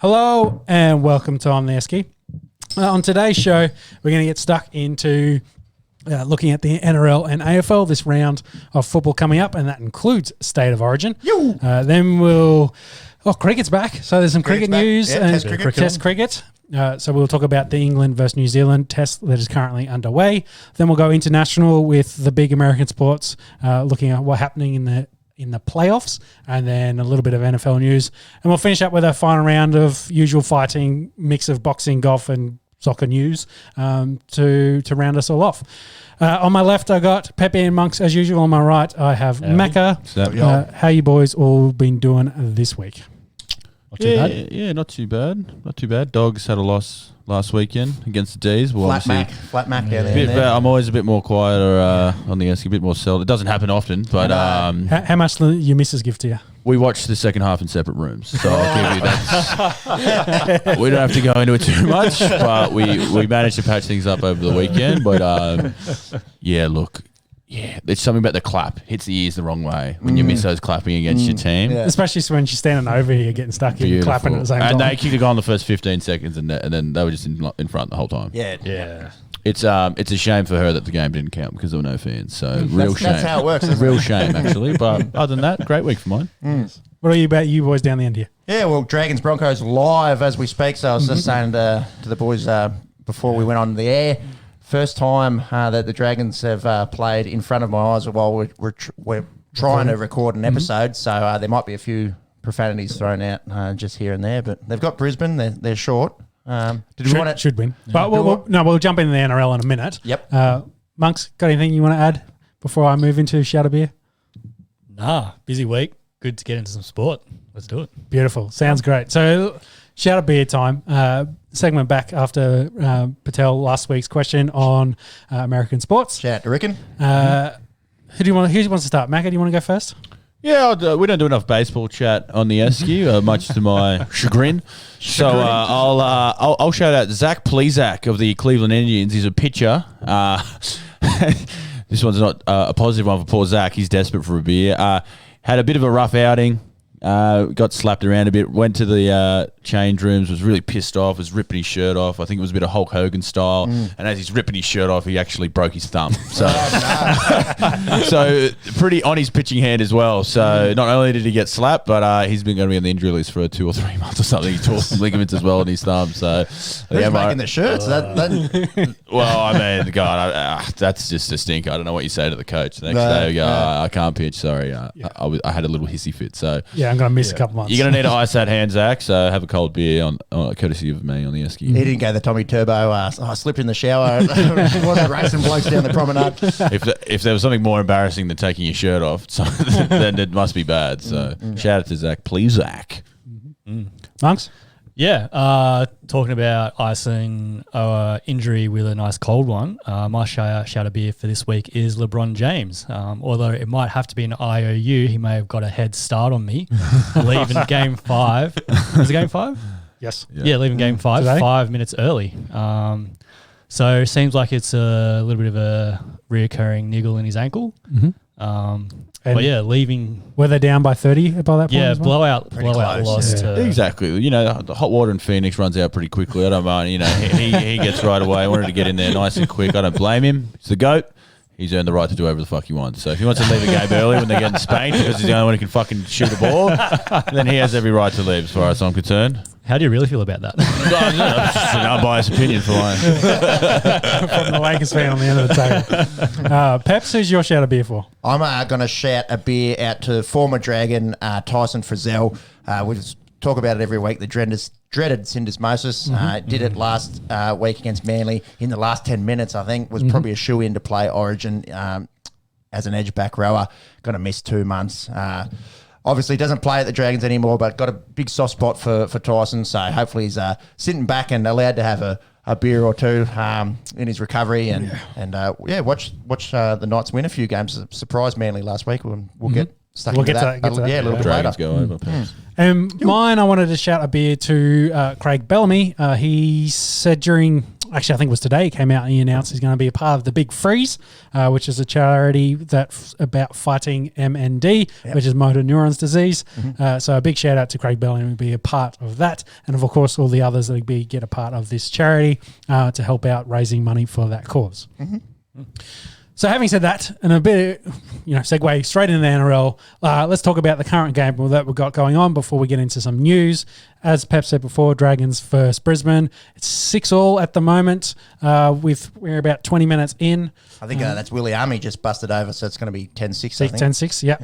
Hello and welcome to On The Esky. On today's show, we're going to get stuck into looking at the NRL and AFL, this round of football coming up, and that includes State of Origin. Then cricket's back. So there's some cricket news and Test cricket. So we'll talk about the England versus New Zealand test that is currently underway. Then we'll go international with the big American sports, looking at what's happening in the playoffs, and then a little bit of NFL news. And we'll finish up with a final round of usual fighting, mix of boxing, golf and soccer news to round us all off. On my left, I got Pepe and Monks as usual. On my right, I have Macca. How you boys all been doing this week? Not too bad. Yeah, not too bad. Not too bad. Dogs had a loss last weekend against the D's. Flat Mac down there. I'm always a bit more quieter on the Esky, a bit more seldom. It doesn't happen often, but how much do your missus give to you? We watched the second half in separate rooms, so I'll give you that. We don't have to go into it too much, but we managed to patch things up over the weekend. But it's something about the clap. Hits the ears the wrong way when you miss those clapping against your team. Yeah. Especially when she's standing over here getting stuck in clapping at the same time. And they kicked a goal in the first 15 seconds and then they were just in front the whole time. Yeah. It's a shame for her that the game didn't count because there were no fans. So real shame. That's how it works. Real shame, actually. But other than that, great week for mine. What about you boys down the end here? Yeah, well, Dragons Broncos live as we speak. So I was just saying to the boys before we went on the air, first time that the Dragons have played in front of my eyes while we're trying to record an episode. So there might be a few profanities thrown out just here and there, but they've got Brisbane. They're short. Should win. But we'll jump into the NRL in a minute. Yep. Monks, got anything you want to add before I move into Shout a Beer? Nah, busy week. Good to get into some sport. Let's do it. Beautiful. Sounds great. So Shout a Beer time. Segment back after Patel last week's question on American sports. Shout out to Ricken. Who wants to start? Macca, do you want to go first? Yeah, we don't do enough baseball chat on the Esky, much to my chagrin. So I'll shout out Zach Plesac of the Cleveland Indians. He's a pitcher. This one's not a positive one for poor Zach. He's desperate for a beer. Had a bit of a rough outing. Got slapped around a bit, went to the change rooms, was really pissed off, was ripping his shirt off. I think it was a bit of Hulk Hogan style. And as he's ripping his shirt off, he actually broke his thumb. So, so pretty on his pitching hand as well. So not only did he get slapped, but he's been going to be on the injury list for 2 or 3 months or something. He tore some ligaments as well in his thumb. So who's making the shirts? Well, I mean, God, that's just a stink. I don't know what you say to the coach. The next day, we go, I can't pitch. Sorry, I had a little hissy fit. So yeah. I'm going to miss a couple months. You're going to need to ice that hand, Zach, so have a cold beer on courtesy of me on the Esky. He didn't go the Tommy Turbo, I slipped in the shower. Wasn't racing blokes down the promenade. If there was something more embarrassing than taking your shirt off, then it must be bad. So shout out to Zach. Please, Zach. Monks? Yeah, talking about icing injury with a nice cold one, my shout a beer for this week is LeBron James. Although it might have to be an IOU, he may have got a head start on me, leaving Game 5. Was it Game 5? Yes. Yeah, leaving Game 5 Today? 5 minutes early. So it seems like it's a little bit of a reoccurring niggle in his ankle. But yeah, leaving. Were they down by 30 by that point? Yeah, as well? blowout loss. Exactly. You know, the hot water in Phoenix runs out pretty quickly. I don't mind. You know, he gets right away. I wanted to get in there nice and quick. I don't blame him. He's the GOAT. He's earned the right to do whatever the fuck he wants. So if he wants to leave the game early when they get in Spain because he's the only one who can fucking shoot a ball, then he has every right to leave as far as I'm concerned. How do you really feel about that? Just an unbiased opinion for mine. From the Lakers fan on the end of the table. Peps, who's your shout a beer for? I'm going to shout a beer out to former Dragon Tyson Frizzell. We just talk about it every week, the dreaded syndesmosis. Did it last week against Manly in the last 10 minutes, I think. Was probably a shoe-in to play Origin as an edge back rower. Going to miss 2 months. Obviously doesn't play at the Dragons anymore, but got a big soft spot for Tyson. So hopefully he's sitting back and allowed to have a beer or two in his recovery. And watch the Knights win a few games. Surprised Manly last week. We'll get stuck into that. Get to that. Yeah, a little bit Dragons later. go over. Mine, I wanted to shout a beer to Craig Bellamy. He said during actually, I think it was today, he came out and he announced he's going to be a part of the Big Freeze, which is a charity that's about fighting MND, which is motor neurons disease. So a big shout out to Craig Belling to be a part of that. And of course, all the others that get a part of this charity to help out raising money for that cause. So having said that, and a bit, segue straight into the NRL, let's talk about the current game that we've got going on before we get into some news. As Pep said before, Dragons versus Brisbane. It's 6-all at the moment. We're about 20 minutes in. I think that's Willie Army just busted over, so it's going to be 10-6, I think. 10-6, yeah.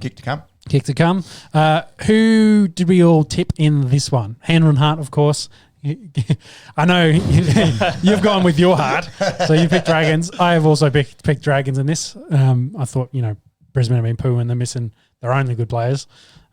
Kick to come. Kick to come. Who did we all tip in this one? Hand on heart, of course. I know you've gone with your heart, so you picked Dragons. I have also picked Dragons in this. I thought, Brisbane have been poo and they're missing their only good players.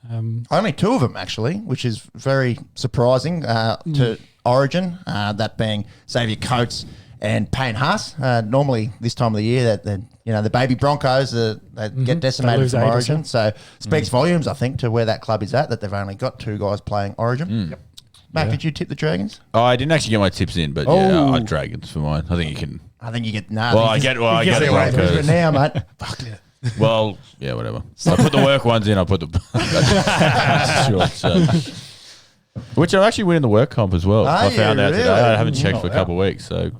Only two of them, actually, which is very surprising to Origin, that being Xavier Coates and Payne Haas. Normally, this time of the year, the baby Broncos they get decimated from Origin. So speaks volumes, I think, to where that club is at, that they've only got two guys playing Origin. Yep. Matt, did you tip the Dragons? Oh, I didn't actually get my tips in, but I had Dragons for mine. I think you can. I think you get I get the Broncos now, mate. Fuck yeah. Well, yeah, whatever. I put the work ones in. I put the sure. So. Which are actually winning the work comp as well. I found out today. I haven't checked for a couple of weeks, so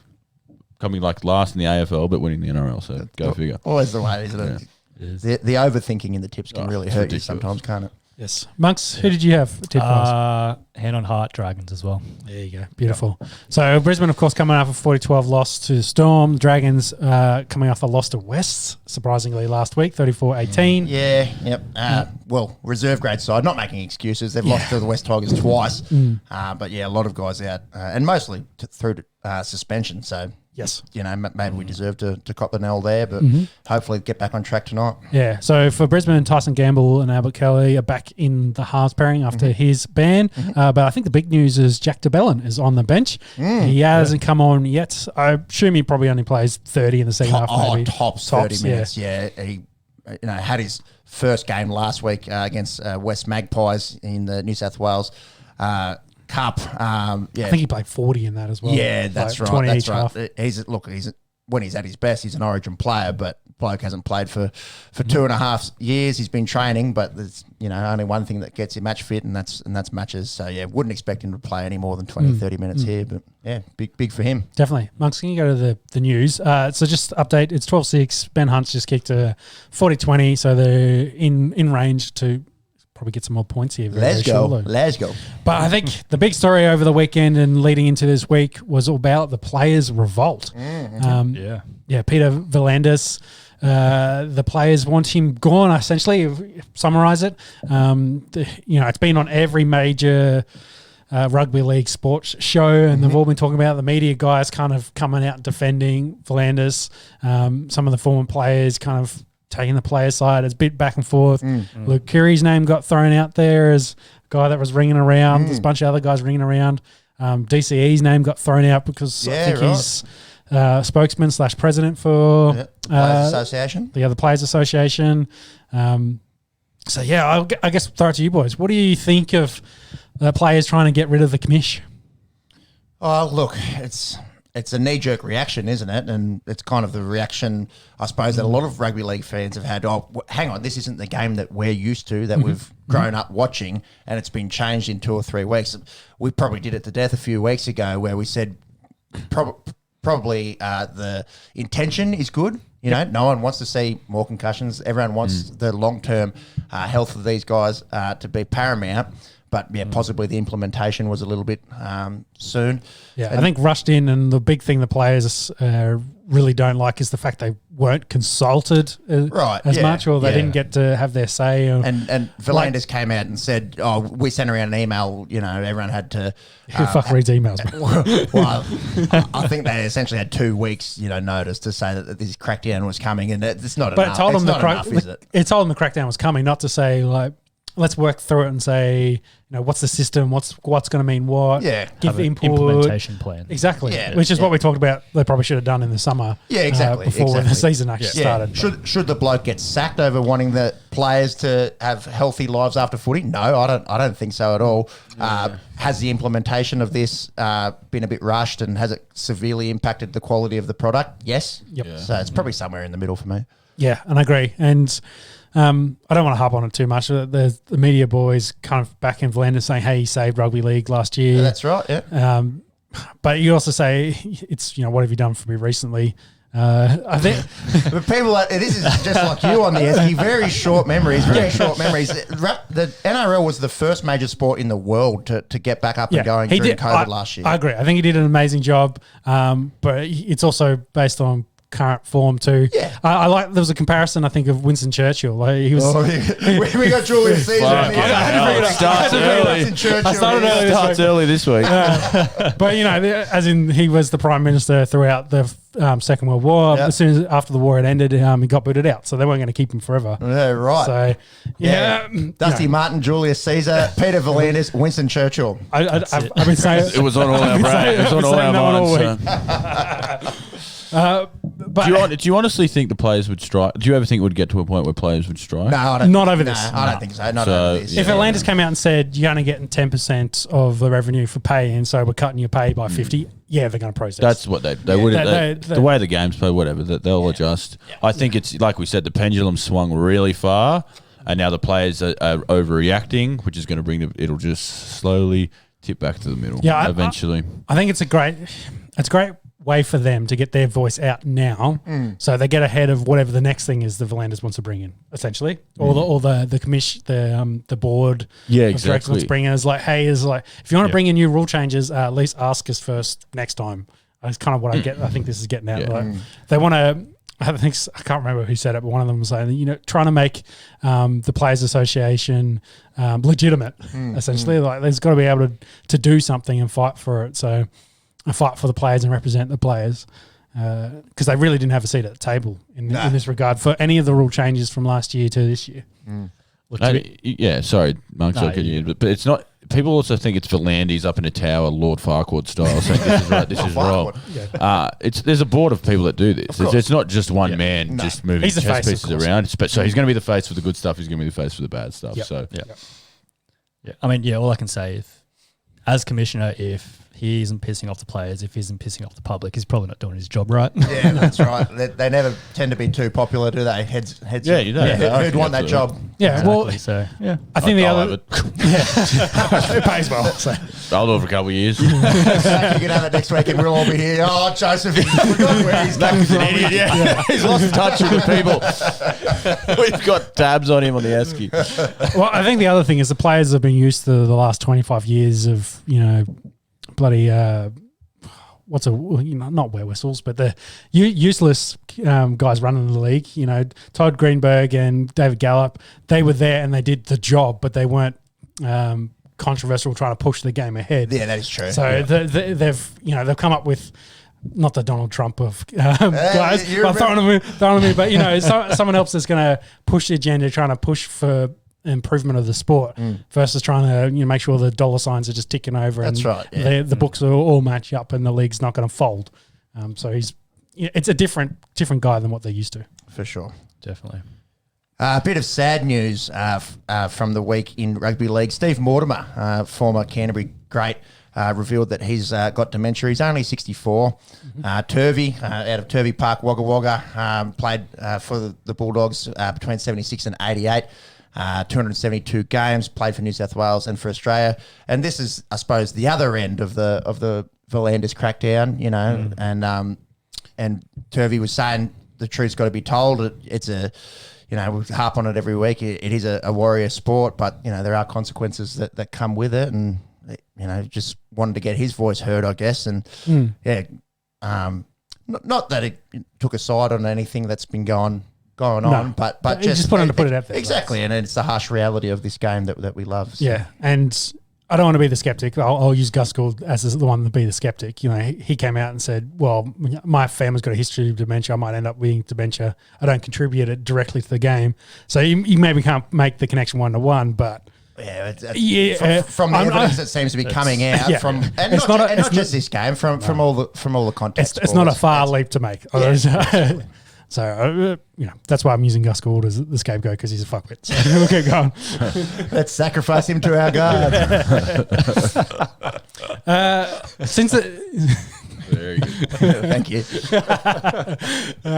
coming last in the AFL, but winning the NRL. So go figure. Always the way, isn't it? Yeah. The overthinking in the tips can really hurt you sometimes, can't it? Yes. Monks, who did you have? Hand on heart, Dragons as well. There you go. Beautiful. So Brisbane, of course, coming off a 40-12 loss to Storm. Dragons coming off a loss to West, surprisingly, last week, 34-18. Yeah, yep. Well, reserve grade side, not making excuses. They've lost to the West Tigers twice. But, a lot of guys out, and mostly through suspension. So, yes, maybe we deserve to cop the nail there, but hopefully get back on track tonight. Yeah, so for Brisbane, Tyson Gamble and Albert Kelly are back in the halves pairing after his ban. But I think the big news is Jack de Belin is on the bench. He hasn't come on yet. I assume he probably only plays 30 in the second half. Maybe. Tops 30 minutes. Yeah, he had his first game last week against West Magpies in the New South Wales Cup. I think he played 40 in that as well. Yeah, that's right. 20 That's each right. half. When he's at his best, he's an Origin player, but bloke hasn't played for 2.5 years. He's been training, but there's only one thing that gets him match fit, and that's matches. So wouldn't expect him to play any more than 20-30 minutes here, but big for him. Definitely. Monks, can you go to the news? So just update, it's 12-6. Ben Hunt's just kicked a 40-20, so they're in range to probably get some more points here. Let's go. But I think the big story over the weekend and leading into this week was all about the players' revolt. Peter V'landys, the players want him gone, essentially, summarise it. It's been on every major rugby league sports show, and they've all been talking about the media guys kind of coming out defending V'landys. Some of the former players kind of taking the player side. It's a bit back and forth. Luke Keary's name got thrown out there as a guy that was ringing around. There's a bunch of other guys ringing around. DCE's name got thrown out because I think he's spokesman / president for Players Association. The other Players Association. I guess throw it to you boys. What do you think of the players trying to get rid of the commish? Oh, look, it's a knee-jerk reaction, isn't it? And it's kind of the reaction, I suppose, that a lot of rugby league fans have had. Oh, hang on, this isn't the game that we're used to, that we've grown up watching, and it's been changed in 2 or 3 weeks. We probably did it to death a few weeks ago where we said probably the intention is good. No one wants to see more concussions. Everyone wants the long-term health of these guys to be paramount. But, possibly the implementation was a little bit soon. Yeah, I think rushed in, and the big thing the players really don't like is the fact they weren't consulted as much, or they didn't get to have their say. And V'landys came out and said, we sent around an email, everyone had to... Who fuck reads emails, man? Well, I think they essentially had 2 weeks, notice to say that this crackdown was coming, and it's not enough. But it told them is it? It told them the crackdown was coming, not to say, like, let's work through it and say, what's the system? What's going to mean what? Yeah. Give Have an input. implementation plan. Exactly. Yeah. Which is what we talked about. They probably should have done in the summer. Yeah, exactly. Before the season actually started. Should the bloke get sacked over wanting the players to have healthy lives after footy? No, I don't think so at all. Has the implementation of this been a bit rushed, and has it severely impacted the quality of the product? Yes. Yep. Yeah. So it's probably somewhere in the middle for me. Yeah, and I agree. And I don't want to harp on it too much. The media boys kind of back in V'landers saying, hey, he saved rugby league last year. Yeah, that's right, yeah. But you also say, it's, what have you done for me recently? I think But people, this is just like you on the Esky. Very short memories. The NRL was the first major sport in the world to get back up and going during COVID last year. I agree. I think he did an amazing job, but it's also based on current form too. Yeah. I like, there was a comparison, I think, of Winston Churchill. Like he was. We got Julius Caesar on the It starts early. Starts early this week. But as in he was the prime minister throughout the Second World War. Yep. As soon as after the war had ended, he got booted out, so they weren't going to keep him forever. Yeah, right. So Dusty Martin, Julius Caesar, Peter V'landers, Winston Churchill. I've been saying It was on all our brains. It was on all our minds. but Do you honestly think the players would strike? Do you ever think it would get to a point where players would strike? No, I don't. Not over this. I don't think so. Not So, over this. If Atlantis came out and said you're only getting 10% of the revenue for pay, and so we're cutting your pay by 50, they're going to process. That's what they would. The way the game's played, whatever, they'll adjust. I think it's like we said, the pendulum swung really far, and now the players are overreacting, which is going to bring it'll just slowly tip back to the middle. Yeah, eventually. I think it's a great way for them to get their voice out now, so they get ahead of whatever the next thing is the V'landers wants to bring in, essentially, or the commission, the board. Yeah, of directors wants to bring in is like, hey, if you want to bring in new rule changes, at least ask us first next time. That's kind of what I get. I think this is getting out. Yeah. Like, they want to. I can't remember who said it, but one of them was saying, trying to make the Players Association legitimate, essentially. Like, there's got to be able to do something and fight for it. So, fight for the players and represent the players, because they really didn't have a seat at the table in this regard for any of the rule changes from last year to this year. Sorry, Monks, I'll get you in, but it's not. People also think it's V'landys up in a tower, Lord Farquaad style, saying this is right, this is wrong. Yeah. There's a board of people that do this. It's not just one man just moving chess pieces around. So he's going to be the face for the good stuff. He's going to be the face for the bad stuff. Yep. So I mean, all I can say, as commissioner, if he isn't pissing off the players, if he isn't pissing off the public, he's probably not doing his job right. Yeah, that's right. They never tend to be too popular, do they? Heads. Yeah, you don't. Who'd want that job? Yeah, Exactly. So I think the I'll other have it. it pays well. So. I'll do it for a couple of years. You can have it next week and we'll all be here. Oh, Joseph, he's forgotten where he's coming from. Idiot, yeah. He's lost touch with the people. We've got tabs on him on the Esky. Well, I think the other thing is the players have been used to the last 25 years of bloody not wear whistles, but the useless guys running the league. Todd Greenberg and David Gallup, they were there and they did the job, but they weren't controversial trying to push the game ahead. Yeah, that is true. So they've come up with, not the Donald Trump of guys, but throwing them in, but someone else is going to push the agenda, trying to push for improvement of the sport versus trying to make sure the dollar signs are just ticking over. That's and right. Yeah. The books are all match up and the league's not going to fold. So it's a different guy than what they're used to. For sure. definitely. A bit of sad news from the week in rugby league. Steve Mortimer, former Canterbury great, revealed that he's got dementia. He's only 64. Turvey, out of Turvey Park, Wagga Wagga, played for the Bulldogs between 76 and 88. 272 games, played for New South Wales and for Australia. And this is, I suppose, the other end of the V'landers crackdown, and Turvey was saying the truth's got to be told. It's a, we harp on it every week. It is a warrior sport, but, there are consequences that come with it. And, just wanted to get his voice heard, I guess. And, not that it took a side on anything that's been going on, but just put it out there. Exactly, and it's the harsh reality of this game that we love. So. Yeah, and I don't want to be the skeptic. I'll use Gus Gould as the one to be the skeptic. You know, he came out and said, well, my family's got a history of dementia. I might end up being dementia. I don't contribute it directly to the game. So you maybe can't make the connection one-to-one, but... Yeah, from the evidence that seems to be coming out not just this game, from all the context. It's not a far leap to make. Yeah. So, that's why I'm using Gus Gould as the scapegoat, because he's a fuckwit. So we'll keep going. Let's sacrifice him to our God. Very good. Thank you.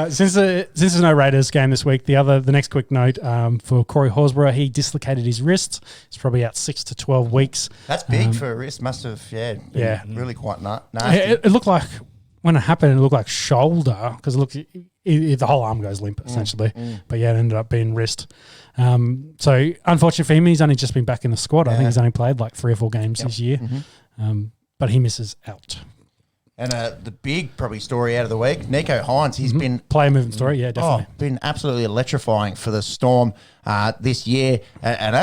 Since there's no Raiders game this week, the next quick note for Corey Horsburgh, he dislocated his wrist. He's probably out 6 to 12 weeks. That's big for a wrist. Must have, been really quite nasty. It looked like, when it happened, it looked like shoulder, because the whole arm goes limp, essentially. But it ended up being wrist. So, unfortunate for him, he's only just been back in the squad. I think he's only played like 3 or 4 games this year. But he misses out. And the big probably story out of the week, Nico Hines, he's been... Player moving story, yeah, definitely. Been absolutely electrifying for the Storm this year. An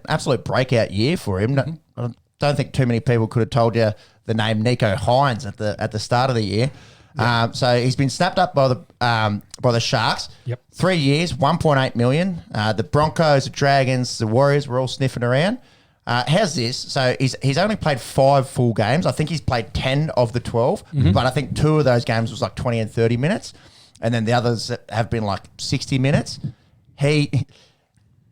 absolute breakout year for him. I don't think too many people could have told you the name Nico Hines at the start of the year. Yep. So he's been snapped up by the Sharks. Yep. 3 years, 1.8 million. The Broncos, the Dragons, the Warriors were all sniffing around. How's this? So he's only played 5 full games. I think he's played 10 of the 12, but I think 2 of those games was like 20 and 30 minutes, and then the others have been like 60 minutes. He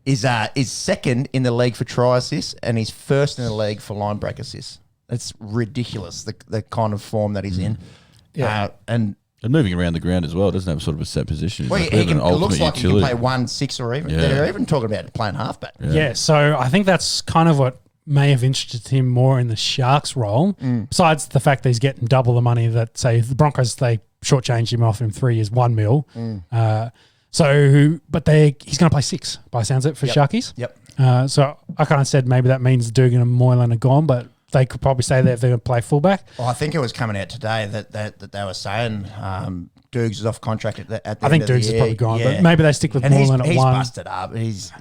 is second in the league for try assists, and he's first in the league for line break assists. It's ridiculous, the kind of form that he's in. Yeah, and moving around the ground as well. Doesn't have sort of a set position. Well, it looks like he can play 1, 6, or even they're even talking about playing halfback. Yeah, so I think that's kind of what may have interested him more in the Sharks role. Besides the fact that he's getting double the money that, say, the Broncos, they shortchanged him off in 3 years, 1 mil. He's going to play 6 by sounds of it for Sharkies. Yep. So I kind of said maybe that means Dugan and Moylan are gone, but they could probably say that if they're going to play fullback. Well, I think it was coming out today that they were saying Dukes is off contract at the I think end of the Dukes year. is probably gone, but maybe they stick with Moylan at 1. He's busted up. He's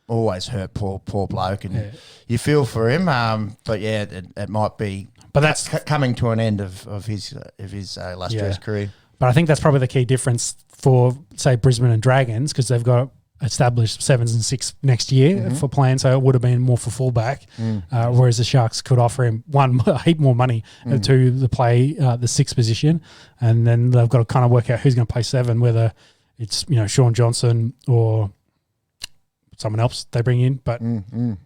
always hurt, poor bloke, and you feel for him. But it might be. But that's coming to an end of his illustrious career. But I think that's probably the key difference for, say, Brisbane and Dragons, because they've got established 7s and 6 next year for playing, so it would have been more for fullback, whereas the Sharks could offer him a heap more money to the play the 6 position, and then they've got to kind of work out who's going to play 7, whether it's Sean Johnson or someone else they bring in. But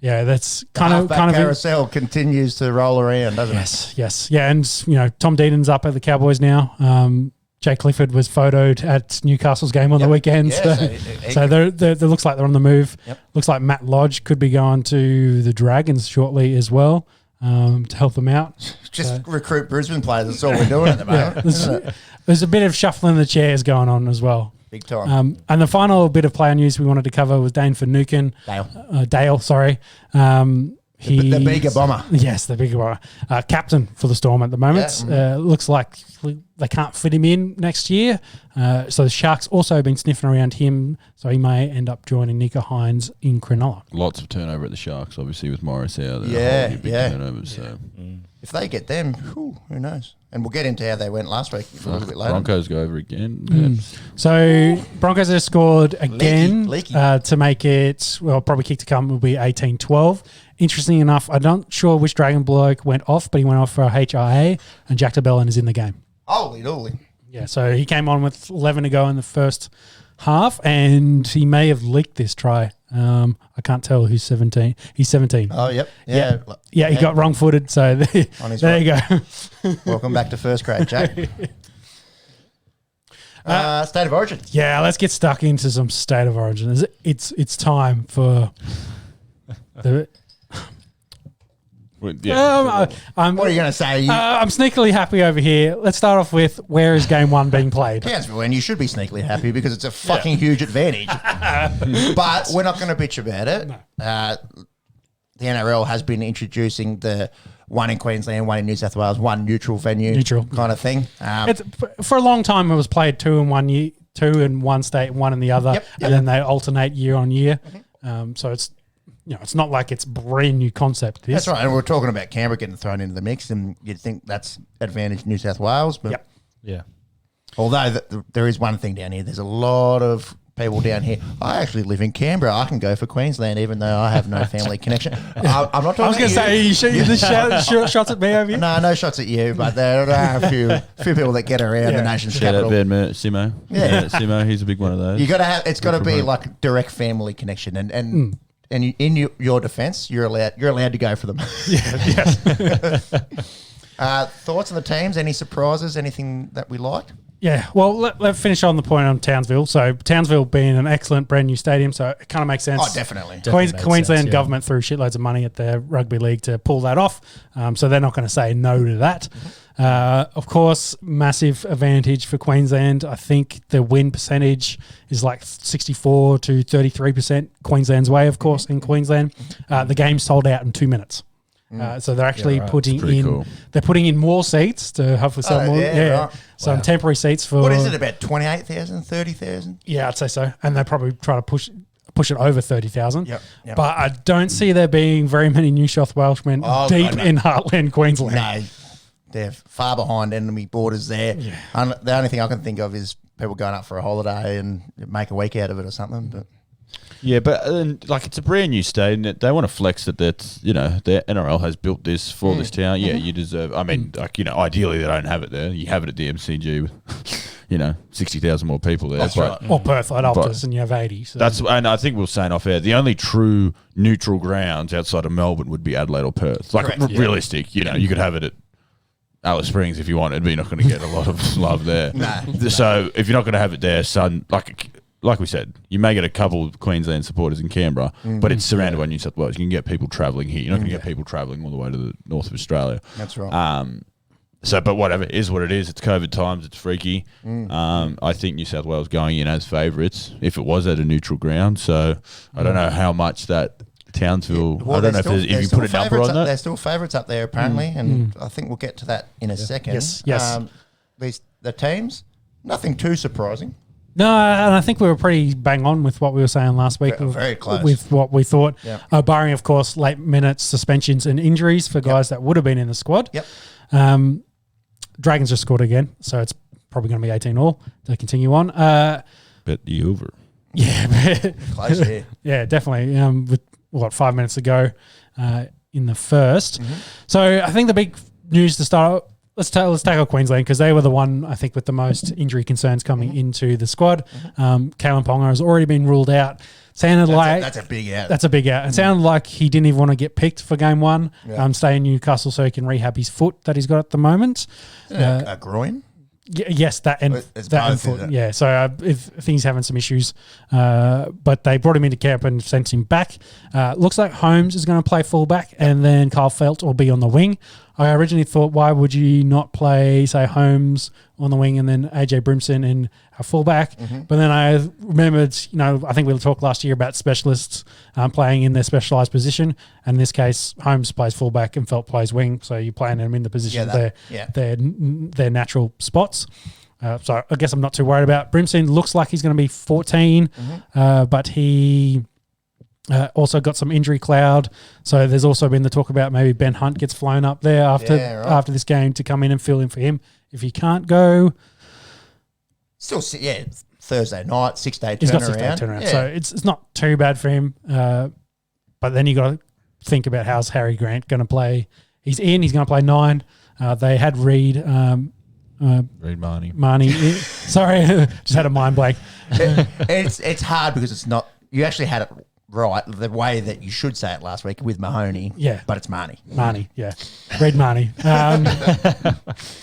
that's kind of carousel continues to roll around, doesn't it? Yes, yeah, and Tom Deaton's up at the Cowboys now. Jay Clifford was photoed at Newcastle's game on the weekend. So there looks like they're on the move. Yep. Looks like Matt Lodge could be going to the Dragons shortly as well to help them out. Just recruit Brisbane players. That's all we're doing at the moment. There's a bit of shuffling the chairs going on as well. Big time. And the final bit of player news we wanted to cover was Dane Finucane. Dale, sorry. The bigger bomber. Yes, the bigger bomber. Captain for the Storm at the moment. Looks like they can't fit him in next year. So the Sharks also have been sniffing around him, so he may end up joining Nico Hines in Cronulla. Lots of turnover at the Sharks, obviously, with Morris out. Turnovers. So. If they get them, who knows? And we'll get into how they went last week a little bit later. Broncos go over again. So Broncos have scored again Leaky. To make it, probably kick to come will be 18-12. Interesting enough, I'm not sure which Dragon bloke went off, but he went off for a HIA, and Jack DeBellin is in the game. Holy dooly. Yeah, so he came on with 11 to go in the first half, and he may have leaked this try. I can't tell who's 17. He's 17. Oh, yep. Yeah, he got wrong-footed, so there you go. Welcome back to first grade, Jack. State of Origin. Yeah, let's get stuck into some State of Origin. It's time for the... what are you going to say? I'm sneakily happy over here. Let's start off with, where is game 1 being played? Townsville, and you should be sneakily happy because it's a fucking huge advantage. But we're not going to bitch about it. No. The NRL has been introducing the one in Queensland, one in New South Wales, one neutral venue kind of thing. For a long time, it was played 2 in one year, 2 in one state, 1 in the other, and then they alternate year on year. So it's it's not like it's brand new concept. That's right. And we're talking about Canberra getting thrown into the mix, and you'd think that's advantage New South Wales. But Yeah. although there is one thing down here, there's a lot of people down here. I actually live in Canberra. I can go for Queensland, even though I have no family connection. I'm not talking. I was going to say, you shots at me over here? No shots at you, but there are a few people that get around the nation's Shout out capital. Ben Simo. Yeah. Simo, he's a big one of those. You got to have. It's got to be like direct family connection, and in your defence, you're allowed to go for them. Thoughts on the teams? Any surprises? Anything that we liked? Yeah, well, let's finish on the point on Townsville. So Townsville being an excellent brand new stadium, so it kind of makes sense. Oh, definitely. Queensland government threw shitloads of money at the rugby league to pull that off, so they're not going to say no to that. Of course, massive advantage for Queensland. I think the win percentage is like 64 to 33% Queensland's way, of course, in Queensland. The game sold out in 2 minutes. So they're actually putting in cool. They're putting in more seats to hopefully sell more. Right. Some temporary seats for What is it, about 28,000, 30,000? Yeah, I'd say so. And they probably try to push it over 30,000. Yep. But I don't see there being very many New South Welshmen deep in heartland Queensland. No, they're far behind enemy borders there. Yeah. The only thing I can think of is people going up for a holiday and make a week out of it or something. But Yeah, but it's a brand new stadium. They want to flex that the NRL has built this for this town. Yeah, you deserve. I mean, ideally they don't have it there. You have it at the MCG with, 60,000 more people there. That's right. Or Perth, I'd Optus, and you have 80. So. And I think we were saying off air, the only true neutral grounds outside of Melbourne would be Adelaide or Perth. Realistic, you could have it at Alice Springs if you wanted, but you're not going to get a lot of love there. So if you're not going to have it there, like we said, you may get a couple of Queensland supporters in Canberra, but it's surrounded by New South Wales. You can get people travelling here. You're not going to get people travelling all the way to the north of Australia. That's right. But whatever, it is what it is. It's COVID times. It's freaky. I think New South Wales going in as favourites if it was at a neutral ground. So I don't know how much that Townsville. I don't know if you put a number on that. They're still favourites up there apparently, and I think we'll get to that in a second. Yes. The teams, nothing too surprising. No, and I think we were pretty bang on with what we were saying last week. Very close. With what we thought. Yep. Barring, of course, late minutes, suspensions and injuries for guys that would have been in the squad. Yep. Dragons just scored again, so it's probably going to be 18 all to continue on. Bet the over. Yeah. Close here. Yeah, definitely. With 5 minutes to go in the first. So I think the big news to start, let's tackle Queensland because they were the one, I think, with the most injury concerns coming into the squad. Kalen Ponga has already been ruled out. That's a big out. That's a big out. It sounded like he didn't even want to get picked for game one, stay in Newcastle so he can rehab his foot that he's got at the moment. A groin? Yes, that and it's that both, and foot. Yeah, so I think he's having some issues, but they brought him into camp and sent him back. Looks like Holmes is going to play fullback, and then Kyle Felt will be on the wing. I originally thought, why would you not play, say, Holmes on the wing and then AJ Brimson in a fullback? But then I remembered, I think we talked last year about specialists playing in their specialised position. And in this case, Holmes plays fullback and Felt plays wing. So you're playing them in the position their natural spots. So I guess I'm not too worried about. Brimson looks like he's going to be 14, but he... also got some injury cloud. So there's also been the talk about maybe Ben Hunt gets flown up there after this game to come in and fill in for him. If he can't go... Still, Thursday night, 6-day turnaround. He's got 6 day turnaround. Yeah. So it's not too bad for him. But then you got to think about how's Harry Grant going to play. He's going to play 9. They had Reid... Reid Marnie. Sorry, just had a mind blank. It's hard because it's not... You actually had it right the way that you should say it last week with Mahoney. Yeah. But it's Marnie. Reid Marnie.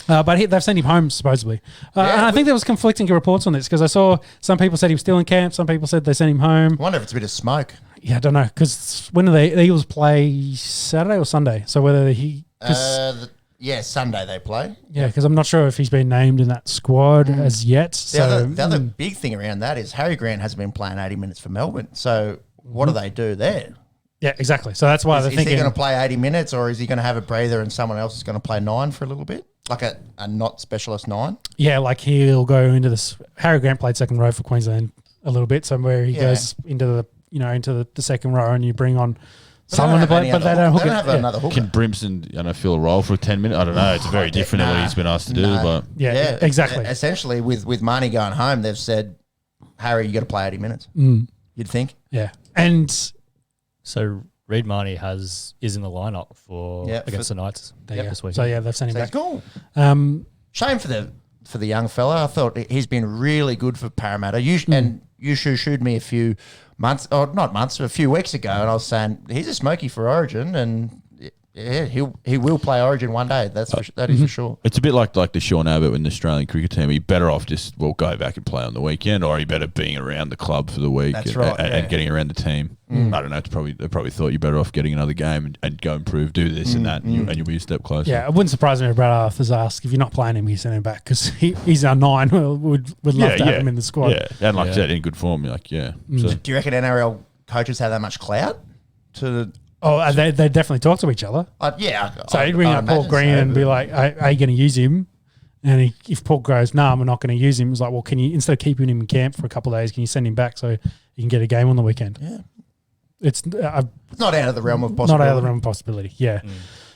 But they've sent him home, supposedly. And I think there was conflicting reports on this because I saw some people said he was still in camp. Some people said they sent him home. I wonder if it's a bit of smoke. Yeah, I don't know. Because when do the Eagles play Saturday or Sunday? So whether he... Sunday they play. Yeah, because I'm not sure if he's been named in that squad as yet. The other big thing around that is Harry Grant hasn't been playing 80 minutes for Melbourne. So what do they do there? Yeah, exactly. So that's why they're thinking... Is he going to play 80 minutes or is he going to have a breather and someone else is going to play 9 for a little bit? Like a not specialist 9? Yeah, like he'll go into this... Harry Grant played second row for Queensland a little bit, so where he goes into the into the second row and you bring on someone to play, but they don't hook it. have another hooker. Can Brimson, fill a role for 10 minutes? I don't know. It's very different than what he's been asked to do. But Yeah, exactly. Essentially, with Marnie going home, they've said, Harry, you got to play 80 minutes. You'd think. Yeah. And So Reid Marnie is in the lineup against the Knights this week. so, they've sent him So he's back. cool. Shame Shame for the young fella. I thought he's been really good for Parramatta. And you shooed me a few a few weeks ago, and I was saying he's a smoky for Origin, and he will play Origin one day. That is for sure. it's a bit like the Sean Abbott in the Australian cricket team. He better off just go back and play on the weekend, or he better being around the club for the week. That's right, and getting around the team. I don't know. They probably thought you're better off getting another game and go improve, do this and that, and you'll be a step closer. Yeah, it wouldn't surprise me if Brad Arthur's asked if you're not playing him, you send him back because he's our 9. We'd love to have him in the squad. Yeah, and like I said, in good form. So, Do you reckon NRL coaches have that much clout to? Oh, they definitely talk to each other. So he'd ring up Paul Green and be like, are you going to use him? And if Paul goes, no, we're not going to use him, it's like, well, can you, instead of keeping him in camp for a couple of days, can you send him back so you can get a game on the weekend? Yeah. It's not out of the realm of possibility. Not out of the realm of possibility, yeah.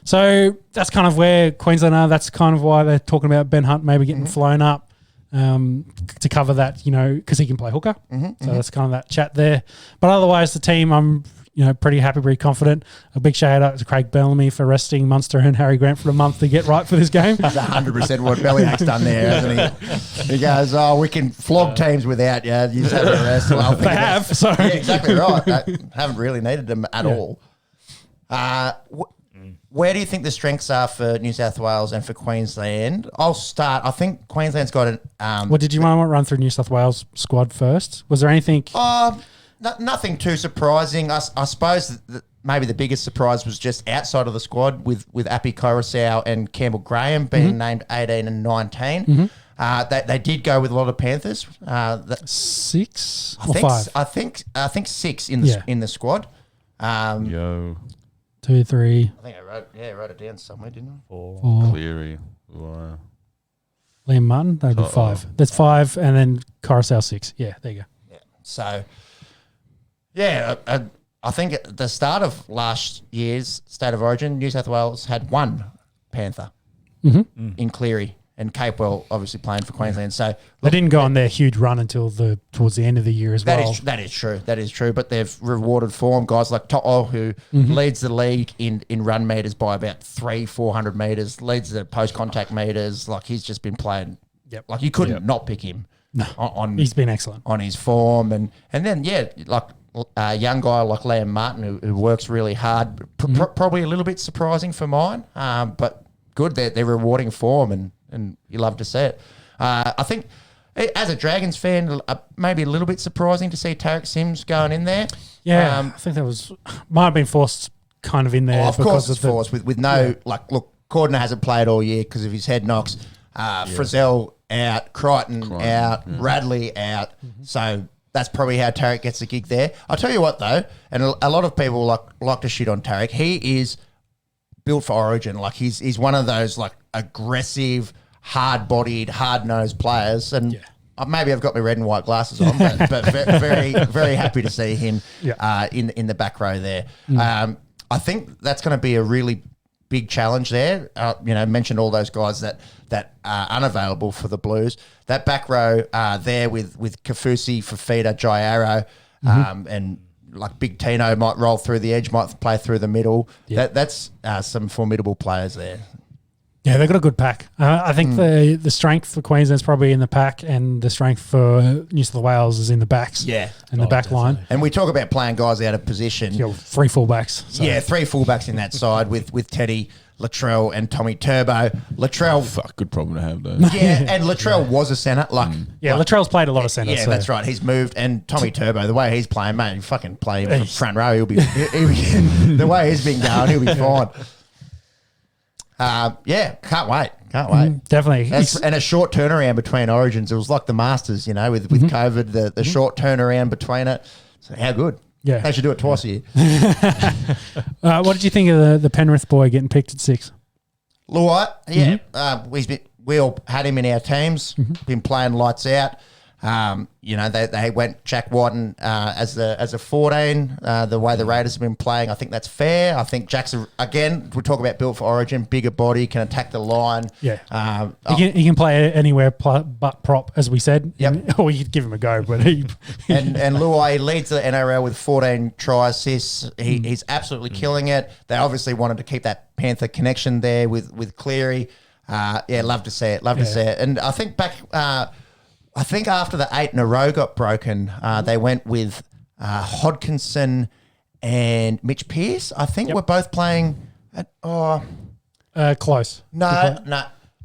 So that's kind of where Queensland are. That's kind of why they're talking about Ben Hunt maybe getting flown up to cover that, because he can play hooker. So that's kind of that chat there. But otherwise, the team, I'm pretty happy, pretty confident. A big shout out to Craig Bellamy for resting Munster and Harry Grant for a month to get right for this game. That's 100% what Bellyak's done there, hasn't he? He goes, we can flog teams without you. You just have a rest. Well, They have, so. Yeah, exactly right. Haven't really needed them at all. Where do you think the strengths are for New South Wales and for Queensland? I'll start. I think Queensland's got an... Did you want to run through New South Wales squad first? Was there anything... Nothing too surprising. I suppose that maybe the biggest surprise was just outside of the squad with Appy Coruscant and Campbell Graham being named 18 and 19. They did go with a lot of Panthers. 6 or 5? I think 6 in the squad. 2, 3. I think I wrote it down somewhere, didn't I? 4. Cleary. Liam Martin, that'd be 5. That's 5, and then Coruscant 6. Yeah, there you go. Yeah. So, I think at the start of last year's State of Origin, New South Wales had 1 Panther in Cleary, and Capewell obviously playing for Queensland. So they didn't go on their huge run until towards the end of the year as well. That is true. That is true. But they've rewarded form. Guys like To'o, who leads the league in run meters by about 400 meters, leads the post contact meters. Like, he's just been playing. Yep. Like, you couldn't not pick him. No, he's been excellent on his form, and then like a young guy like Liam Martin who works really hard. Probably a little bit surprising for mine, but good. They're rewarding form, and you love to see it. I think as a Dragons fan, maybe a little bit surprising to see Tarek Sims going in there. Yeah, I think that might have been forced kind of in there. Of course it's forced with no look. Cordner hasn't played all year because of his head knocks. Frizzell out, Crichton out, Radley out. So that's probably how Tarek gets the gig there. I'll tell you what though, and a lot of people like to shit on Tarek. He is built for Origin. Like, he's one of those like aggressive, hard-bodied, hard-nosed players. And maybe I've got my red and white glasses on, but very, very happy to see him in the back row there. I think that's going to be a really big challenge there. Mentioned all those guys that are unavailable for the Blues. That back row there with Kafusi, Fafita, Jairo, and like Big Tino might roll through the edge, might play through the middle. That's some formidable players there. Yeah, they've got a good pack. I think the strength for Queensland's probably in the pack, and the strength for New South Wales is in the backs. Yeah. And the back line. And we talk about playing guys out of position. 3 fullbacks. So. Yeah, 3 fullbacks in that side with Teddy, Latrell and Tommy Turbo. Latrell... good problem to have, though. Yeah, and Latrell was a centre. Latrell's played a lot of centre. Yeah, that's right. He's moved. And Tommy Turbo, the way he's playing, mate, you fucking play him from front row. He'll be the way he's been going, he'll be fine. Can't wait. Definitely. And a short turnaround between Origins. It was like the Masters, with COVID, the short turnaround between it. So how good. Yeah. They should do it twice a year. What did you think of the Penrith boy getting picked at 6? Luai, we all had him in our teams, been playing lights out. They went Jack Whiten as a 14. The way the Raiders have been playing, I think that's fair. I think Jack's again. We talk about built for Origin, bigger body, can attack the line. Yeah, he can play anywhere but prop, as we said. Yep. Or you could give him a go, but he and Luai leads the NRL with 14 try assists. He's absolutely killing it. They obviously wanted to keep that Panther connection there with Cleary. Love to see it. Love to see it. And I think I think after the 8 in a row got broken, they went with Hodkinson and Mitch Pearce. I think we're both playing at close. No,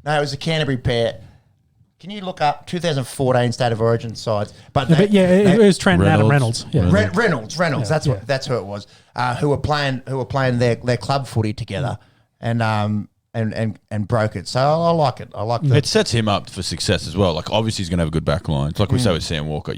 it was a Canterbury pair. Can you look up 2014 State of Origin sides? It was Trent and Adam Reynolds. Yeah. Reynolds. That's who it was. Who were playing their club footy together, and broke it. So I like it. I like that. It sets him up for success as well. Like, obviously he's going to have a good back line. It's like we say with Sam Walker.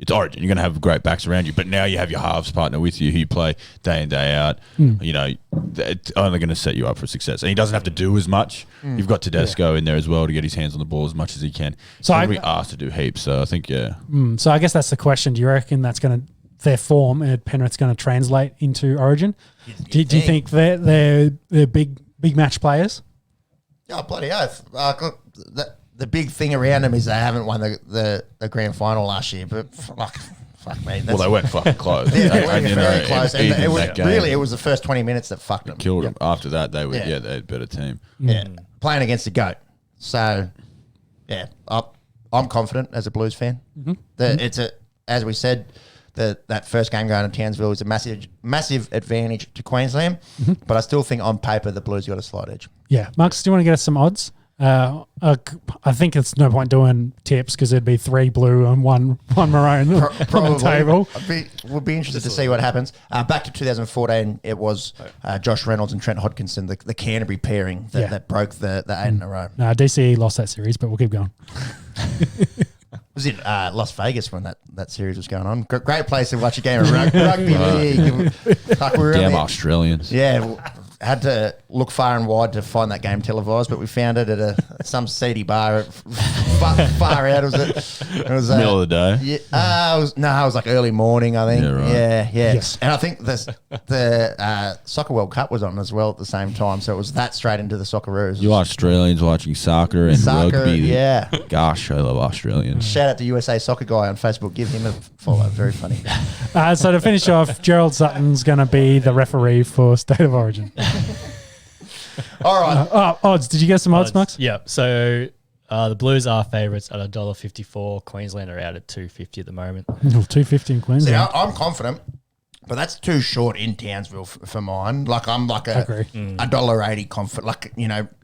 It's Origin. You're going to have great backs around you, but now you have your halves partner with you who you play day in, day out. You know, it's only going to set you up for success. And he doesn't have to do as much. You've got Tedesco in there as well to get his hands on the ball as much as he can. So he'll be asked to do heaps. So I think, So I guess that's the question. Do you reckon that's going to their form at Penrith's going to translate into Origin? Do you think they're big match players? Oh, bloody oath. The big thing around them is they haven't won the grand final last year, but fuck me. Well, they went fucking close. They went very close. And it was the first 20 minutes that fucked them. Killed them. After that, they were they had a better team. Yeah, playing against the GOAT. So, I'm confident as a Blues fan. It's as we said, that first game going to Townsville is a massive advantage to Queensland, but I still think on paper the Blues got a slight edge. Yeah, Marcus, do you want to get us some odds? I think it's no point doing tips because there'd be 3 blue and one maroon on the table. We'll be interested to see what happens. Back to 2014, it was Josh Reynolds and Trent Hodkinson, the Canterbury pairing that broke the 8 in a row. No, DCE lost that series, but we'll keep going. Was in Las Vegas when that series was going on. Great place to watch a game of rugby league. Damn Australians. Yeah, had to look far and wide to find that game televised, but we found it at some seedy bar far out. It was middle of the day. Yeah, it was like early morning, I think. Yeah, right. Yeah. Yes. And I think the Soccer World Cup was on as well at the same time, so it was that straight into the Socceroos. You Australians watching soccer and rugby. Yeah. Gosh, I love Australians. Shout out to USA Soccer Guy on Facebook. Give him a follow. Very funny. So to finish off, Gerald Sutton's going to be the referee for State of Origin. All right. Odds. Did you get some odds, Max? Yeah. So the Blues are favourites at $1.54. Queensland are out at $2.50 at the moment. $2.50 in Queensland. See, I'm confident, but that's too short in Townsville for mine. Like I'm like $1.80 confident. Like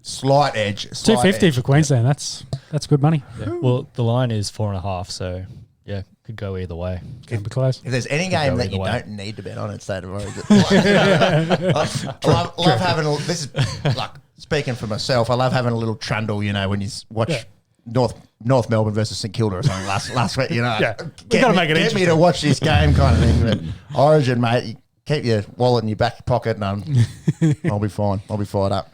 slight edge. $2.50 for Queensland. That's good money. Yeah. Well, the line is 4.5. So yeah, could go either way. Could be close. If there's any game that you don't need to bet on, it's State of Origin. I love having this is like speaking for myself. I love having a little trundle. When you watch North Melbourne versus St Kilda or something last week. Get me to watch this game kind of thing. But Origin, mate, you keep your wallet in your back pocket, and I'll be fine. I'll be fired up.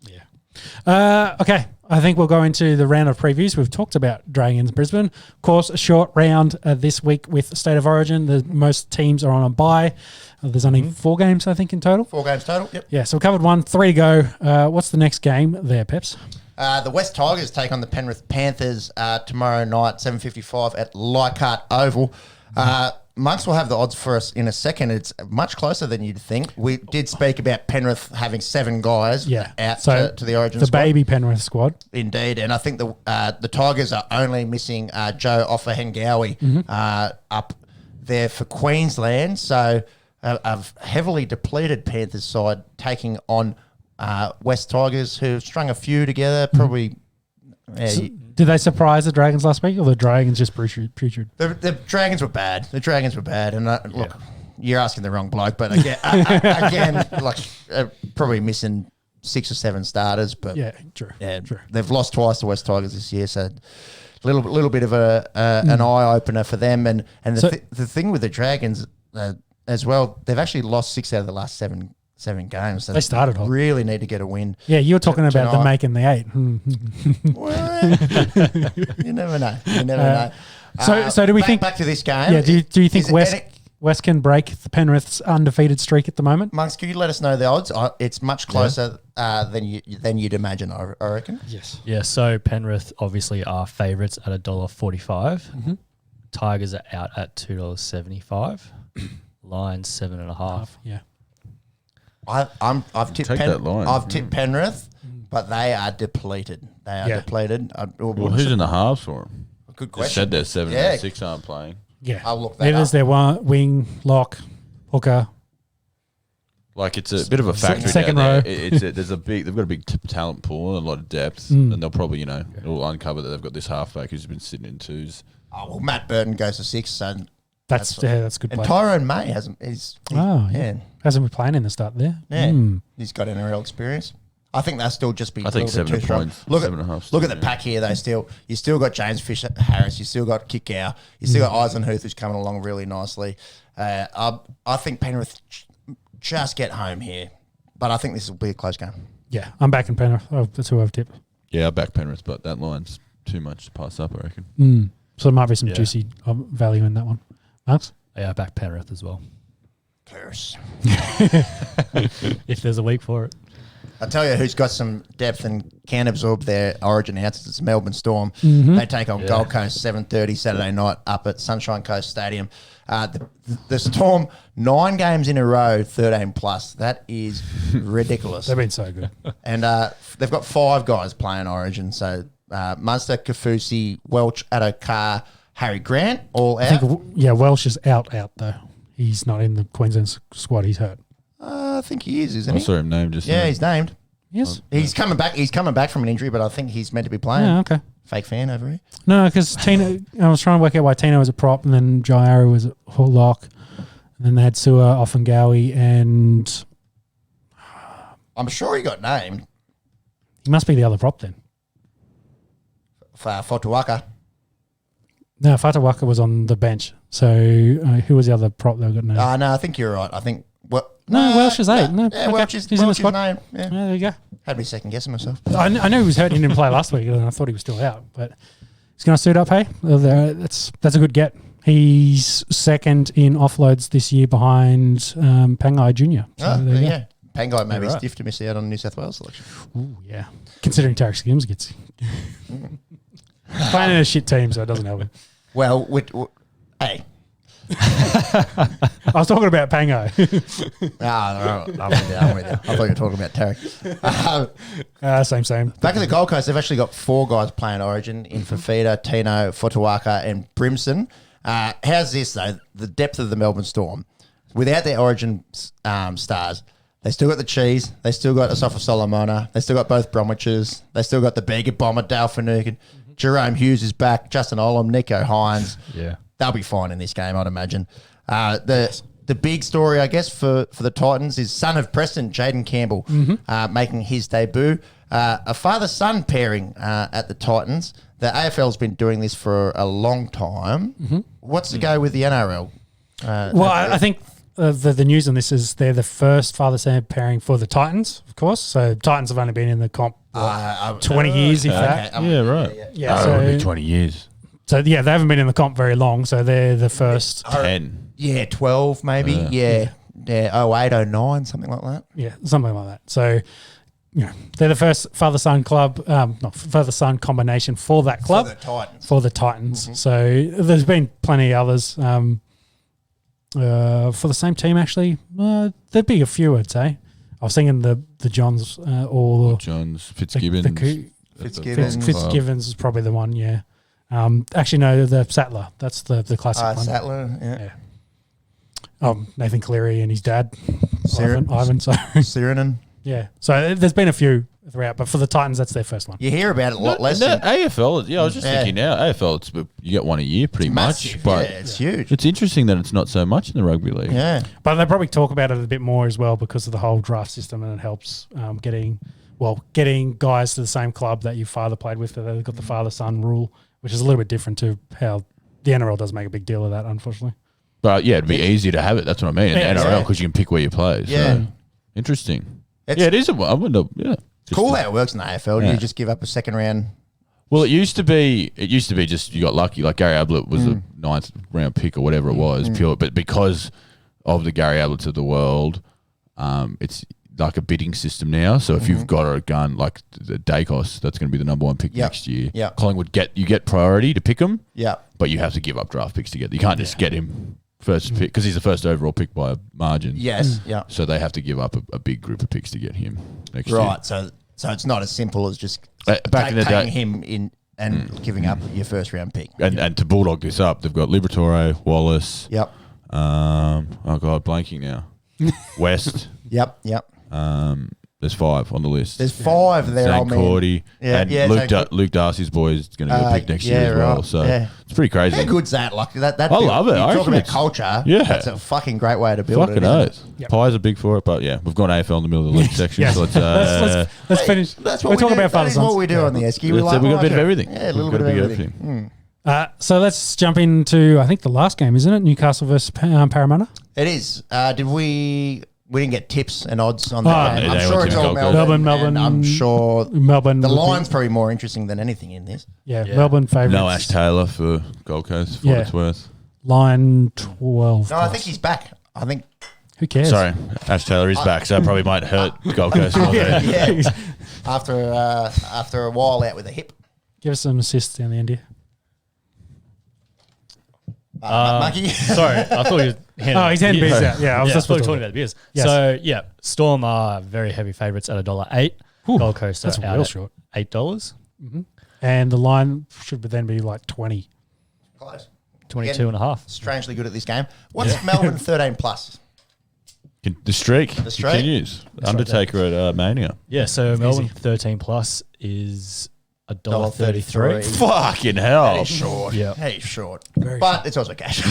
Yeah. Okay. I think we'll go into the round of previews. We've talked about Dragons Brisbane. Of course, a short round this week with State of Origin. Most teams are on a bye. There's only 4 games, I think, in total. 4 games total, yep. Yeah, so we covered 1, 3 to go. What's the next game there, Peps? The West Tigers take on the Penrith Panthers tomorrow night, 7:55 at Leichhardt Oval. Monks will have the odds for us in a second. It's much closer than you'd think. We did speak about Penrith having 7 guys out to the Origin squad. The baby Penrith squad. Indeed. And I think the Tigers are only missing Joe Offahengawi up there for Queensland. So a heavily depleted Panthers side taking on West Tigers, who strung a few together, probably... Did they surprise the Dragons last week, or the Dragons just putrid? The Dragons were bad. The Dragons were bad, and look, you're asking the wrong bloke. But again, probably missing 6 or 7 starters. But true. They've lost twice to West Tigers this year, so a little bit of an eye opener for them. And the thing with the Dragons as well, they've actually lost 6 out of the last 7 7 games. So They started hot. Really need to get a win. Yeah, you were talking about them making the 8. Well, you never know. You never know. So do we think back to this game? Yeah, do you think Is West it- West can break the Penrith's undefeated streak at the moment? Monks, can you let us know the odds? It's much closer than you'd imagine, I reckon. Yes. Yeah, so Penrith obviously are favourites at $1.45. Tigers are out at $2.75. Lions 7.5. Yeah. I've tipped Take that line. I've tipped Penrith, but they are depleted. They are depleted. Well, who's in the halves for them? Good They question. said there's 7 Yeah. and 6 aren't playing. Yeah. I'll look that There's up. their wing, lock, hooker. Like it's a bit of a factory Second down row. there. They've got a big talent pool and a lot of depth, and they'll probably it'll uncover that they've got this halfback who's been sitting in 2s. Oh, well, Matt Burton goes to 6, so That's a good and play. Tyrone May hasn't. Hasn't been playing in the start there. Yeah, he's got NRL experience. I think they'll still just be. I think a little bit 7 too strong. points, Look 7.5. at the pack here. You still got James Fisher Harris. You still got Kickow. You still got Eisenhuth, who's coming along really nicely. I think Penrith just get home here, but I think this will be a close game. Yeah, I'm back in Penrith. Oh, that's who I've tipped. Yeah, I back Penrith, but that line's too much to pass up, I reckon. So there might be some juicy value in that one. Marks? Yeah, back Penrith as well. Curse. If there's a week for it. I tell you who's got some depth and can absorb their origin outs. It's Melbourne Storm. They take on Gold Coast 7:30 Saturday night up at Sunshine Coast Stadium. The Storm, 9 games in a row, 13 plus. That is ridiculous. They've been so good. And they've got 5 guys playing origin. So Munster, Kafusi, Welch, Addo-Carr, Harry Grant, all out. I think, Welsh is out though. He's not in the Queensland squad. He's hurt. I think he is, isn't I he? saw him named just Yeah, now. he's named. Yes. He's coming back. He's coming back from an injury, but I think he's meant to be playing. Yeah, okay. Fake fan over here. No, because Tino, I was trying to work out why Tino was a prop and then Jairo was a full lock. And then they had Sua, Offengawi, and I'm sure he got named. he must be the other prop then. Fotuaka. No, Fatawaka was on the bench. So who was the other prop that got named? No, I think you're right. I think Welsh is 8. No, yeah, okay. Welch is He's in the Welch is squad. named. Yeah. Yeah, there you go. Had me second guessing myself. I knew he was hurt. He didn't play last week, and I thought he was still out. But he's going to suit up. Hey, that's a good get. He's second in offloads this year behind Pangai Jr. So there you go. Yeah. Pangai may be right. stiff to miss out on the New South Wales selection. Ooh, yeah. Considering Tarek Skims gets playing in a shit team, so it doesn't help him. Well, hey. I was talking about Pangai. I'm with you. I thought you were talking about Tarek. Same. Back at the Gold Coast, they've actually got 4 guys playing Origin in Fafita, Tino, Fotuaka, and Brimson. How's this, though? The depth of the Melbourne Storm. Without their Origin stars, they still got the Cheese. They still got Asafa Solomona. They still got both Bromwiches. They still got the Bega Bomber, Dale Finucane. Jerome Hughes is back. Justin Olam, Nico Hines. Yeah. They'll be fine in this game, I'd imagine. The big story, I guess, for the Titans is son of Preston, Jaden Campbell, making his debut. A father-son pairing at the Titans. The AFL's been doing this for a long time. What's the go with the NRL? I think the news on this is they're the first father-son pairing for the Titans, of course. So Titans have only been in the comp 20 years, if that. Yeah, right. Yeah, It'll be 20 years. So, yeah, they haven't been in the comp very long, so they're the first. 10. Yeah, 12 maybe. Yeah, 08, 09, something like that. Yeah, something like that. So, they're the first father-son club, father-son combination for that club. For the Titans. So, there's been plenty of others for the same team, actually. There'd be a few, I'd say. I was thinking the Johns or Johns, Fitzgibbons. Fitzgibbons is probably the one, yeah. Actually, no, the Sattler. That's the classic one. Sattler, yeah. Nathan Cleary and his dad, Siren- Ivan. So Sirenen. yeah. So there's been a few throughout, but for the Titans, that's their first one. You hear about it a lot less. No, AFL, I was just thinking now, AFL, you get one a year pretty Massive, much. But it's huge. it's interesting that it's not so much in the rugby league. Yeah. But they probably talk about it a bit more as well because of the whole draft system, and it helps getting guys to the same club that your father played with. They've got the father-son rule, which is a little bit different to how the NRL does make a big deal of that, unfortunately. But yeah, it'd be easier to have it. That's what I mean. In Yeah, the NRL, yeah. because you can pick where you play. So Yeah. Interesting. It's Yeah, it is. I wouldn't have, yeah. cool how it works in the AFL. Yeah. You just give up a second round. Well, it used to be just you got lucky. Like Gary Ablett was a ninth round pick or whatever it was, pure. But because of the Gary Ablets of the world, it's like a bidding system now. So if you've got a gun like the Dacos, that's going to be the number one pick next year. Yeah. Collingwood get priority to pick him. Yeah. But you have to give up draft picks to get. You can't just get him first pick because he's the first overall pick by a margin. Yes. Yeah. So they have to give up a big group of picks to get him next year. Right. So it's not as simple as just Back in the taking day, him in and giving up your first round pick. and to bulldog this up, they've got Liberatore, Wallace. Yep. Oh god, blanking now. West. Yep. There's 5 on the list. There's 5 there, Zane old man. Cordy. Yeah, And yeah, Luke Darcy's boy is going to get picked next year as well. right. So Yeah. it's pretty crazy. How good's that? Like that. I love it. You I talk reckon about it's- culture. Yeah. That's a fucking great way to build Fucking it. isn't it? oath. Pies are big for it, but yeah, we've got AFL in the middle of the league section. Yes. So let's, Let's finish. That's We're what talking do. about That father is what sons. we do on the Esky. we've got a bit of everything. Yeah, a little We've bit got of a everything. So let's jump into, I think, the last game, isn't it? Newcastle versus Parramatta. It is. Did we? We didn't get tips and odds on Oh, that game. no, I'm they sure went it's to all Gold Coast. Melbourne. Melbourne. And I'm sure Melbourne. the would be- line's probably more interesting than anything in this. Yeah, Melbourne favourites. No Ash Taylor for Gold Coast, for Yeah. what it's worth. Line 12. No, I think he's back. I think. Who cares? Sorry, Ash Taylor is back, so that probably might hurt Gold Coast. more than- Yeah. After a while out with a hip. Give us some assists down the end here. Monkey. Sorry, I thought he was handing Oh, he's handing beers out. Yeah, I was I just thought we were talking talking about the beers. Yes. So, yeah, Storm are very heavy favourites at $1.08. Whew, Gold Coast are that's out real at short. $8. And the line should then be like 20. Close. 22 and a half. Strangely good at this game. What's Melbourne 13 plus? The streak streak? continues. Undertaker at Mania. Yeah, so Melbourne 13 plus is $1.33. Fucking hell. That is short. Yeah. That is short. Very But it's also cash.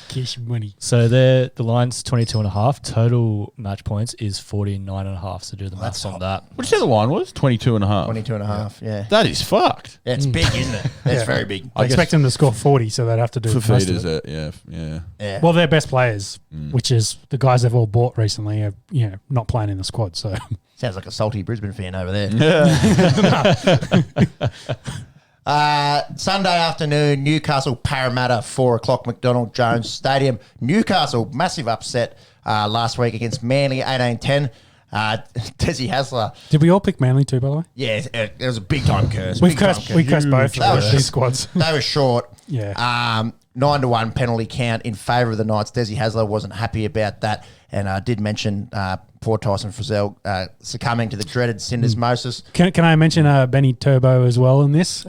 Cash money. So the line's 22 and a half. Total match points is 49 and a half. So do the maths on that. What did you say the line was? 22 and a half. 22 and a half. Yeah. That is fucked. It's big, isn't it? That's Yeah. very big. I expect them to score 40, so they'd have to do For most of feeders, it. yeah. Yeah. Well, their best players, which is the guys they've all bought recently, are not playing in the squad. So Sounds like a salty Brisbane fan over there. Sunday afternoon, Newcastle Parramatta, 4 o'clock, McDonald Jones Stadium. Newcastle, massive upset last week against Manly, 18-10. Desi Hasler, did we all pick Manly too, by the way? yeah, it was a big time curse. We Big time cursed both That of was- these squads. They were short. Yeah. 9-1 penalty count in favour of the Knights. Desi Hasler wasn't happy about that, and I did mention poor Tyson Frizzell succumbing to the dreaded syndesmosis. Can I mention Benny Turbo as well in this?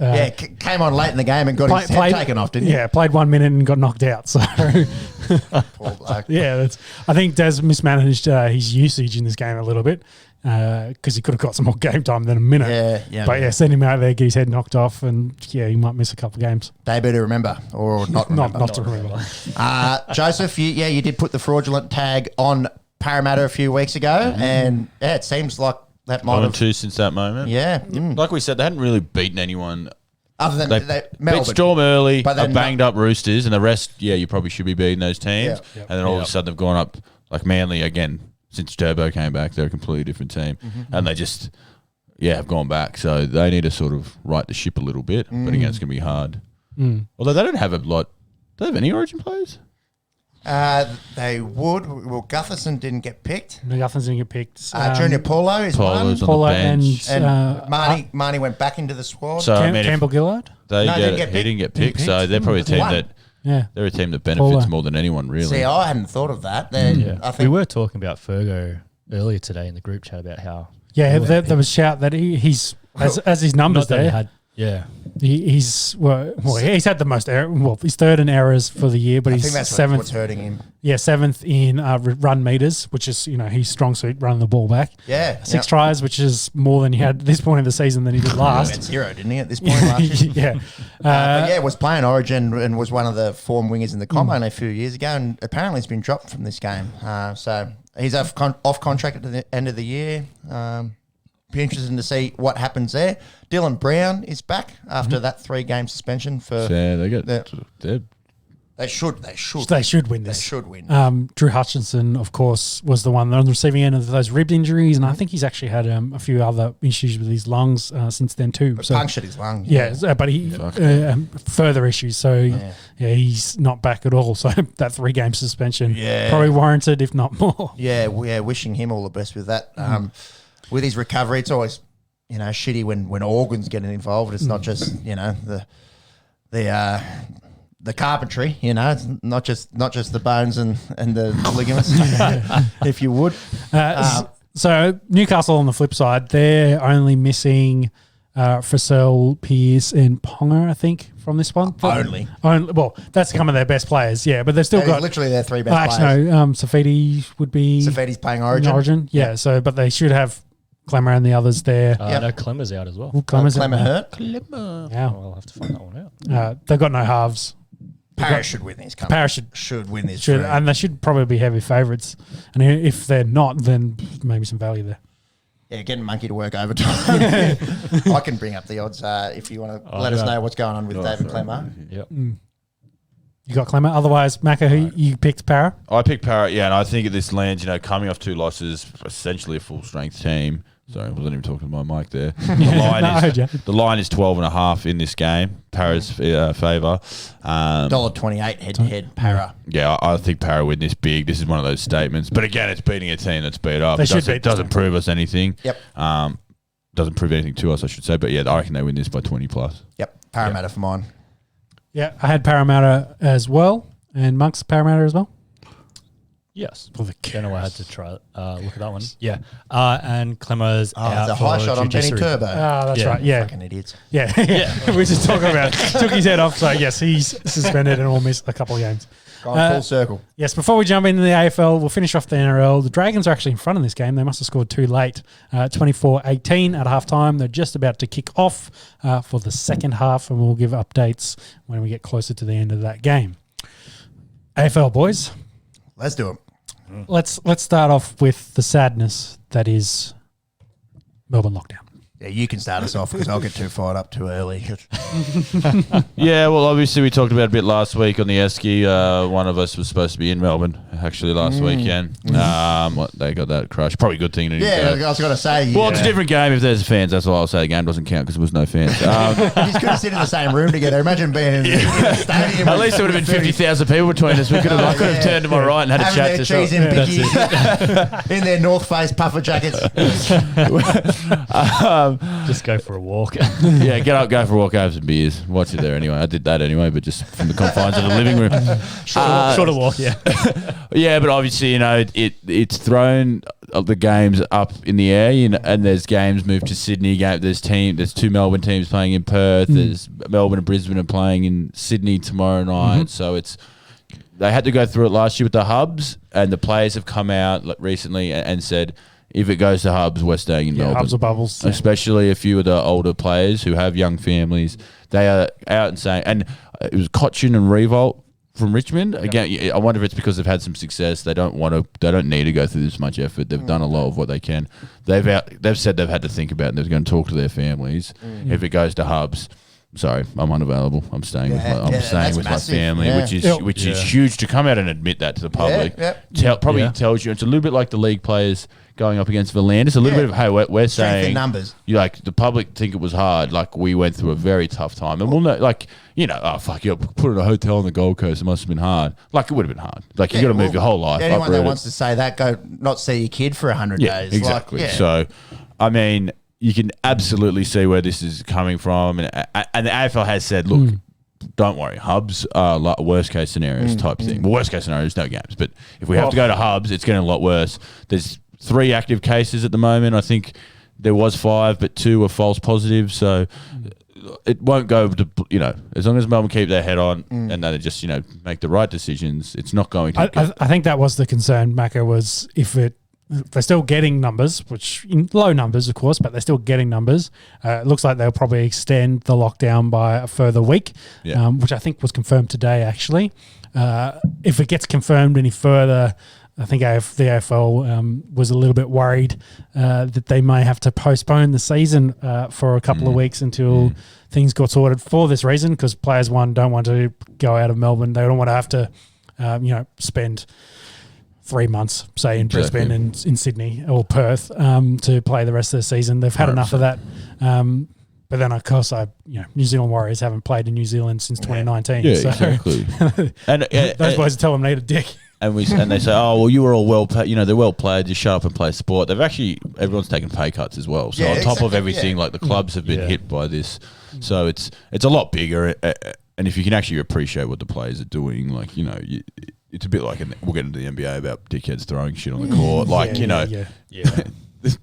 Came on late in the game and got his head taken off, didn't he? Yeah, played 1 minute and got knocked out. So Poor bloke. yeah, I think Des mismanaged his usage in this game a little bit because he could have got some more game time than a minute. Yeah. But yeah, send him out there, get his head knocked off, and yeah, he might miss a couple of games. They better remember or not remember. Not to remember. Joseph, you did put the fraudulent tag on Parramatta a few weeks ago, and it seems like that might One have. and two since that moment. Yeah. Like we said, they hadn't really beaten anyone. Other than They Melbourne. beat Storm early, But then banged up Roosters, and the rest, you probably should be beating those teams. Yeah. And then all of a sudden they've gone up, like Manly again, since Turbo came back, they're a completely different team. And they just, have gone back. So they need to sort of right the ship a little bit. But again, it's going to be hard. Although they don't have a lot. Do they have any Origin players? They would. Well, Gutherson didn't get picked. Nothing's going to get picked. Junior Paulo is Paulo's one. on Paulo the bench. And and Marnie went back into the squad. So, I mean, if Campbell Gillard. they No, get didn't it, get he picked. didn't get picked. So they're probably a team One. that Yeah. they're a team that benefits Paulo. more than anyone, really. See, I hadn't thought of that. Then I We think were talking about Fergo earlier today in the group chat about how Yeah, there was shout that he's as his numbers not that he there. had He's he's had the most error. Well, he's third in errors for the year, but I he's think that's seventh. what's hurting him. Yeah, seventh in run meters, which is his strong suit, running the ball back. Yeah, 6 tries, which is more than he had at this point in the season than he did He last. went 0, didn't he? At this point last year. Yeah, But was playing Origin and was one of the form wingers in the comp only a few years ago, and apparently he's been dropped from this game. So he's off contract at the end of the year. Be interesting to see what happens there. Dylan Brown is back after that 3-game suspension for. Yeah, they got Yeah. they're They should win this. They should win. Drew Hutchinson, of course, was the one on the receiving end of those rib injuries, and I think he's actually had a few other issues with his lungs since then too. But punctured his lung. Yeah, but he further issues. So he's not back at all. So that 3-game suspension probably warranted, if not more. Yeah, we're wishing him all the best with that. With his recovery, it's always shitty when organs get involved. It's not just the carpentry, it's not just the bones and the ligaments, if you would. So Newcastle on the flip side, they're only missing Frasel, Pearce, and Ponga, I think, from this one. Only. Well, that's some of their best players, but they've still got literally their 3 best players. Actually, no, Safidi would be. Safidi's playing Origin. Yeah. So, but they should have Clemmer and the others there. No, Clemmer's out as well. Clemmer's Clemmer hurt. Clemmer. Yeah. I'll have to find that one out. They've got no halves. Paris should win this. Paris should win this. And they should probably be heavy favourites. And if they're not, then maybe some value there. Yeah, getting Monkey to work overtime. I can bring up the odds if you want to let us know what's going on with David Clemmer. Yep. You got Clemmer. Otherwise, Macca, who you picked Para? I picked Para, and I think this lands, coming off 2 losses, essentially a full-strength team. Sorry, I wasn't even talking to my mic there. The line is 12.5 in this game. Para's favour. $1.28 head-to-head Para. Yeah, I think Para win this big. This is one of those statements. But again, it's beating a team that's beat up. It doesn't prove us anything. Yep. Doesn't prove anything to us, I should say. But I reckon they win this by 20 plus. Yep. Parramatta for mine. Yeah, I had Parramatta as well. And Monk's Parramatta as well. Yes. Don't know why I had to try look at that one. Yeah. And Clemmer's out the high for shot on Penny judiciary. Turbo. That's right. Yeah. Fucking idiots. Yeah. We were just talking about it. Took his head off. So, yes, he's suspended and will miss a couple of games. Gone full circle. Yes, before we jump into the AFL, we'll finish off the NRL. The Dragons are actually in front in this game. They must have scored too late. 24-18 at halftime. They're just about to kick off for the second half, and we'll give updates when we get closer to the end of that game. AFL, boys. Let's do it. Let's start off with the sadness that is Melbourne lockdown. Yeah, you can start us off because I'll get too fired up too early. Yeah, well, obviously we talked about it a bit last week on the Esky. One of us was supposed to be in Melbourne actually last weekend. They got that crush. Probably a good thing. Yeah, I was going to say. Well, it's a different game if there's fans. That's all I'll say. The game doesn't count because there was no fans. You just couldn't sit in the same room together. Imagine being in the stadium. At least there would have been 50,000 people between us. I could have turned to my right and had a chat to cheese and bickies in their North Face puffer jackets. Just go for a walk. Yeah, get up, go for a walk, have some beers. Watch it there anyway. I did that anyway, but just from the confines of the living room. Short of walk, yeah. Yeah, but obviously, it's thrown the games up in the air, and there's games moved to Sydney. There's 2 Melbourne teams playing in Perth. There's Melbourne and Brisbane are playing in Sydney tomorrow night. So they had to go through it last year with the hubs, and the players have come out recently and said, if it goes to hubs, we're staying in Melbourne. Hubs or bubbles. Especially a few of the older players who have young families. They are out and saying, and it was Cochin and Revolt from Richmond. Again, I wonder if it's because they've had some success. They don't need to go through this much effort. They've done a lot of what they can. They've said they've had to think about it, and they're going to talk to their families. If it goes to hubs, sorry, I'm unavailable. I'm staying with my family, which is huge to come out and admit that to the public. Tells you it's a little bit like the league players going up against Volandis. A little bit of, hey, we're saying numbers. The public think it was hard. Like, we went through a very tough time, and we'll know. Oh fuck, you put in a hotel on the Gold Coast. It must have been hard. Like, it would have been hard. Like, you got to move your whole life. Anyone that wants to say that, go not see your kid for 100 days. Exactly. So, I mean, you can absolutely see where this is coming from, and the AFL has said, look. Don't worry, hubs are like worst case scenarios type thing. Well, worst case scenario is no games, but if we have to go to hubs, it's getting a lot worse. There's 3 active cases at the moment. I think there was 5, but 2 were false positives. So it won't go to, as long as Melbourne keep their head on and they just, make the right decisions, it's not going to. I think that was the concern, Macca, was if they're still getting numbers, which low numbers, of course, but they're still getting numbers. It looks like they'll probably extend the lockdown by a further week, which I think was confirmed today, actually. If it gets confirmed any further, I think the AFL was a little bit worried that they may have to postpone the season for a couple of weeks until things got sorted for this reason, because players, don't want to go out of Melbourne. They don't want to have to, spend 3 months, say, in Brisbane and in Sydney or Perth to play the rest of the season. They've had 100%. Enough of that. But then, of course, New Zealand Warriors haven't played in New Zealand since 2019. Yeah, so exactly. And those boys tell them they need a dick. And they say, oh, well, you were all well paid. They're well played. Just shut up and play sport. Everyone's taken pay cuts as well. So on top of everything, like the clubs have been hit by this. So it's a lot bigger. And if you can actually appreciate what the players are doing, it's a bit like we'll get into the NBA about dickheads throwing shit on the court.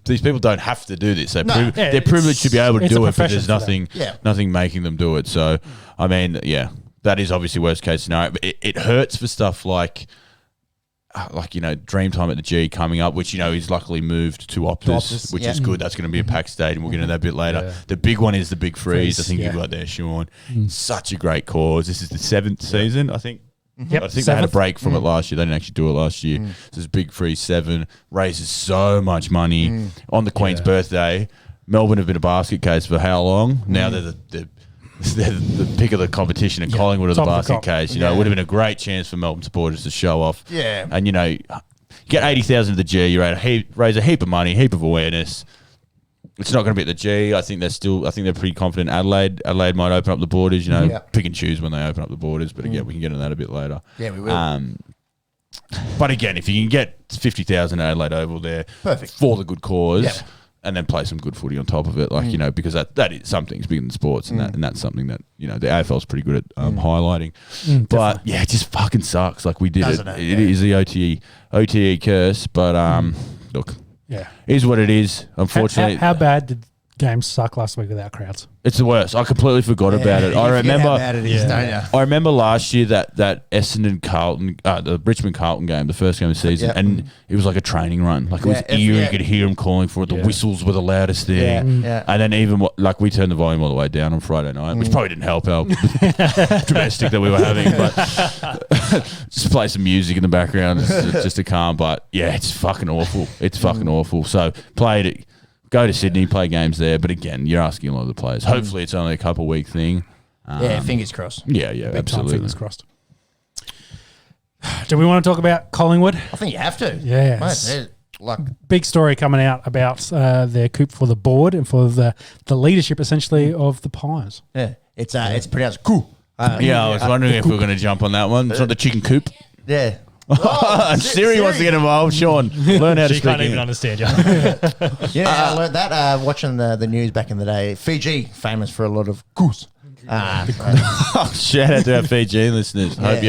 These people don't have to do this. They're privileged to be able to do it, but there's nothing making them do it. So, I mean, that is obviously worst case scenario. But it hurts for stuff like Dreamtime at the G coming up, which, is luckily moved to Optus, which is good. That's going to be a packed stadium. We'll get into that a bit later. Yeah. The big one is the Big Freeze. I think you got there, Sean. Such a great cause. This is the 7th season, I think. Yep, I think they had a break from it last year. They didn't actually do it last year. This is Big Freeze 7. Raises so much money on the Queen's birthday. Melbourne have been a basket case for how long? Now they're the pick of the competition, and Collingwood are the basket case. It would have been a great chance for Melbourne supporters to show off. Yeah. And, get 80,000 at the G, you raise a heap of money, heap of awareness. It's not going to be at the G. I think they're pretty confident. Adelaide might open up the borders, pick and choose when they open up the borders. But again, we can get into that a bit later. Yeah, we will. But again, if you can get 50,000 at Adelaide Oval there for the good cause, and then play some good footy on top of it, because that is something bigger than sports, and that's something that the AFL is pretty good at highlighting. But it just fucking sucks. Like we did it. It is the OTE curse. But look. Yeah, is what it is. Unfortunately, how bad did games suck last week without crowds? It's the worst. I completely forgot about it. I remember how bad it is, don't you? I remember last year that Essendon Carlton, the Richmond Carlton game, the first game of the season, and it was like a training run. Like it was eerie. You could hear them calling for it. The whistles were the loudest thing. And then even we turned the volume all the way down on Friday night, which probably didn't help our domestic that we were having. But just play some music in the background just to calm. But it's fucking awful. It's fucking awful. So played it. Go to Sydney, play games there. But again, you're asking a lot of the players. Hopefully it's only a couple-week thing. Fingers crossed. Yeah, absolutely. Fingers crossed. Do we want to talk about Collingwood? I think you have to. Yeah. Big story coming out about their coup for the board and for the leadership, essentially, of the Pies. Yeah. It's pronounced coup. I was wondering if we were going to jump on that one. It's not the chicken coop. Yeah. Siri wants to get involved. Sean, learn how to speak. She can't even understand you. I learned that watching the news back in the day. Fiji, famous for a lot of goose. Shout out to our Fiji listeners. Hope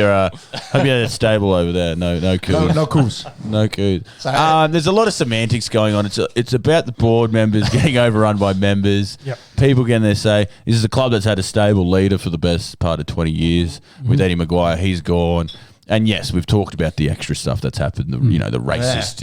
you're stable over there. No coos. No coos. No coos. There's a lot of semantics going on. It's about the board members getting overrun by members. Yep. People getting their say. This is a club that's had a stable leader for the best part of 20 years. With Eddie Maguire, he's gone. And yes, we've talked about the extra stuff that's happened. The racist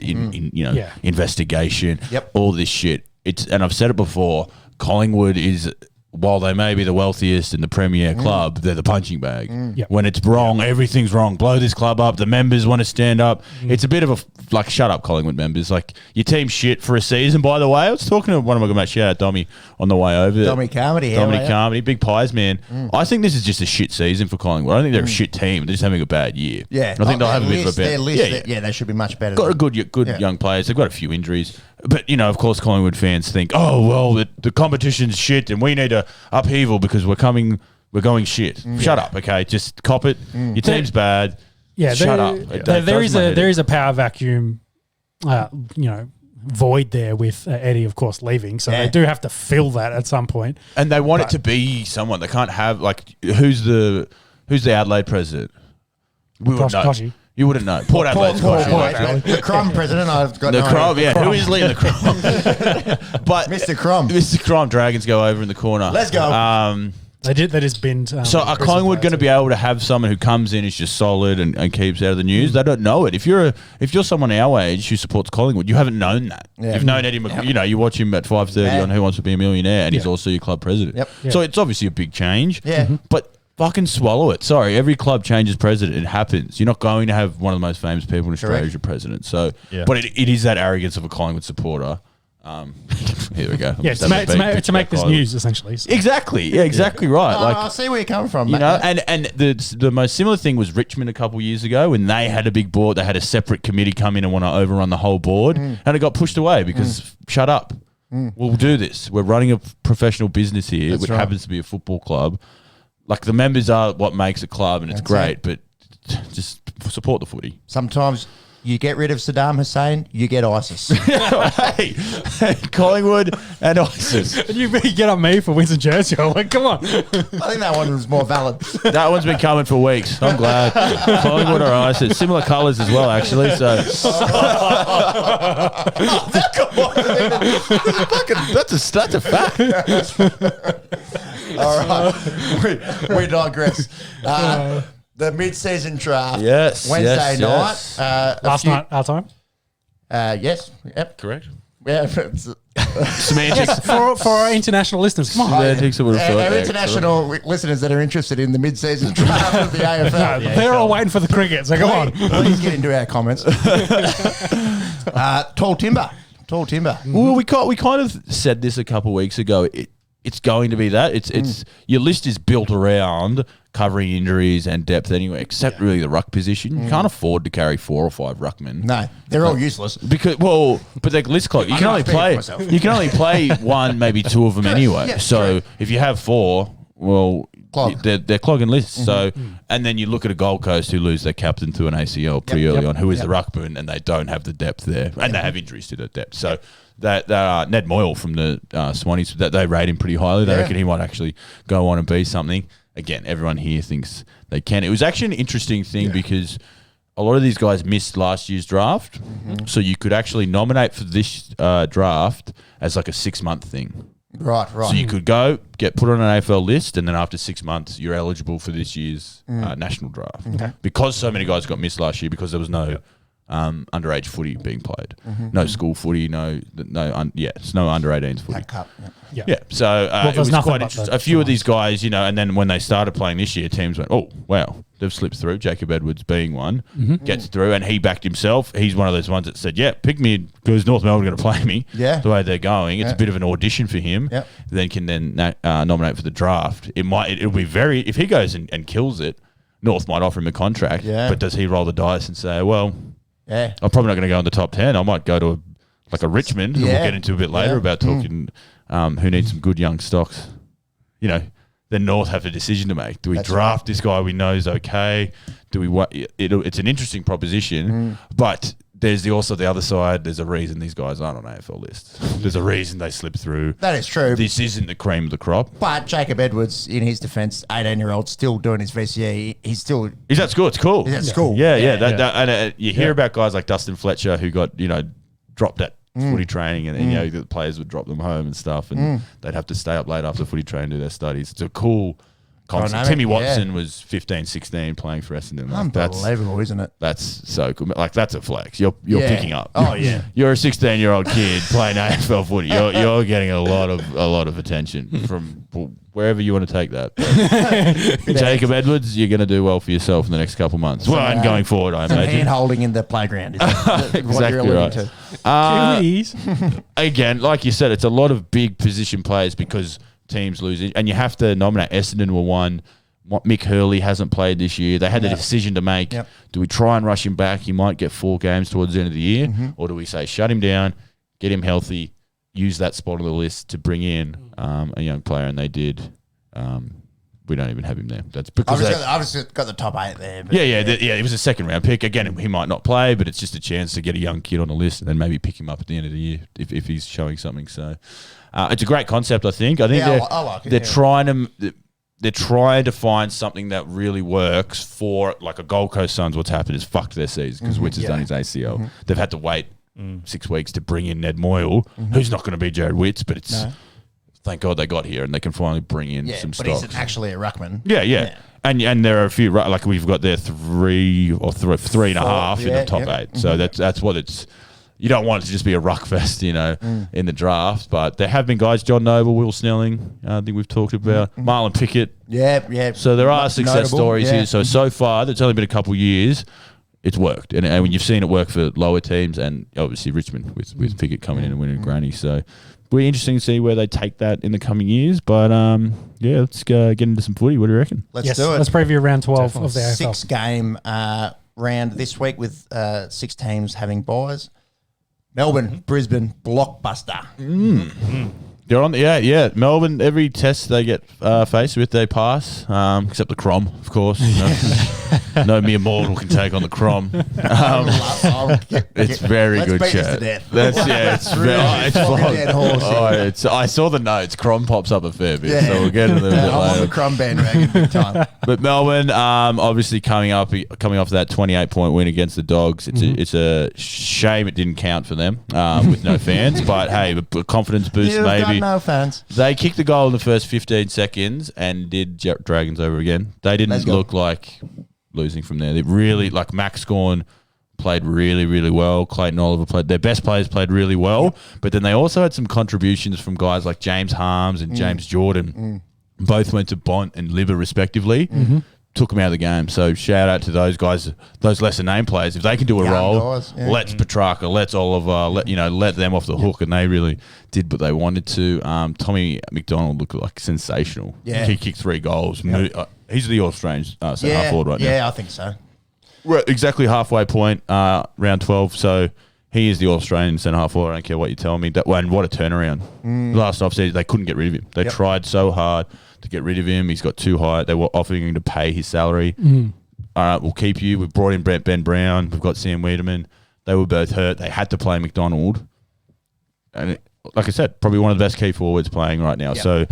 investigation. Yep. All this shit. And I've said it before. Collingwood is, while they may be the wealthiest in the Premier club, they're the punching bag. Yep. When it's wrong, everything's wrong. Blow this club up. The members want to stand up. It's a bit of shut up, Collingwood members. Like, your team's shit for a season, by the way. I was talking to one of my good mates, shout out Dommy, on the way over. Dominic Carmody, big Pies man. I think this is just a shit season for Collingwood. I don't think they're a shit team. They're just having a bad year. Yeah. I think they'll have a bit of a better. They should be much better. Got a good young players. They've got a few injuries. But, of course, Collingwood fans think, oh, well, the competition's shit and we need a upheaval because we're going shit. Shut up, okay? Just cop it. Your team's bad. Yeah, shut up. There is a power vacuum, void there with Eddie, of course, leaving. So they do have to fill that at some point. And they want it to be someone. They can't have, who's the Adelaide president? We would know. Toshi. You wouldn't know. Port Adelaide's the Crom president, I've got the Crom, Who is leading the Crom? But Mr. Crom. Mr. Crom, Dragons go over in the corner. Let's go. They just binned. So are Collingwood going to be able to have someone who comes in, is just solid and keeps out of the news? They don't know it. If you're someone our age who supports Collingwood, you haven't known that. Yeah. You've known Eddie McGregor. You watch him at 5:30 on Who Wants to Be a Millionaire, and he's also your club president. Yep. So it's obviously a big change. Yeah. But fucking swallow it. Sorry, every club changes president. It happens. You're not going to have one of the most famous people in Australia as your president. So, but it is that arrogance of a Collingwood supporter. Here we go. Yeah, to make this news, essentially. So. Exactly. Yeah, exactly right. Like, I see where you're coming from. You know, and the most similar thing was Richmond a couple of years ago when they had a big board. They had a separate committee come in and want to overrun the whole board, and it got pushed away because shut up. We'll do this. We're running a professional business here, which happens to be a football club. Like the members are what makes a club, and it's great, but just support the footy. Sometimes you get rid of Saddam Hussein, you get ISIS. Hey, Collingwood and ISIS. And you get on me for Winston Churchill. Like, come on. I think that one was more valid. That one's been coming for weeks. I'm glad. Collingwood or ISIS. Similar colours as well, actually. So that's a fact. All right, we digress. The mid-season draft. Wednesday night. Last night, our time. Yes. Yep. Correct. Yeah. Semantics. For our international listeners, come on. Semantics. Our international listeners that are interested in the mid-season draft of the AFL. They're all waiting for the cricket, so come on. Please get into our comments. Tall timber. Well, we kind of said this a couple of weeks ago. It's going to be that. It's your list is built around covering injuries and depth anyway, except really the ruck position. You can't afford to carry 4 or 5 ruckmen. No, they're all useless. But they're list clock. You can only play one, maybe 2 of them anyway. Yeah, so if you have 4, well, Clog. they're clogging lists. So, and then you look at a Gold Coast who lose their captain to an ACL pretty early on, who is the ruckman, and they don't have the depth there, and they have injuries to the depth. So that Ned Moyle from the Swannies, that they rate him pretty highly. They reckon he might actually go on and be something. Again, everyone here thinks they can. It was actually an interesting thing because a lot of these guys missed last year's draft, so you could actually nominate for this draft as like a 6-month thing. Right. So you could get put on an AFL list, and then after 6 months, you're eligible for this year's national draft. Okay. Because so many guys got missed last year because there was no underage footy being played, no school footy, no under 18s footy. Cup. Yeah. So it was quite interesting. A few of these guys, and then when they started playing this year, teams went, "Oh, wow, they've slipped through." Jacob Edwards being one, gets through, and he backed himself. He's one of those ones that said, "Yeah, pick me because North Melbourne are going to play me." Yeah. The way they're going, it's a bit of an audition for him. Yep. Then can nominate for the draft. It'll be very if he goes and kills it. North might offer him a contract, but does he roll the dice and say, "Well, I'm probably not going to go in the top 10. I might go to a Richmond, who we'll get into a bit later about talking who needs some good young stocks." Then North have a decision to make. Do we draft this guy we know is okay? Do we? It's an interesting proposition, but there's also the other side. There's a reason these guys aren't on AFL lists. There's a reason they slip through. That is true. This isn't the cream of the crop. But Jacob Edwards, in his defence, 18-year-old, still doing his VCE. He's at school. It's cool. He's at school. Yeah. And you hear about guys like Dustin Fletcher who got dropped at footy training, and the players would drop them home and stuff, and they'd have to stay up late after footy training to do their studies. It's a cool concept. Timmy Watson was 15, 16 playing for Essendon. Unbelievable, isn't it? That's so cool. Like, that's a flex. You're picking up. Oh yeah. You're a 16-year-old kid playing AFL footy. You're getting a lot of attention from wherever you want to take that. Jacob Edwards, you're going to do well for yourself in the next couple of months. And going forward, I imagine. Hand holding in the playground. Exactly right. Again, like you said, it's a lot of big position players because teams lose it, and you have to nominate. Essendon were one. Mick Hurley hasn't played this year. They had the decision to make. Yep. Do we try and rush him back? He might get 4 games towards the end of the year, or do we say shut him down, get him healthy, use that spot on the list to bring in a young player, and they did. We don't even have him there. That's because obviously got the top 8 there. But He was a 2nd-round pick. Again, he might not play, but it's just a chance to get a young kid on the list and then maybe pick him up at the end of the year if he's showing something. So it's a great concept. I think I like it. They're trying to find something that really works for like a Gold Coast Suns. What's happened is fucked their season because Witts has done his ACL. They've had to wait 6 weeks to bring in Ned Moyle, who's not going to be Jared Witts, but it's. No. Thank God they got here and they can finally bring in some stocks. But he's actually a ruckman. Yeah. And there are a few, like we've got there 3 or 3.5 in the top 8. So that's what it's. you don't want it to just be a ruck fest, in the draft. But there have been guys, John Noble, Will Snelling, I think we've talked about, Marlon Pickett. Yeah. So there are success Notable, stories yeah. here. So far, it's only been a couple of years. It's worked, and when you've seen it work for lower teams, and obviously Richmond with Pickett coming in and winning granny. So it'll be interesting to see where they take that in the coming years. But let's go get into some footy. What do you reckon? Let's do it. Let's preview round 12 of the AFL. 6-game round this week with 6 teams having buys. Melbourne, Brisbane, blockbuster. They're on. Melbourne. Every test they get faced with, they pass. Except the Crom, of course. No mere mortal can take on the Crom. It's very good chat. It's I saw the notes. Crom pops up a fair bit, so we'll get into them a bit I'm on later. the Crom bandwagon big time. But Melbourne, obviously coming off that 28-point win against the Dogs. It's a shame it didn't count for them with no fans. But hey, a confidence boost You've maybe. got no fans. They kicked the goal in the first 15 seconds and did Dragons over again. They didn't look like losing from there. They really, like Max Gawn played really, really well. Clayton Oliver played. Their best players played really well. But then they also had some contributions from guys like James Harms and James Jordan. Both went to Bont and Liver respectively. Took them out of the game. So shout out to those guys, those lesser name players. If they can do a Young role, guys, yeah. let's Petrarca, let's Oliver, let them off the hook, and they really did what they wanted to. Tommy McDonald looked like sensational. Yeah. He kicked 3 goals. He's the All-Australian centre half forward right now. Yeah, I think so. We're exactly halfway point, round 12. So he is the All-Australian centre half forward. I don't care what you tell me. And what a turnaround. Last offseason, they couldn't get rid of him. They tried so hard to get rid of him. He's got too high. They were offering him to pay his salary. All right, we'll keep you. We've brought in Ben Brown. We've got Sam Wiedemann. They were both hurt. They had to play McDonald. And like I said, probably one of the best key forwards playing right now. So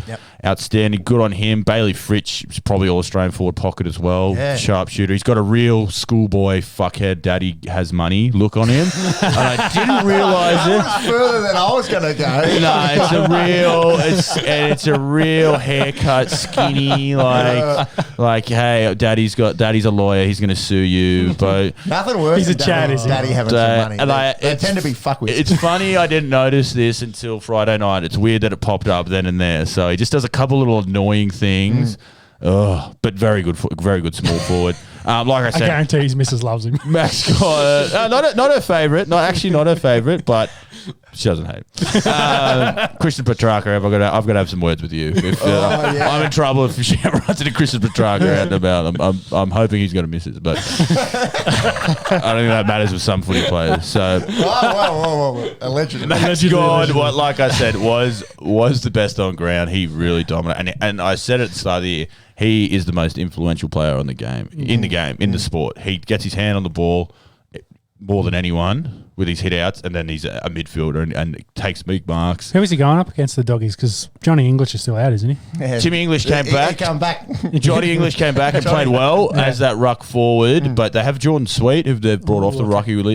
outstanding. Good on him. Bailey Fritsch is probably All-Australian forward pocket as well. Yeah. Sharpshooter. He's got a real schoolboy fuckhead daddy has money look on him. And I didn't realise it. That was further than I was going to go. No, it's a real haircut, skinny, like hey, daddy's a lawyer, he's gonna sue you, but Nothing worse He's a than Chad, isn't he? daddy having some money. They it's- tend to be fuckwits. It's funny I didn't notice this until Friday night. It's weird that it popped up then and there. So he just does a couple little annoying things. But very good small forward. Like I I said, guarantee his missus loves him. Max got not her favourite, not her favourite, but she doesn't hate. Christian Petrarca, I've got to have some words with you. If I'm in trouble if she ever runs into Christian Petrarca out and about, I'm hoping he's going to miss it, but I don't think that matters with some footy players. So Whoa. Allegedly. Max God, what like I said was the best on ground. He really dominated, and I said at the start of the year, he is the most influential player on the game, in the sport. He gets his hand on the ball more than anyone with his hit outs, and then he's a midfielder and takes big marks. Who is he going up against the Doggies? Because Johnny English is still out, isn't he? Yeah. Jimmy English came back. He come back. Johnny English came back and played well as that ruck forward, but they have Jordan Sweet, who they've brought off the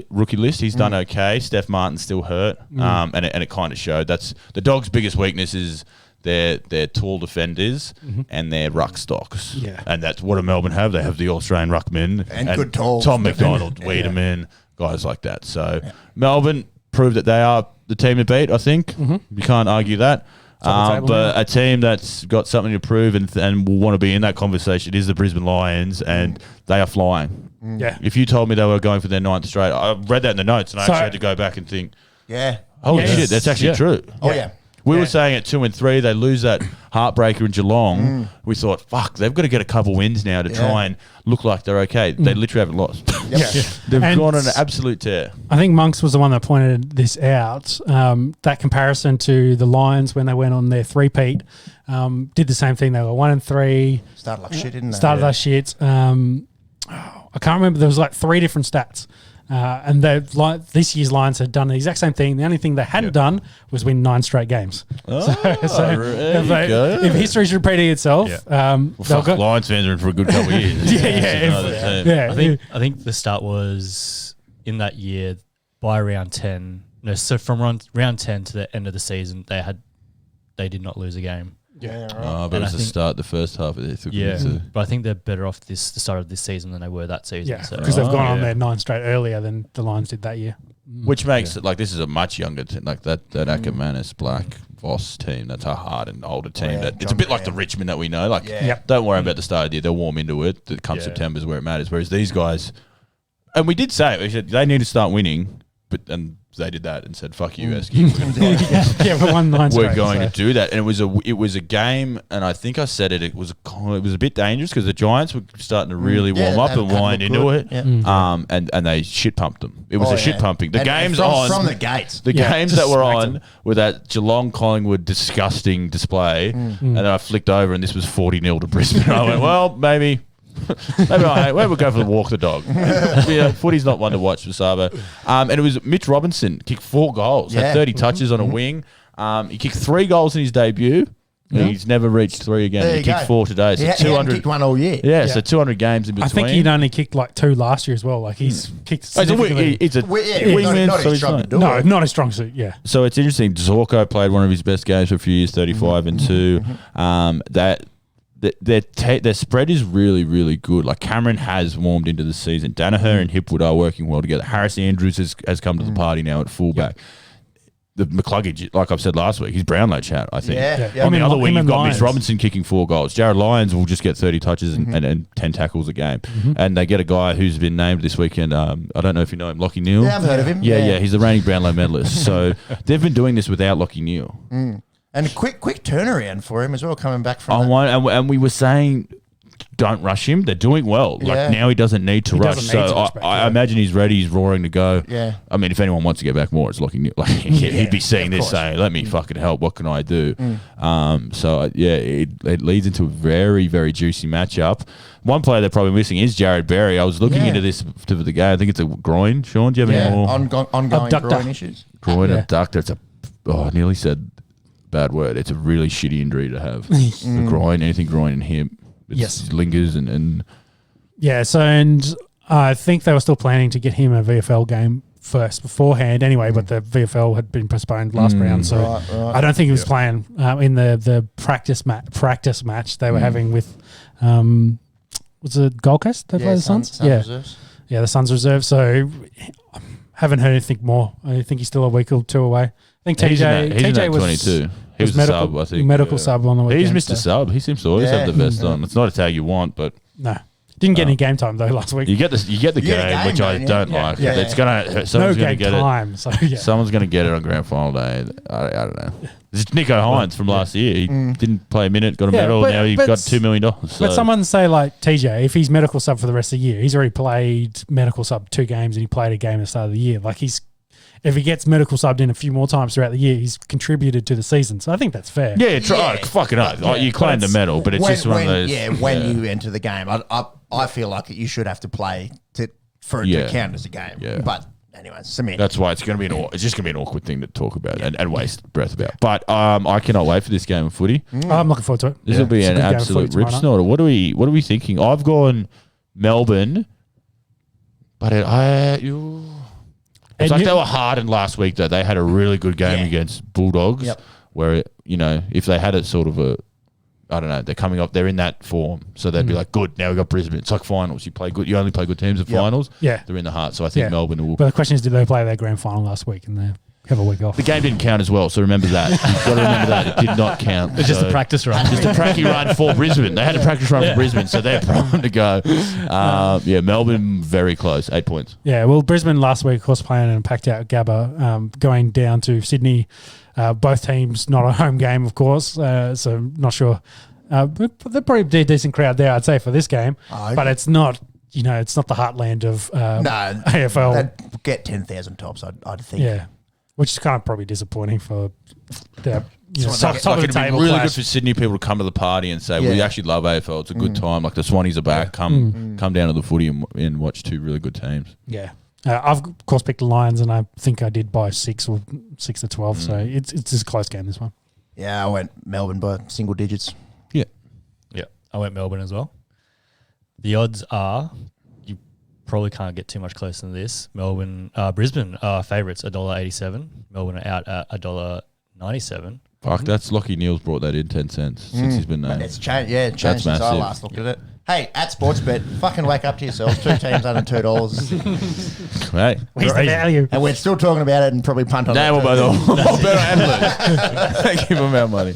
rookie list. He's done okay. Steph Martin's still hurt, and it kind of showed. That's the Dogs' biggest weakness is their tall defenders and their ruck stocks. Yeah. And that's what Melbourne have. They have the Australian ruckmen And good talls. Tom McDonald, Wiedemann, guys like that. So Melbourne proved that they are the team to beat, I think. You can't argue that. But a team that's got something to prove and will want to be in that conversation is the Brisbane Lions, and they are flying. Yeah. If you told me they were going for their 9th straight, I read that in the notes, and I So- actually had to go back and think, Yeah. holy Yes. shit, that's actually true. Oh, yeah. We were saying at 2 and 3, they lose that heartbreaker in Geelong. We thought, fuck, they've got to get a couple wins now to try and look like they're okay. They literally haven't lost. They've And gone on an absolute tear. I think Monks was the one that pointed this out. That comparison to the Lions when they went on their three-peat, did the same thing. They were 1 and 3. Started like shit, didn't they? Started like shit. I can't remember. There was like 3 different stats. And this year's Lions had done the exact same thing. The only thing they hadn't done was win 9 straight games. If history's repeating itself, Lions fans are in for a good couple of years. I think the start was in that year by round 10. No, so from round 10 to the end of the season, they did not lose a game. Yeah, right. Oh, but And it I was the think- start, the first half of it. Yeah, but I think they're better off the start of this season than they were that season. Yeah, so. because they've gone on yeah. their 9 straight earlier than the Lions did that year. Which makes it like this is a much younger team, like that Ackermanis Black Voss team. That's a hard and older team. yeah, It's a John bit like the Brown. Richmond that we know. Like, Yeah. Yep. don't worry about the start of the year. They'll warm into it. That come Yeah. September is where it matters. Whereas these guys, and we did say it, we said they need to start winning, and they did that and said, "Fuck you, Esky." Yeah, we won 9 straight. We're going so. to do that, and it was a game, and I think I said it. It was a bit dangerous because the Giants were starting to really warm up and wind into it. Yeah. And they shit pumped them. It was Oh, a shit yeah. pumping. The And games from the gates. The Yeah, games just that were smacked on them. were that Geelong Collingwood disgusting display, and then I flicked over and this was 40-0 to Brisbane. I went, well, maybe we'll go for the walk the dog. Yeah, footy's not one to watch for Sabo. And it was Mitch Robinson kicked 4 goals, had Yeah. 30 touches on a wing. He kicked 3 goals in his debut. Yeah. He's never reached 3 again. There He you kicked go. 4 today. So He hadn't 200. kicked one all year. Yeah, Yeah. so 200 games in I between. think he'd only kicked like 2 last year as well. Like he's kicked It's a significantly. wingman, not so his he's job not- to do No, it. not a strong suit. Yeah. So it's interesting. Zorko played one of his best games for a few years, 35 and 2. Their spread is really, really good. Like Cameron has warmed into the season. Danaher and Hipwood are working well together. Harris Andrews has come to the party now at fullback. The McCluggage, like I've said last week, he's Brownlow chat, I think. Yeah, Yeah. yeah. On the Him other and- wing, him you've and got Lyons. Mitch Robinson kicking 4 goals. Jared Lyons will just get 30 touches and 10 tackles a game. And they get a guy who's been named this weekend. I don't know if you know him, Lockie Neal. Yeah, I've heard of him. Yeah. He's the reigning Brownlow medalist. So they've been doing this without Lockie Neal. And a quick turnaround for him as well, coming back from On that. one, and we were saying, don't rush him. They're doing well. Like Yeah. now, he doesn't need to He rush. doesn't need So to rush back, I yeah. imagine he's ready. He's roaring to go. Yeah. I mean, if anyone wants to get back more, it's Lockie Neal. Like he'd be seeing of this, course. saying, "Let me fucking help. What can I do?" It leads into a very, very juicy matchup. One player they're probably missing is Jared Berry. I was looking Yeah. into this to the game. I think it's a groin. Sean, do you have Yeah, any more ongoing Abductor. groin issues. groin Yeah. abductor? It's I nearly said bad word. It's a really shitty injury to have. The groin, anything groin and hip. Yes. It lingers and Yeah. So, and I think they were still planning to get him a VFL game first beforehand anyway, but the VFL had been postponed last round. So Right. I don't think he was playing in the practice match they were having with, was it Gold Coast? They play the Suns? Yeah. Reserves. Yeah, the Suns reserve. So haven't heard anything more. I think he's still a week or 2 away. I think he's in that TJ was 22. He was a medical, sub, I think. medical sub on the weekend. He's Mr. Sub. He seems to always Yeah. have the best on. It's not a tag you want, but No. Didn't get any game time though last week. you get the game, get a game, which I man, don't yeah. like. Yeah. It's gonna No someone's gonna game get time. So yeah. it. Someone's gonna get it on grand final day. I don't know. It's Nico Hines from last year. He didn't play a minute, got a Yeah, medal. but- Now he but got $2 million. So. But someone say like TJ, if he's medical sub for the rest of the year, he's already played medical sub 2 games and he played a game at the start of the year. Like if he gets medical subbed in a few more times throughout the year, he's contributed to the season. So I think that's fair. yeah, Yeah. fucking oath. Oh, you claim the medal, but it's just one of those. When you enter the game, I feel like you should have to play for it Yeah. to count as a game. Yeah. But anyways, cement. That's why it's going to be it's just going to be an awkward thing to talk about and waste breath about. But I cannot wait for this game of footy. I'm looking forward to it. This will be It's a an good game of absolute footy rip tomorrow night. snorter. What are we thinking? I've gone Melbourne, but it's And like you- they were hardened last week. Though they had a really good game Yeah. against Bulldogs, Yep. where if they had a sort of a, I don't know, they're coming up, they're in that form, so they'd be like, good. Now we got Brisbane. It's like finals. You only play good teams at Yep. finals. Yeah. They're in the heart. So I think Yeah. Melbourne will. But the question is, did they play their grand final last week and they have a week off? The game didn't count as well, so remember that. You've got to remember that. It did not count. It's just So- a practice run. Just a pracky run for Brisbane. They had a practice run for Brisbane, so they're primed to go. Melbourne very close, 8 points. Yeah, well, Brisbane last week, of course, playing in a packed out Gabba, going down to Sydney. Both teams not a home game, of course, so not sure. But they're probably a decent crowd there, I'd say, for this game. Oh, But it's not, it's not the heartland of no, AFL. they'd get 10,000 tops. I'd think. Yeah, which is kind of probably disappointing for their what top, they top of It'd the be table really clash. good for Sydney people to come to the party and say, we Yeah. actually love AFL. It's a good time. Like the Swannies are back. Come down to the footy and watch 2 really good teams. Yeah. I've, of course, picked the Lions, and I think I did by 6 or 6 to 12, so it's just a close game, this one. Yeah, I went Melbourne by single digits. Yeah, I went Melbourne as well. The odds are you probably can't get too much closer than this. Brisbane are favourites $1.87. Melbourne are out at $1.97. Fuck, that's Lockie Neal's brought that in 10 cents since he's been named. It's changed. Yeah, it changed since I massive. last looked at it. Hey, at Sportsbet, fucking wake up to yourselves. 2 teams under $2. Right. Where's the value? And we're still talking about it and probably punt on Nah, it. we'll both better and lose. Give them our money.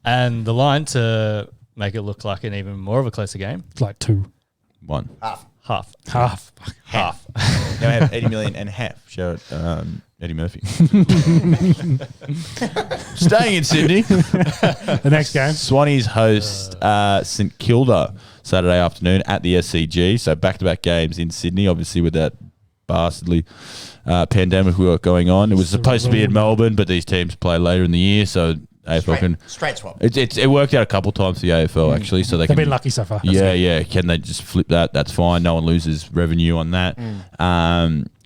And the line to make it look like an even more of a closer game. It's like 2. 1. Half. Half. Now we have 80 million and half. Show it, Eddie Murphy. Staying in Sydney. The next game. Swannies host St Kilda Saturday afternoon at the SCG. So back-to-back games in Sydney, obviously with that bastardly pandemic we got going on. It was supposed to be in Melbourne, but these teams play later in the year, so AFL can Straight swap. it worked out a couple times for the AFL actually, so They've been lucky so far. Yeah. Can they just flip that? That's fine. No one loses revenue on that.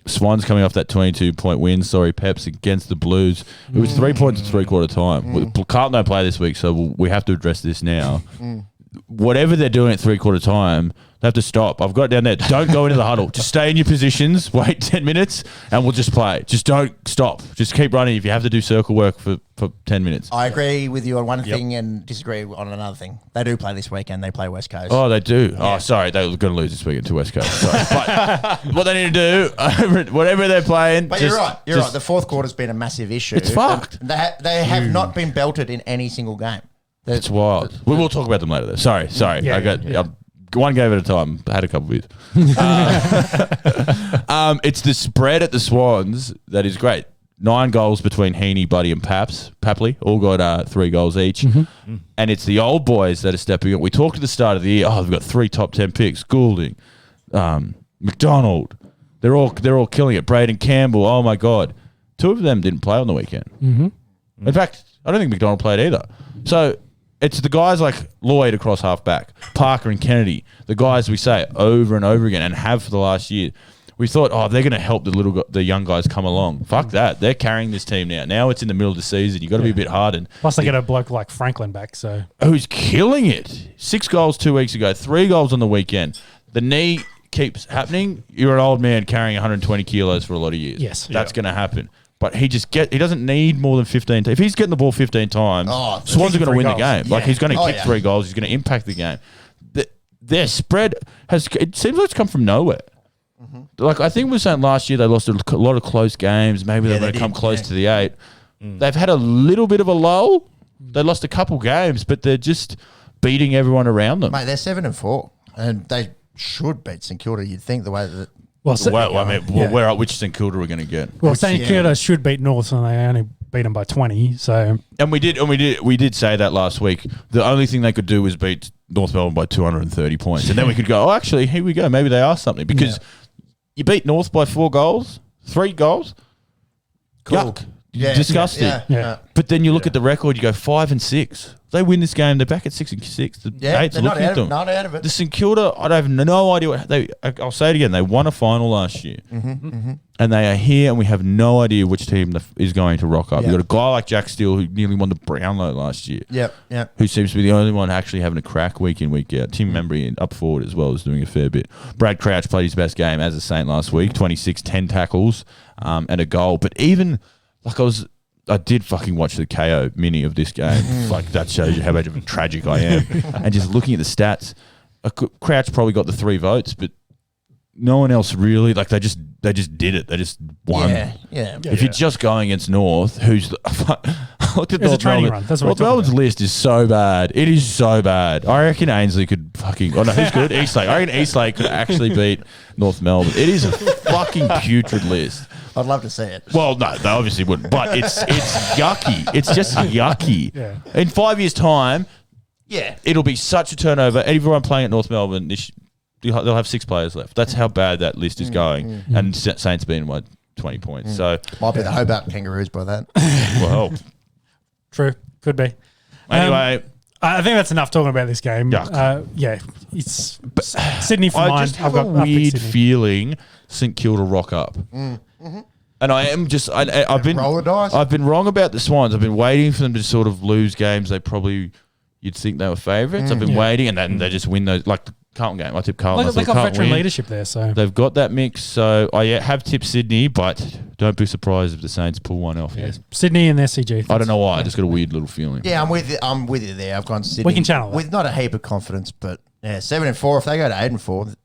Swans coming off that 22-point win. Sorry, Peps against the Blues. It was 3 points at three-quarter time. Carlton don't play this week, so we have to address this now. Whatever they're doing at three-quarter time, they have to stop. I've got it down there. Don't go into the huddle. Just stay in your positions, wait 10 minutes, and we'll just play. Just don't stop. Just keep running if you have to do circle work for 10 minutes. I agree with you on one thing and disagree on another thing. They do play this weekend. They play West Coast. Oh, they do. Yeah. Oh, sorry. They were going to lose this weekend to West Coast. Sorry. But what they need to do, whatever they're playing. But you're right. You're right. The fourth quarter's been a massive issue. It's fucked. They have not been belted in any single game. It's wild. We'll talk about them later, though. Sorry. Yeah, I got one game at a time. I had a couple of beers. It's the spread at the Swans that is great. 9 goals between Heaney, Buddy, and Papley. All got 3 goals each. And it's the old boys that are stepping up. We talked at the start of the year. They've got 3 top 10 picks. Goulding, McDonald. They're all killing it. Braden Campbell. Oh my God. 2 of them didn't play on the weekend. In fact, I don't think McDonald played either. So it's the guys like Lloyd across half-back, Parker and Kennedy, the guys we say over and over again and have for the last year. We thought, they're going to help the young guys come along. Fuck that. They're carrying this team now. Now it's in the middle of the season. You've got to be a bit hardened. Plus they get a bloke like Franklin back, so. Who's killing it. 6 goals 2 weeks ago, 3 goals on the weekend. The knee keeps happening. You're an old man carrying 120 kilos for a lot of years. Yes. That's going to happen. But he doesn't need more than 15 times. If he's getting the ball 15 times, Swans are going to win the game. Yeah. Like he's going to kick 3 goals. He's going to impact the game. Their spread it seems like it's come from nowhere. Like I think we were saying last year they lost a lot of close games. Maybe they're going to come close to the 8. They've had a little bit of a lull. They lost a couple games, but they're just beating everyone around them. Mate, they're 7-4, and they should beat St Kilda. You'd think the way that. Which St Kilda are we going to get? Well, St Kilda should beat North, and they only beat them by 20. So, and we did say that last week. The only thing they could do was beat North Melbourne by 230 points, and then we could go, actually, here we go. Maybe they are something because you beat North by 4 goals, 3 goals. Cool. Yuck. Disgusting. Yeah. But then you look at the record, you go 5 and 6. They win this game, they're back at 6 and 6. The eights they're looking at them. not out of it. The St Kilda, I have no idea what I'll say it again. They won a final last year, and they are here, and we have no idea which team is going to rock up. Yep. You got a guy like Jack Steele who nearly won the Brownlow last year. Yep. Who seems to be the only one actually having a crack week in, week out. Tim Membry up forward as well is doing a fair bit. Brad Crouch played his best game as a Saint last week, 26, 10 tackles, and a goal. But even I did fucking watch the KO mini of this game. Like that shows you how much of a tragic I am. And just looking at the stats, Crouch probably got the 3 votes, but no one else really. Like they just did it. They just won. Yeah. If you're just going against North, I looked at It's a training run. That's what North we're talking Melbourne's about. list is so bad. It is so bad. I reckon Ainsley could fucking. Oh no, who's good? Eastlake. I reckon Eastlake could actually beat North Melbourne. It is a fucking putrid list. I'd love to see it. Well, no, they obviously wouldn't. But it's yucky. It's just yucky. Yeah. In 5 years' time, it'll be such a turnover. Everyone playing at North Melbourne, they'll have 6 players left. That's how bad that list is going. And Saints being 20 points. So Might be the Hobart Kangaroos by that. well, true. Could be. anyway. I think that's enough talking about this game. Yuck. It's Sydney for I mine. just have a weird feeling St Kilda rock up. And I am just I've been roll the dice. I've been wrong about the Swans. I've been waiting for them to sort of lose games you'd think they were favourites. I've been waiting, and then they just win those. Like Carlton game. I tip Carlton. They got Carlton veteran win. leadership there, so They've got that mix. So I have tipped Sydney, but don't be surprised if the Saints pull one off. yeah. Sydney and SCG. I don't know why. I just got a weird little feeling. Yeah, I'm with you there. I've gone Sydney. We can channel that. with not a heap of confidence, but 7-4. If they go to 8-4,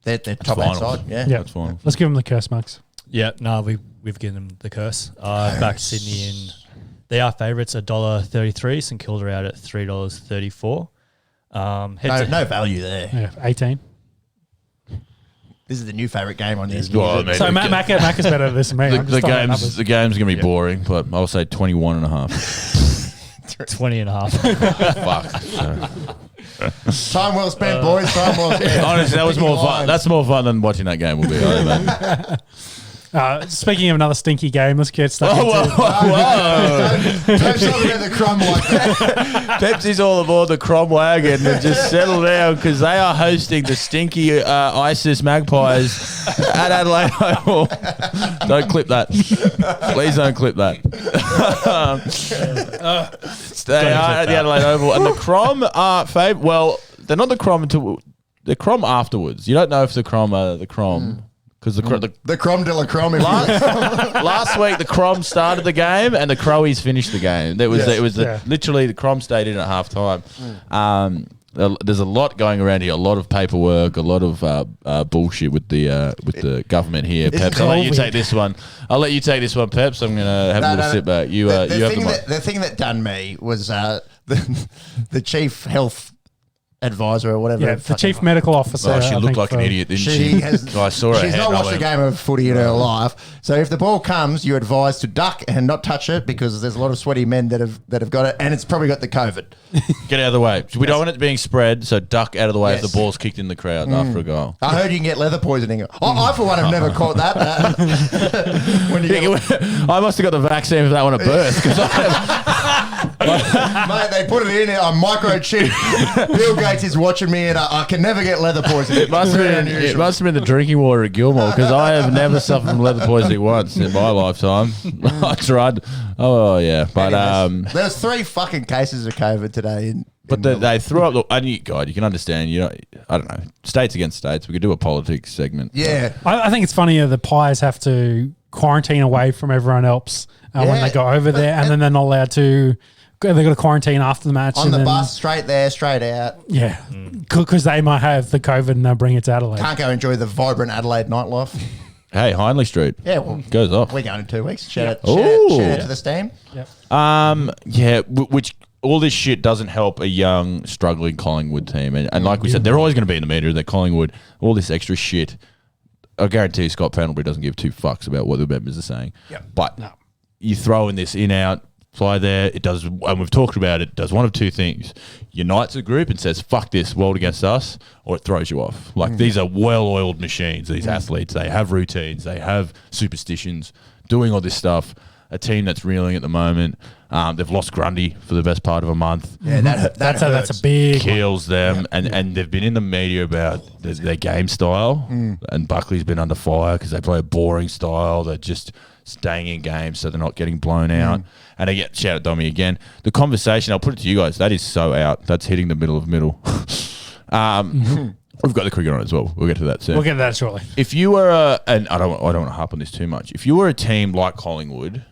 they're top finals. outside. Yeah. Yeah, That's fine. let's give them the curse marks. Yeah, no, we've given them the curse. Back to Sydney, and they are favourites $1.33. St Kilda out at $3.34. No value there. Yeah, 18. This is the new favourite game on this. Well, I mean, So Mac is better at this than me. I'm just throwing out numbers. the game's going to be boring, but I'll say 21 and a half. 20 and a half. Fuck. So. Time well spent, boys. Time well spent. Honestly, that was Picking more fun. lines. That's more fun than watching that game will be. I think. Speaking of another stinky game, let's get stuck into Don't talk about the crumb like that. Pepsi's all aboard the Crom wagon and just settle down because they are hosting the stinky ISIS Magpies at Adelaide Oval. Don't clip that. Please don't clip that. They are at the Adelaide Oval, and the Crom are favourite. Well, they're not the Crom until the Crom afterwards. You don't know if the Crom are the Crom. Because The crumb de la crumb. last week the Crom started the game and the Crowies finished the game. Literally the Crom stayed in at half time. There's a lot going around here, a lot of paperwork, a lot of bullshit with the government here. Peps, I'll let you take this one. Peps. I'm gonna have a little sit back. The thing that done me was the chief health advisor or whatever. Yeah, the chief medical officer. Oh, she I looked think, like an idiot, didn't she? I saw her She's head. not watched a game of footy in her life. So if the ball comes, you're advised to duck and not touch it because there's a lot of sweaty men that have got it, and it's probably got the COVID. Get out of the way. We don't want it being spread, so duck out of the way if Yes. the ball's kicked in the crowd after a goal. I heard you can get leather poisoning. I for one, have never caught that. When you get, I must have got the vaccine for that one at birth. 'Cause mate, they put it in a microchip. Bill Gates is watching me, and I can never get leather poisoning. It must have been the drinking water at Gilmore because I have never suffered from leather poisoning once in my lifetime. I tried. Oh yeah, but there's 3 fucking cases of COVID today. But they threw up. Look, God, you can understand. I don't know. States against states. We could do a politics segment. Yeah. I think it's funnier the Pies have to quarantine away from everyone else when they go over there, and then they're not allowed to. They've got to quarantine after the match. On the bus, straight there, straight out. Yeah, because they might have the COVID and they'll bring it to Adelaide. Can't go enjoy the vibrant Adelaide nightlife. Hey, Hindley Street. Yeah, well, goes off. we're going in 2 weeks. Shout out Ooh. to the steam. Yeah, which all this shit doesn't help a young, struggling Collingwood team. And like we said, they're always going to be in the media. They're Collingwood. All this extra shit. I guarantee you Scott Pendlebury doesn't give 2 fucks about what the members are saying. Yep. But you throw in this in-out, fly there. It does, and we've talked about it, does one of 2 things. Unites a group and says, fuck this, world against us, or it throws you off. Like, these are well-oiled machines, these athletes. They have routines. They have superstitions, doing all this stuff. A team that's reeling at the moment. They've lost Grundy for the best part of a month. Yeah, that's a big Kills them. And they've been in the media about their game style. And Buckley's been under fire because they play a boring style. They're just staying in games so they're not getting blown out. And again, shout out Dommy again. The conversation, I'll put it to you guys, that is so out. That's hitting the middle of middle. We've got the cricket on as well. We'll get to that soon. We'll get to that shortly. If you were and I don't want to harp on this too much. If you were a team like Collingwood,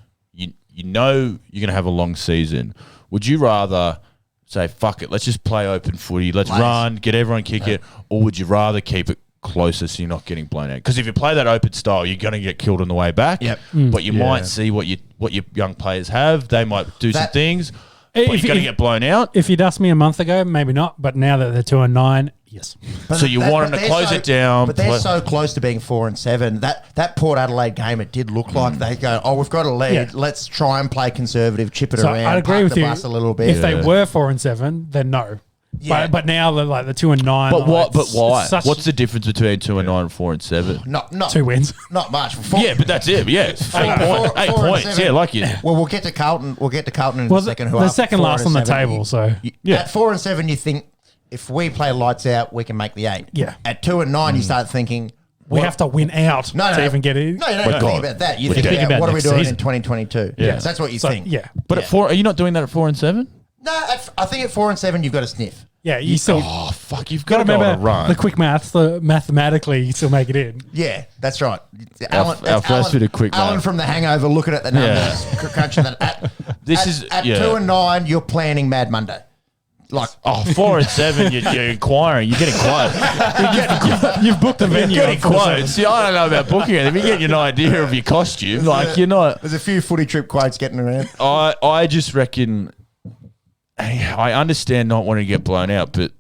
you know you're going to have a long season. Would you rather say, fuck it, let's just play open footy, let's run, get everyone kick it, or would you rather keep it closer so you're not getting blown out? Because if you play that open style, you're going to get killed on the way back. Yep. But you might see what your young players have. They might do some things, but you're going to get blown out. If you'd asked me a month ago, maybe not. But now that they're 2-9, yes. So you want them to close it down. But they're so close to being 4-7. That Port Adelaide game, it did look like they go, we've got a lead. Yeah. Let's try and play conservative, chip it around. I'd agree with you. Bus a little bit. If they were 4-7, then no. Yeah. But now they're like the 2-9. But what? But why? Such What's the difference between 2-9 and 4-7? Not 2 wins. Not much. Yeah, but that's it. Yeah, it's 8 points. 8 points. Yeah, like you. Well, we'll get to Carlton. We'll get to Carlton in a second. The second last on the table. So at 4-7, you think if we play lights out, we can make the 8. Yeah. At 2-9, you start thinking we have to win out to even get in. No, you don't think about that. You think about what are we doing in 2022? Yeah. That's what you think. Yeah. But at 4, are you not doing that at 4-7? No, I think at 4-7 you've got to sniff. Yeah, you still Oh, fuck, you've got got to to go on a remember run. the quick maths. Mathematically, you still make it in. Yeah, that's right. Our first bit of quick Alan math. from The Hangover looking at the numbers, crunching that. At 2 and 9, you're planning Mad Monday. Like, 4 and 7, you're inquiring. You're getting quotes. You've booked the venue. You're getting quotes. See, I don't know about booking it. If you get an idea of your costume, like you're not. there's a few footy trip quotes getting around. I just reckon. I understand not wanting to get blown out, but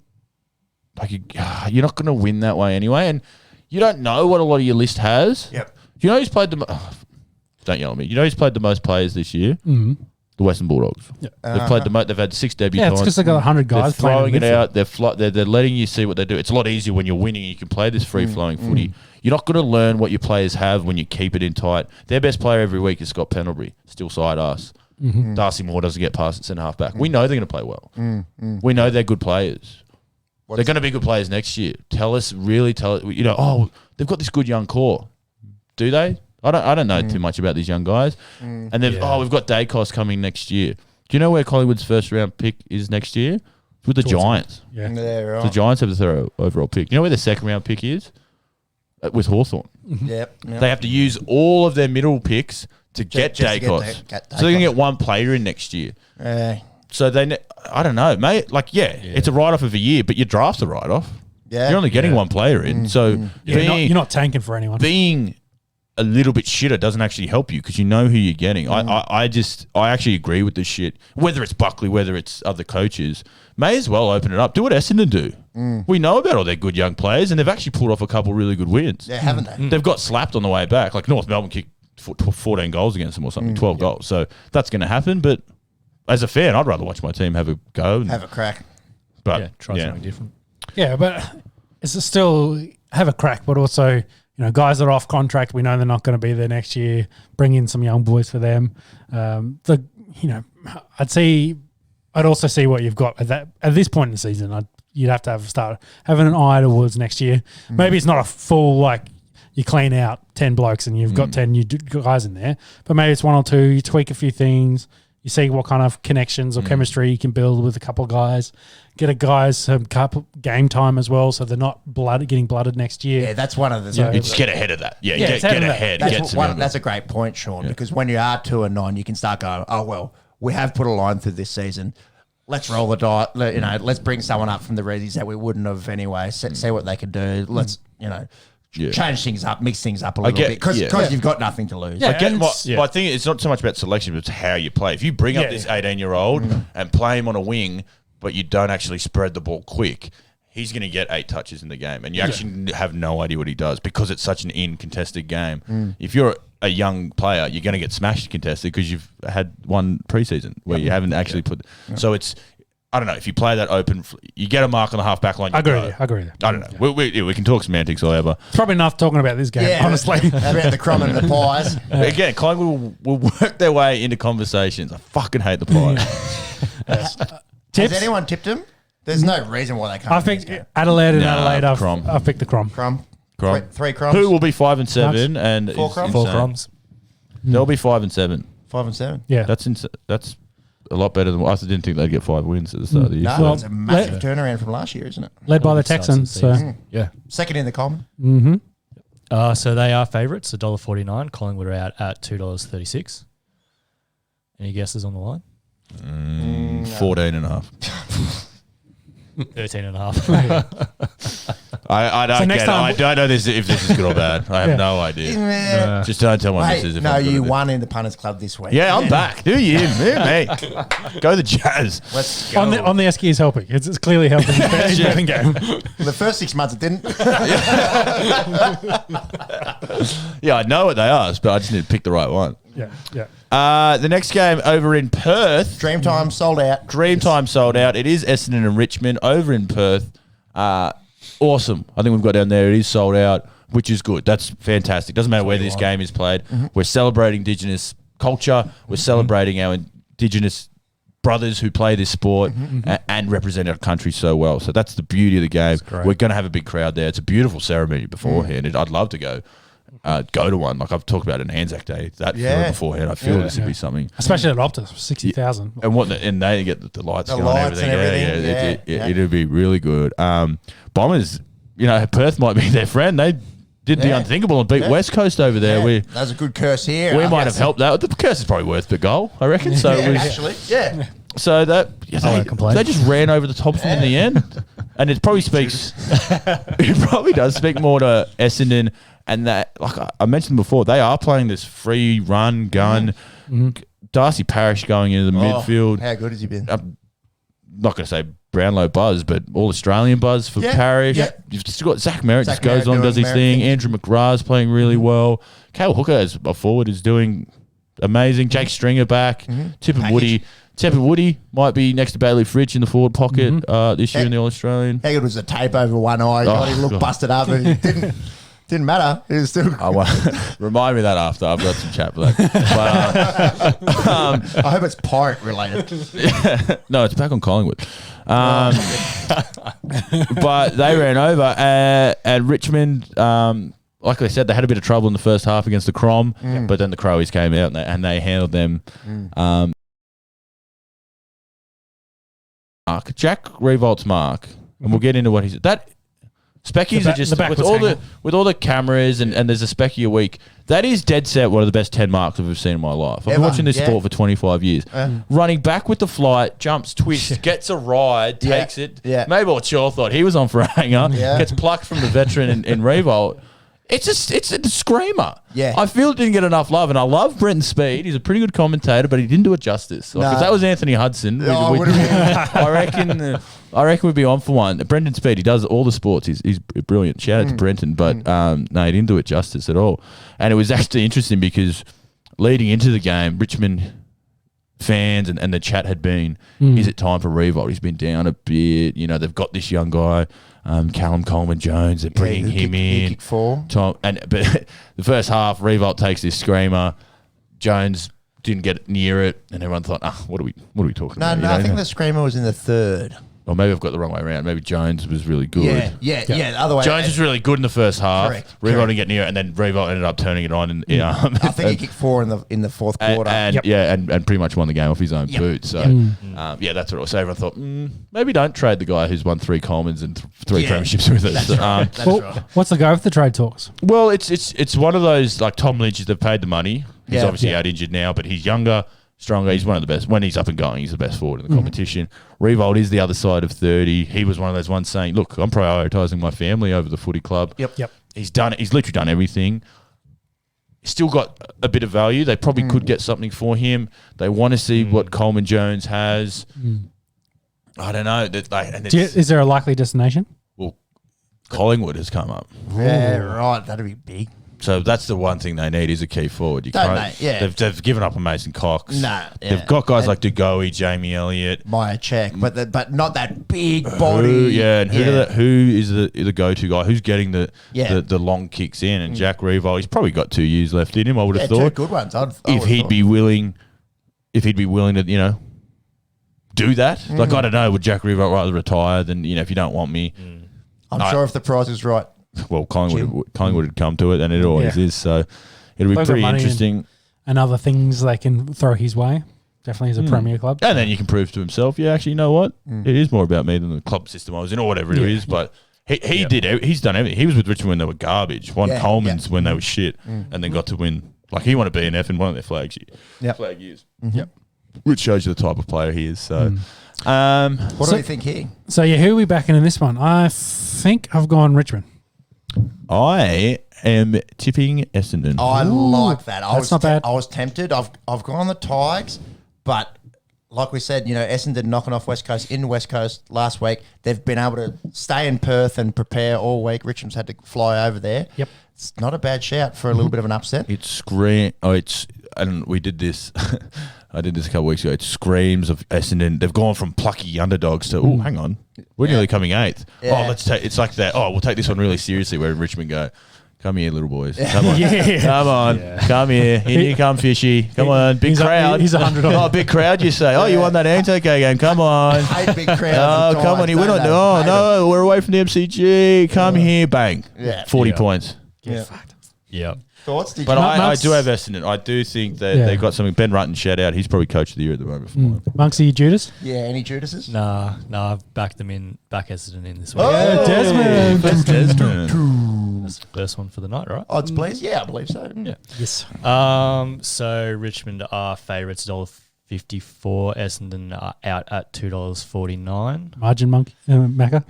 like you're not going to win that way anyway, and you don't know what a lot of your list has. Yep. You know who's played don't yell at me. You know who's played the most players this year? Mm-hmm. The Western Bulldogs. Yeah. They've played the most. They've had 6 debutants. Yeah, it's because they've got 100 guys They're throwing playing it out. They're letting you see what they do. It's a lot easier when you're winning and you can play this free-flowing footy. You're not going to learn what your players have when you keep it in tight. Their best player every week is Scott Pendlebury, still side ass. Darcy Moore doesn't get past at centre half back. We know they're going to play well. We know they're good players. They're going to be good players next year. Tell us. They've got this good young core. Do they? I don't know too much about these young guys. And then we've got Dacos coming next year. Do you know where Collingwood's first round pick is next year? It's with the Giants. Yeah. Right. The Giants have the third overall pick. You know where their second round pick is? With Hawthorn. Yep. They have to use all of their middle picks to get Dacos. So they're going to get one player in next year. So I don't know, mate. It's a write-off of a year, but your draft's a write-off. Yeah. You're only getting one player in. So You're not tanking for anyone. being a little bit shitter doesn't actually help you because you know who you're getting. I actually agree with this shit. Whether it's Buckley, whether it's other coaches, may as well open it up. Do what Essendon do. We know about all their good young players, and they've actually pulled off a couple really good wins. Yeah, haven't they? They've got slapped on the way back. Like North Melbourne kicked 14 goals against them or something, 12 goals. So that's going to happen. But as a fan, I'd rather watch my team have a go. Have a crack. But try something different. Yeah, but it's still have a crack, but also, guys that are off contract, we know they're not going to be there next year. Bring in some young boys for them. I'd also see what you've got at this point in the season. You'd have to start having an eye towards next year. Maybe it's not a full you clean out 10 blokes and you've got 10 new guys in there, but maybe it's one or two. You tweak a few things. You see what kind of connections or chemistry you can build with a couple of guys. Get a guys some game time as well, so they're not getting blooded next year. Yeah, that's one of the. you just get ahead of that. Yeah, get ahead. That's a great point, Sean, because when you are 2 and 9, you can start going, oh well, we have put a line through this season. Let's roll the dice. Let's bring someone up from the Reddies that we wouldn't have anyway. See what they can do. Let's change things up, mix things up a little bit because you've got nothing to lose. I think it's not so much about selection, but it's how you play. If you bring up this 18-year-old and play him on a wing, but you don't actually spread the ball quick, he's going to get 8 touches in the game, and you actually have no idea what he does because it's such an in-contested game. If you're a young player, you're going to get smashed contested because you've had one preseason where you haven't actually put. So it's, I don't know, if you play that open, you get a mark on the half-back line. I agree with you. I don't know. We can talk semantics all over. It's probably enough talking about this game, honestly. About the crumb and the pies. Again, Collingwood will work their way into conversations. I fucking hate the pies. Has anyone tipped him? There's no reason why they can't. I think Adelaide and Adelaide. I've picked the Crom. Crom. Three Croms. Who will be 5 and 7 and 4 Croms? 4 Croms. They'll be 5 and 7. 5 and 7. Yeah, That's a lot better than I didn't think they'd get 5 wins at the start of the year. No, it's a massive turnaround from last year, isn't it? led by the Texans. So Yeah. Second in the column. So they are favourites, $1.49. Collingwood are out at $2.36. Any guesses on the line? 14 and a half. 13 and a half. I don't next get it. time- I don't know if this is good or bad. I have no idea. Just don't tell my missus if No, I'm good you at it. won in the punters club this week. Yeah, I'm back. Do you? Me. Go the Jazz. Let's go. on the Esky is helping. It's clearly helping his betting game. The first 6 months it didn't. Yeah, I know what they asked, but I just need to pick the right one. Yeah. The next game over in Perth. Dreamtime sold out. Dreamtime sold out. It is Essendon and Richmond over in Perth. Awesome. I think we've got down there. It is sold out, which is good. That's fantastic. Doesn't matter where this game is played. We're celebrating Indigenous culture. We're celebrating our Indigenous brothers who play this sport and represent our country so well. So that's the beauty of the game. We're going to have a big crowd there. It's a beautiful ceremony beforehand. I'd love to go. go to one. Like I've talked about it in Anzac Day. That Yeah. beforehand, I feel this would be something. Especially at Optus, 60,000. And they get the lights The going lights and everything. and everything. Yeah, it'd be really good. Bombers, Perth might be their friend. They did the unthinkable and beat West Coast over there. Yeah, We that was a good curse here. we might have helped that. The curse is probably worth the goal, I reckon. So Yeah, it was, actually, yeah. so that won't complain. they just ran over the top of them in the end, and it probably speaks. It probably does speak more to Essendon, and that, like I mentioned before, they are playing this free run gun. Darcy Parish going into the midfield. How good has he been? I'm not going to say Brownlow buzz, but all Australian buzz for Yeah, Parish. yeah. You've just got Zach Merritt Zach just goes Merritt on, does doing his Merritt thing. things. Andrew McGrath's playing really well. Cale Hooker as a forward is doing amazing. Jake Stringer back. Tipper Woody might be next to Bailey Fritsch in the forward pocket this year in the All Australian. How good was the tape over one eye? God, he looked God. busted up. It didn't matter. It was still. I won't remind me of that after. I've got some chat for that. But, I hope it's pirate related. no, it's back on Collingwood. But they ran over and Richmond, like I said, they had a bit of trouble in the first half against the Crom, but then the Crowies came out and they handled them. Jack Revolt's mark, and we'll get into what he's that. Speckies are just with all the cameras and there's a Specky a week. That is dead set one of the best 10 marks I've ever seen in my life. I've been Ever, watching this yeah. sport for 25 years. Running back with the flight, jumps, twists, gets a ride, takes it. Yeah. Mabel Shaw thought he was on for a hanger. Yeah. Gets plucked from the veteran in Revolt. It's a screamer. Yeah. I feel it didn't get enough love, and I love Brenton Speed. He's a pretty good commentator, but he didn't do it justice. Like, No. if that was Anthony Hudson, I reckon we'd be on for one. Brenton Speed, he does all the sports. He's brilliant. Shout out to Brenton, but no, he didn't do it justice at all. And it was actually interesting because leading into the game, Richmond fans and the chat had been, is it time for Revolt? He's been down a bit. They've got this young guy. Callum Coleman-Jones, they're bringing him in. Kick 4. But the first half, Revolt takes this screamer. Jones didn't get near it, and everyone thought, what are we talking about? No, I think the screamer was in the third. Or maybe I've got the wrong way around. Maybe Jones was really good. Yeah. The other way. Jones was really good in the first half. Correct. Revolt didn't get near it, and then Revolt ended up turning it on. I think he kicked 4 in the fourth quarter. And pretty much won the game off his own boot. So, that's what it was. So everyone thought, maybe don't trade the guy who's won 3 Colemans and 3 premierships with us. That's right. That's right. What's the go with the trade talks? Well, it's one of those, like Tom Lynch, they've paid the money. He's Yeah. obviously out injured now, but he's younger, stronger. He's one of the best. When he's up and going, he's the best forward in the competition. Revolt is the other side of 30. He was one of those ones saying, look, I'm prioritising my family over the footy club. Yep. He's literally done everything. He's still got a bit of value. They probably could get something for him. They want to see what Coleman Jones has. I don't know. Is there a likely destination? Well, Collingwood has come up. Yeah, right. That'd be big. So that's the one thing they need is a key forward. Don't they? Yeah. They've given up on Mason Cox. Nah, They've got guys like Dugowie, Jamie Elliott. Maya check, but not that big body. Who is the go-to guy? Who's getting the long kicks in? And Jack Revolt, he's probably got 2 years left in him, I would have 2 thought. good ones. If he'd be willing to, do that. Like, I don't know, would Jack Revolt rather retire than, if you don't want me? I'm sure if the price is right. Well, Collingwood would come to it, and it always is. So it'll be They've got pretty money interesting. And other things they can throw his way. Definitely as a Premier club. And then you can prove to himself, actually, you know what? It is more about me than the club system I was in, or whatever it is. But he's done everything. He was with Richmond when they were garbage. Won Coleman's when they were shit, and then got to win. Like, he won a BNF in one of their flag years. Yep. Which shows you the type of player he is. So, What do you think here? So, who are we backing in this one? I think I've gone Richmond. I am tipping Essendon. I like that. That's not bad. I was tempted. I've gone the Tigers, but like we said, Essendon knocking off West Coast in West Coast last week. They've been able to stay in Perth and prepare all week. Richmond's had to fly over there. Yep. It's not a bad shout for a little bit of an upset. And we did this. I did this a couple of weeks ago. It screams of Essendon. They've gone from plucky underdogs to, hang on, we're nearly coming 8th. Yeah. Oh, let's take. It's like that. Oh, we'll take this one really seriously. Where Richmond go, come here, little boys. Come on, come on, come here. In you come, Fishy. Come on, big crowd. He's 100 on. Oh, big crowd. You say, you won that Anzac game. Come on. 8 big crowds. Oh, come on. We're not. No, we're away from the MCG. Come here, bang. Yeah. 40 points. Yeah. Yeah. Thoughts? Did But you? I do have Essendon. I do think that they got something. Ben Rutten, shout out. He's probably coach of the year at the moment. For mine. Monksy Judas? Yeah, any Judases? Nah, I've backed Essendon in this week. Oh, Yeah, Desmond. That's Desmond. That's the first one for the night, right? Odds, please. Yeah, I believe so. Yeah. Yes. So Richmond are favourites $1.54. Essendon are out at $2.49. Margin monkey, Macca.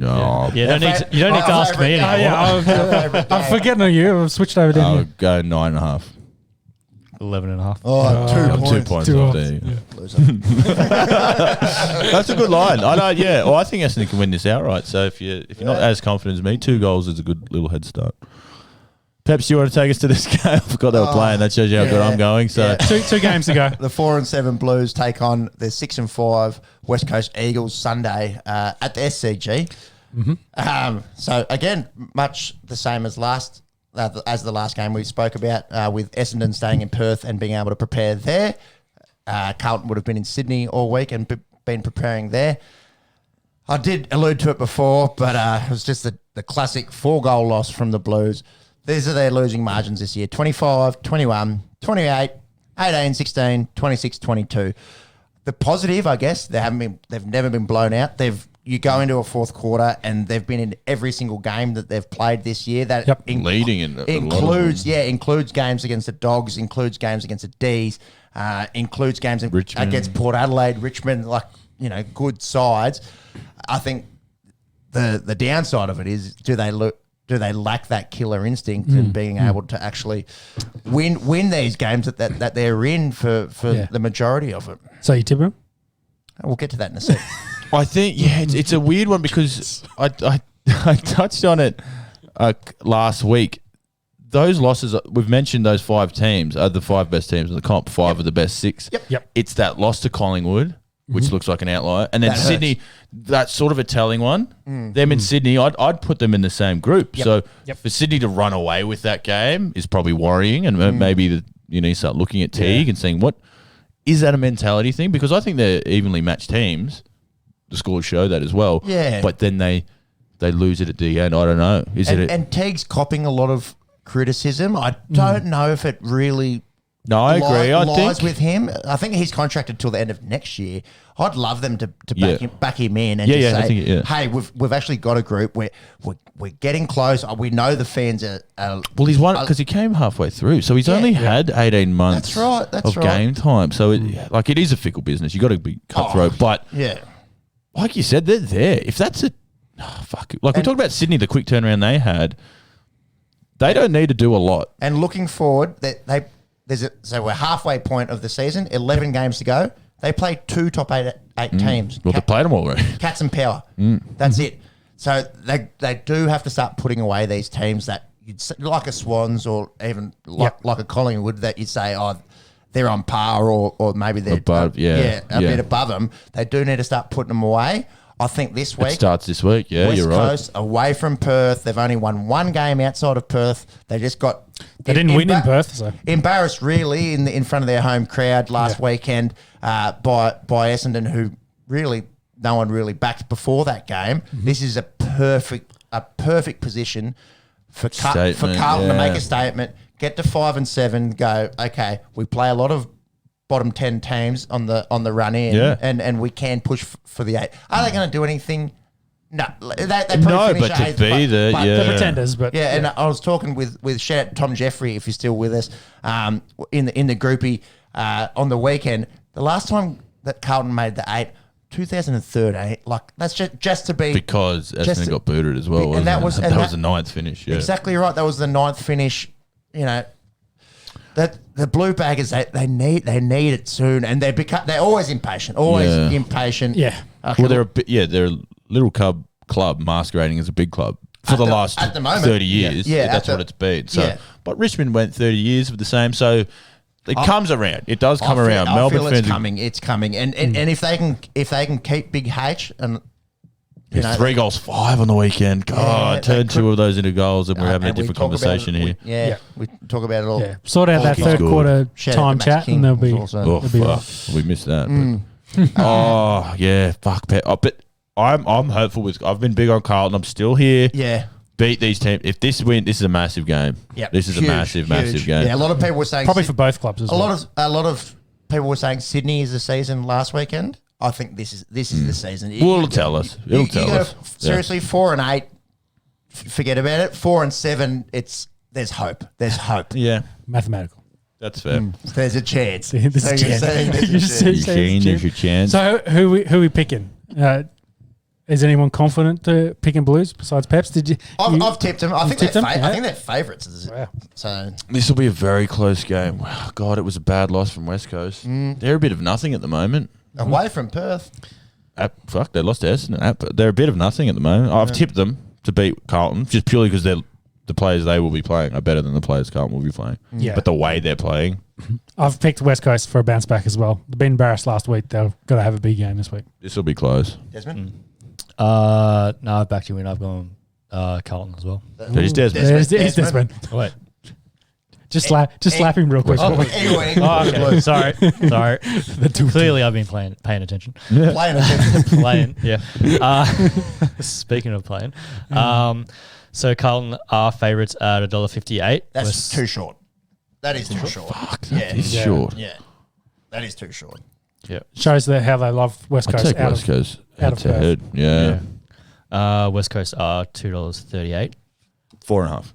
Oh, Yeah, you don't need to ask me anymore. I'm forgetting on you. I've switched over I'll to go 9.5. 11.5. Oh, I'm 2 2 points Two off odds. there. Yeah. Loser. That's a good line. I know. Yeah. Well, I think Essendon can win this outright. So if you're not as confident as me, 2 goals is a good little head start. Peps, do you want to take us to this game? I forgot they were playing. That shows you how good I'm going. So Yeah. Two games to go. The 4 and 7 Blues take on the 6 and 5 West Coast Eagles Sunday at the SCG. So again, much the same as the last game we spoke about, with Essendon staying in Perth and being able to prepare there. Carlton would have been in Sydney all week and been preparing there. I did allude to it before, but it was just the classic 4-goal loss from the Blues. These are their losing margins this year: 25, 21, 28, 18, 16, 26, 22. The positive, I guess, they've never been blown out. You go into a fourth quarter and they've been in every single game that they've played this year. That leading in includes games against the Dogs, includes games against the D's, includes games against Port Adelaide, Richmond, good sides. I think the downside of it is, do they lack that killer instinct and being able to actually win these games that they're in for the majority of it? So you tip him? We'll get to that in a sec. I think it's a weird one because I touched on it last week. Those losses, we've mentioned those 5 teams are the 5 best teams in the comp. 5 of the best 6. Yep. It's that loss to Collingwood, which looks like an outlier, and then Sydney. That's sort of a telling one. Them in Sydney, I'd put them in the same group. So for Sydney to run away with that game is probably worrying, and maybe you need to start looking at Teague and saying, what is that a mentality thing? Because I think they're evenly matched teams. The scores show that as well. Yeah. But then they lose it at the end. I don't know. And Teague's copping a lot of criticism. I don't know if it really No, I agree. I lies think with him. I think he's contracted till the end of next year. I'd love them to back him in and just say, hey, we've actually got a group where we're getting close. We know the fans are. Well, he's won because he came halfway through, so he's only had 18 months. That's right. Game time. So it is a fickle business. You got to be cutthroat, but like you said, they're there. If that's fuck. Like we talked about Sydney, the quick turnaround they had. They don't need to do a lot. And looking forward, so we're halfway point of the season. 11 games to go. They play 2 top 8 teams. Well, they played them already. Cats and Power. That's it. So they do have to start putting away these teams that you'd say, like a Swans or even like a Collingwood, that you'd say, they're on par or maybe they're above, a bit above them. They do need to start putting them away. I think this week. It starts this week. Yeah, West you're right. Coast away from Perth. They've only won 1 game outside of Perth. They just got. They didn't win in Perth, so embarrassed really in front of their home crowd last weekend by Essendon, who really no one really backed before that game. This is a perfect position for Carlton to make a statement, get to 5 and 7, go, okay, we play a lot of bottom 10 teams on the run in, and we can push for the 8. Are they going to do anything? No, they probably finish but to be there, the pretenders. But and I was talking with shout out Tom Jeffrey, if you're still with us, in the groupie on the weekend. The last time that Carlton made the 8, 2013. Like that's just to be because Essendon got booted as well. And that was the 9th finish. Yeah, exactly right. That was the 9th finish. You know. That the Blue Baggers they need it soon, and they're always impatient, Yeah. Okay. Well, they're a little club masquerading as a big club for the last 30 years. That's what it's been. So, but Richmond went 30 years with the same. So it comes around. It does come around. Melbourne fans it's coming, and if they can keep Big H and. 3 goals, 5 on the weekend. God, turn 2 of those into goals, and we're having a different conversation here. We talk about it all. Yeah. Sort out that third quarter time chat, and they'll be. We missed that. But, fuck. But I'm hopeful with. I've been big on Carlton. I'm still here. Yeah. beat these teams. If this win, this is a massive game. Yep. This is a massive game. Yeah, a lot of people were saying Probably for both clubs as well. A lot of people were saying Sydney is the season last weekend. I think this is the season. Well, it'll tell us. It'll tell us. Seriously, 4 and 8, forget about it. 4 and 7, there's hope. There's hope. Yeah, Mathematical. that's fair. There's a chance. There's a So you're chance. saying there's a You're chance. saying You seen there's your chance. So who we picking? Is anyone confident to picking Blues besides Peps? Did you? I've tipped them. I think tipped them? Yeah. I think they're favourites. Wow. So This will be a very close game. Wow, God, it was a bad loss from West Coast. They're a bit of nothing at the moment. away from Perth. Fuck, they lost to Essendon. But they're a bit of nothing at the moment. I've tipped them to beat Carlton just purely because the players they will be playing are better than the players Carlton will be playing. Yeah. But the way they're playing, I've picked West Coast for a bounce back as well. They've been embarrassed last week. They've got to have a big game this week. this will be close. Desmond. No, I've backed you in. I've gone Carlton as well. So just Desmond. There's Desmond. Wait. Just slap him real quick. Anyway, Oh, okay. Sorry. Clearly, I've been paying attention. playing attention. Playing, yeah. Speaking of playing, so Carlton are favourites at $1.58. That's too short. That is too short. It's short. Yeah, that is too short. Yeah. Shows how they love West I'd Coast. take West Coast head to head. Yeah. West Coast are $2.38, 4.5.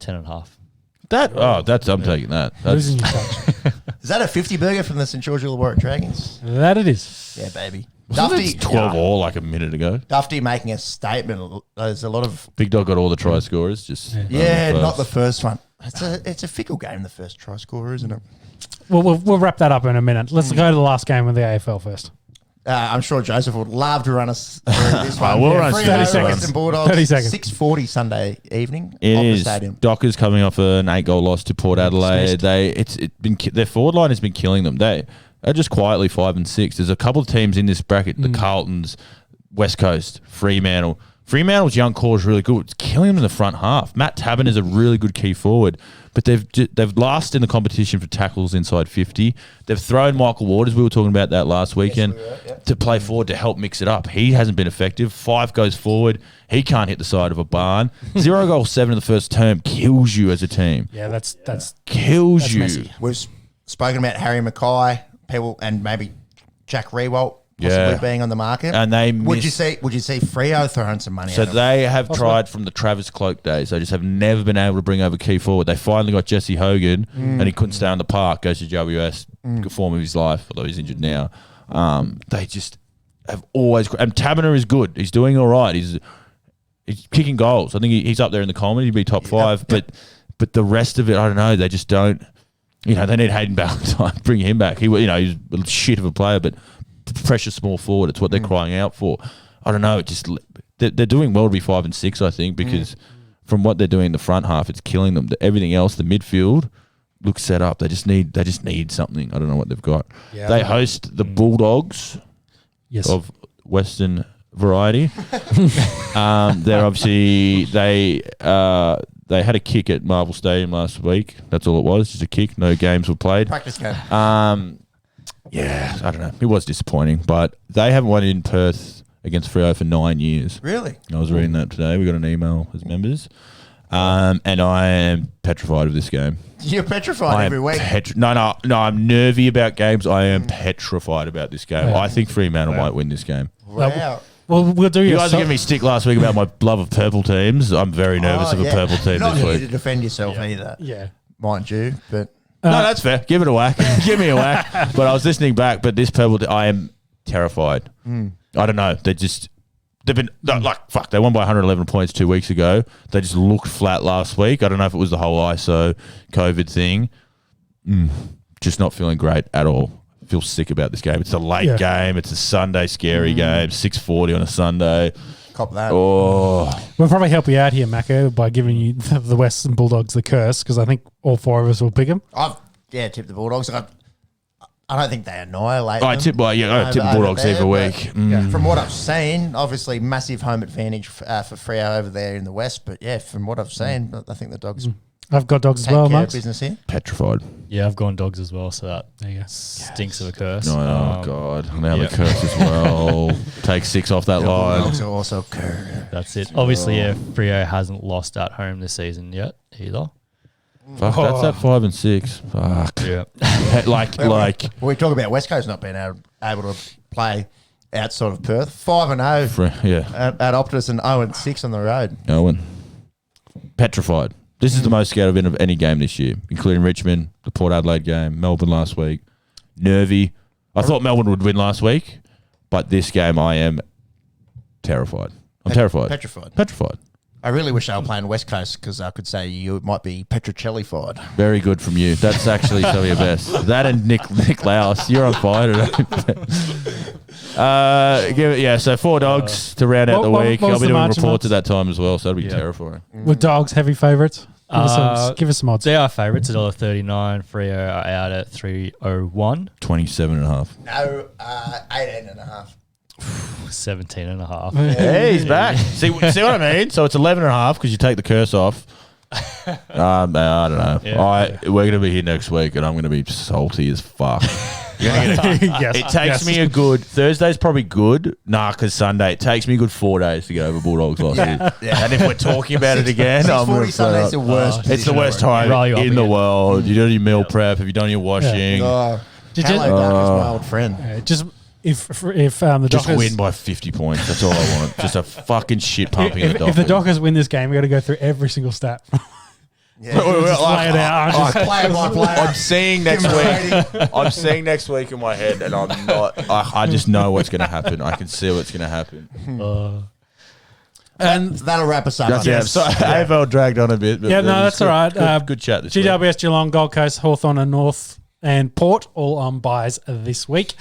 10.5. I'm taking that. That's, Losing your touch. Is that a 50 burger from the St George Illawarra Dragons? That it is. Yeah, baby. wasn't it 12 all like a minute ago? Dufty making a statement. There's a lot of Big Dog got all the try scorers. Just not the first one. It's a fickle game, the first try scorer, isn't it? Well, we'll wrap that up in a minute. Let's go to the last game of the AFL first. I'm sure Joseph would love to run us through this one. We'll run 30 seconds. Western Bulldogs, 30 seconds. 6:40 Sunday evening It off the is. stadium. Dockers coming off an 8-goal loss to Port Adelaide. Their forward line has been killing them. They are just quietly 5 and 6. There's a couple of teams in this bracket: the Carltons, West Coast, Fremantle. Fremantle's young core is really good. It's killing them in the front half. Matt Tabin is a really good key forward, but they've last in the competition for tackles inside 50. They've thrown Michael Waters. We were talking about that last weekend to play forward to help mix it up. He hasn't been effective. 5 goes forward. He can't hit the side of a barn. 0 goal 7 in the first term kills you as a team. Yeah, that's Kills you. messy. We've spoken about Harry Mackay, people, and maybe Jack Rewalt possibly being on the market. And they would you see Freo throwing some money? So at him? they have tried from the Travis Cloak days. They just have never been able to bring over key forward. They finally got Jesse Hogan, and he couldn't stay on the park. Goes to WS, good form of his life, although he's injured now. They just have always. And Taberner is good. He's doing all right. He's kicking goals. I think he's up there in the comedy. He'd be top 5. But the rest of it, I don't know. They just don't. They need Hayden Ballantyne. Bring him back. He's a shit of a player, but pressure small forward. It's what they're crying out for. I don't know. They're doing well to be 5 and 6. I think because from what they're doing in the front half, it's killing them. Everything else, the midfield, looks set up. They just need something. I don't know what they've got. Yeah, they host the Bulldogs of Western variety. They're obviously they had a kick at Marvel Stadium last week. That's all it was, just a kick. No games were played. Practice game. Yeah, I don't know. It was disappointing, but they haven't won in Perth against Freo for 9 years. Really? I was reading that today. We got an email as members. And I am petrified of this game. You're petrified every week. No, I'm nervy about games. I am petrified about this game. I think Fremantle might win this game. Wow. Well, we'll do You guys are giving me stick last week about my love of purple teams. I'm very nervous of a purple team Not this here week. to defend yourself either. Yeah. Mind you, but No, that's fair. Give it a whack. Give me a whack. But I was listening back, but this purple, I am terrified. I don't know. They've been, fuck, they won by 111 points 2 weeks ago. They just looked flat last week. I don't know if it was the whole ISO COVID thing. Just not feeling great at all. Feel sick about this game. It's a late game. It's a Sunday scary game. 6:40 on a Sunday. cop that. Oh, We'll probably help you out here, Mako, by giving you the Western Bulldogs the curse, because I think all 4 of us will pick them. I've tipped the Bulldogs. I don't think they annihilate I them. tip the Bulldogs there, every week. From what I've seen, obviously massive home advantage for Freo over there in the West. But yeah, from what I've seen, I think the Dogs I've got dogs as Take well, care of Max. business here. Petrified. Yeah, I've gone dogs as well, so that There you go. stinks of a curse. Oh, God. Now yeah. the curse as well. Take 6 off that line. Dogs are also cursed. That's it. Obviously, yeah, Freo hasn't lost at home this season yet either. Fuck, that's at 5 and 6. Fuck. Yeah. like. We talk about West Coast not being able to play outside of Perth. 5-0 Yeah. at Optus and 0-6 on the road. Owen. Petrified. This is the most scared I've been of any game this year, including Richmond, the Port Adelaide game, Melbourne last week. Nervy. I thought Melbourne would win last week, but this game I am terrified. I'm terrified. Petrified. I really wish I were playing West Coast because I could say you might be Petrocelli-fied. Very good from you. That's actually some of your best. That and Nick Laus. You're on fire today. So 4 dogs to round out the week. what I'll was be the doing margin, reports Max? at that time as well, so that'll be terrifying. Were dogs heavy favourites? Give us some odds. They are favourites at $1.39. Freo are out at 3.01. 27.5. No, 18.5. 17.5. Hey, he's back. See what I mean? So it's 11.5 because you take the curse off. I don't know. Yeah. We're going to be here next week and I'm going to be salty as fuck. It takes me a good Thursday's probably good. Because Sunday it takes me a good 4 days to get over Bulldogs losses. And if we're talking about it again, I'm going 6:40 Sunday's the worst. It's the worst time Roll you up in the again. world. You done your meal prep? Have you done your washing? Oh, Did hello, you- darkest my old friend. Just if the Just Dockers win by 50 points. That's all I want. Just a fucking shit pumping of the if the Dockers. Dockers win this game, we got to go through every single stat. Yeah. Just lay it out. Player by player. I'm seeing next Give him a week. rating. I'm seeing next week in my head, and I'm not. I just know what's going to happen. I can see what's going to happen. And That'll wrap us up. Yeah, so AFL dragged on a bit. But yeah, it no, was that's all right. Good chat this week. GWS, Geelong, Gold Coast, Hawthorn and North and Port all on buys this week.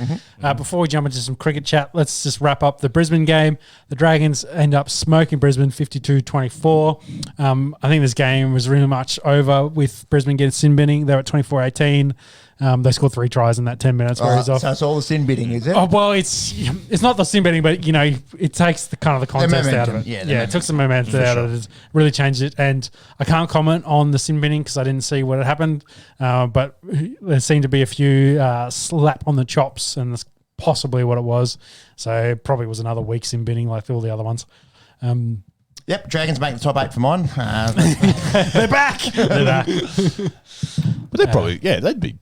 Before we jump into some cricket chat, let's just wrap up the Brisbane game. The Dragons end up smoking Brisbane 52-24. I think this game was really much over with Brisbane getting sin binning. They were at 24-18. They scored 3 tries in that 10 minutes where he's off. So it's all the sin bidding, is it? Oh, well, it's not the sin betting, but, it takes the kind of the context out of it. momentum. It took some momentum out of it. It really changed it. And I can't comment on the sin betting because I didn't see what had happened. But there seemed to be a few slap on the chops, and that's possibly what it was. So it probably was another week sin betting like all the other ones. Yep, Dragons make the top 8 for mine. They're back. But they'd probably, they'd be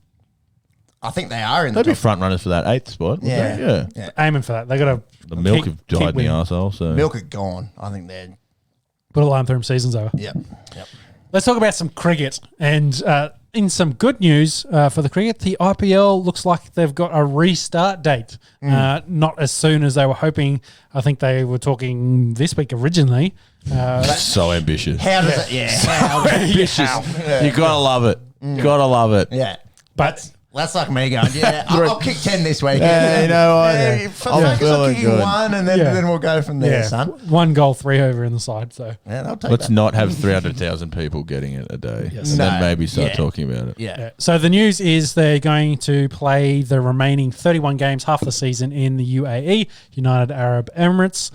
I think they are in the they'd be top. front runners for that 8th spot. Yeah. Wouldn't they? Yeah. Aiming for that. They got to The milk have died in the arsehole. So Milk are gone. I think they're. put a line through them. Season's over. Yep. Let's talk about some cricket. And in some good news for the cricket, the IPL looks like they've got a restart date. Not as soon as they were hoping. I think they were talking this week originally. so ambitious. How does it? Yeah. How does it- Ambitious. You gotta love it. Gotta love it. Yeah. But That's like me going, I'll kick 10 this week. Yeah, you know what? I'll feeling kicking good. 1 and then we'll go from there, son. 1 goal, 3 over in the side. So Yeah, I'll take Let's that. not have 300,000 people getting it a day. Yes. And No. then maybe start Yeah. talking about it. Yeah. So the news is they're going to play the remaining 31 games, half the season in the UAE, United Arab Emirates.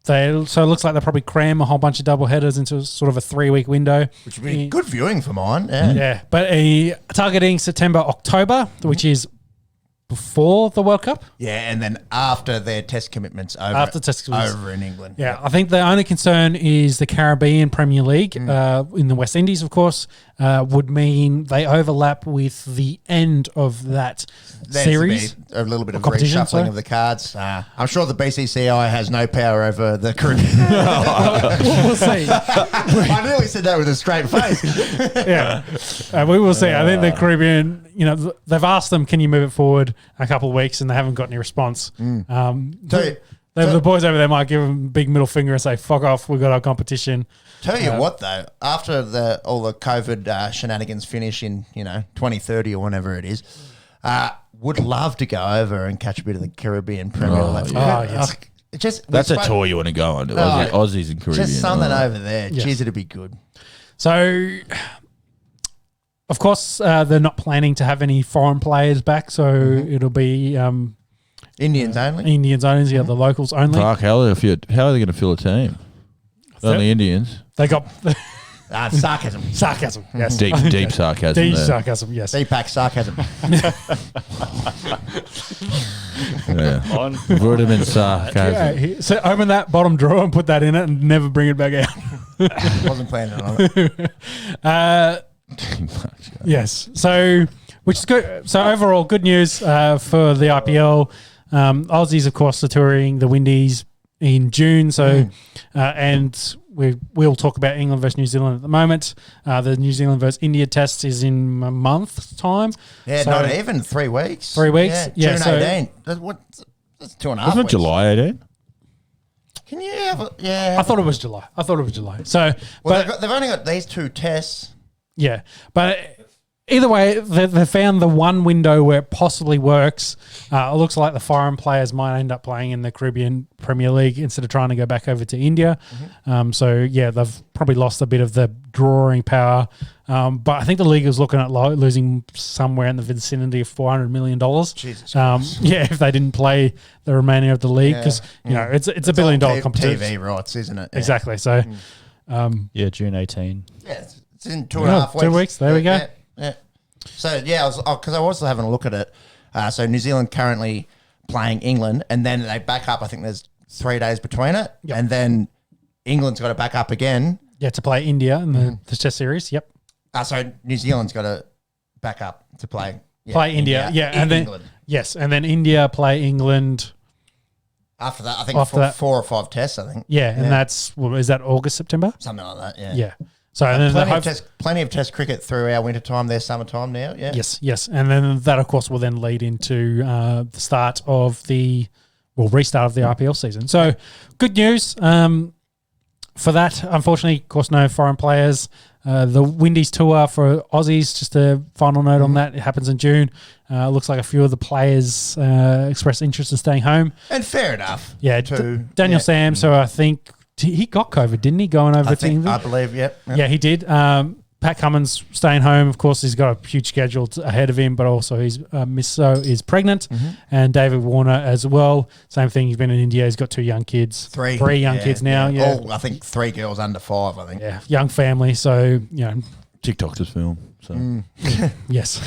So it looks like they'll probably cram a whole bunch of double headers into sort of a 3-week window. Which would be good viewing for mine. Yeah, but targeting September, October, which is before the World Cup. Yeah, and then after their test commitments over, After test commitments. over in England. Yeah, I think the only concern is the Caribbean Premier League in the West Indies, of course, would mean they overlap with the end of that There's series. a little bit of competition, reshuffling sorry. of the cards. I'm sure the BCCI has no power over the Caribbean. We'll see. I nearly said that with a straight face. Yeah, we will see. I think the Caribbean, they've asked them, can you move it forward a couple of weeks, and they haven't got any response. The boys over there might give them a big middle finger and say, fuck off, we've got our competition. Tell you what, though, after all the COVID shenanigans finish in 2030 or whenever it is, would love to go over and catch a bit of the Caribbean Premier League. yes. That's a tour you want to go on. Aussies and Caribbean. Just something over there. Yes. Jeez, it'd be good. So, of course, they're not planning to have any foreign players back, so it'll be Indians only. Indians only, the locals only. Fuck, how are they going to fill a team? Only Indians. They got Sarcasm. Sarcasm, yes. Deep sarcasm. Deep there. sarcasm, yes. Deepak sarcasm. Yeah. On. Vitamin sarcasm. Yeah, so open that bottom drawer and put that in it and never bring it back out. Wasn't planning on it. Yes. So, which is good. So overall, good news for the IPL. Aussies, of course, are touring the Windies in June. So, and we'll talk about England versus New Zealand at the moment. The New Zealand versus India test is in a month's time. Yeah, So- not even 3 weeks. 3 weeks? Yeah, June so- 18. That's 2.5 Wasn't it weeks. July 18? Can you have a, yeah. I thought it was July. So, well, but they've only got these 2 tests. yeah, but either way, they found the one window where it possibly works. It looks like the foreign players might end up playing in the Caribbean Premier League instead of trying to go back over to India. So, yeah, they've probably lost a bit of the drawing power. But I think the league is looking at losing somewhere in the vicinity of $400 million. Jesus Christ. Yeah, if they didn't play the remainder of the league, because, you know, it's a $1 billion competition. TV rights, isn't it? Yeah. Exactly. So, Yeah, June 18. Yeah, it's in 2.5 weeks. 2 weeks. There we go. Yeah. So, yeah, because I was having a look at it. So, New Zealand currently playing England, and then they back up. I think there's 3 days between it. Yep. And then England's got to back up again. Yeah, to play India in the Test series. Yep. So, New Zealand's got to back up to play. Yeah, Play India. Yeah. And then, England. yes. And then India play England. After that, I think After that- 4 or 5 tests, I think. Yeah. And that's, is that August, September? Something like that, yeah. Yeah. So, and then Plenty of test cricket through our winter time, their summertime now, yeah. Yes. And then that, of course, will then lead into the start of restart of the IPL season. So, good news for that. Unfortunately, of course, no foreign players. The Windies tour for Aussies, just a final note on that. It happens in June. Looks like a few of the players expressed interest in staying home. And fair enough. Yeah, too. Daniel Yeah. Sam. So I think he got COVID, didn't he? Going over I to think, England. I believe, yep. Yeah, he did. Pat Cummins staying home. Of course, he's got a huge schedule ahead of him, but also his Miss So is pregnant, and David Warner as well. Same thing. He's been in India. He's got 2 young kids, 3 young kids now. Yeah, All, I think 3 girls under 5. I think. yeah, young family. So TikTok's his film. So. yes.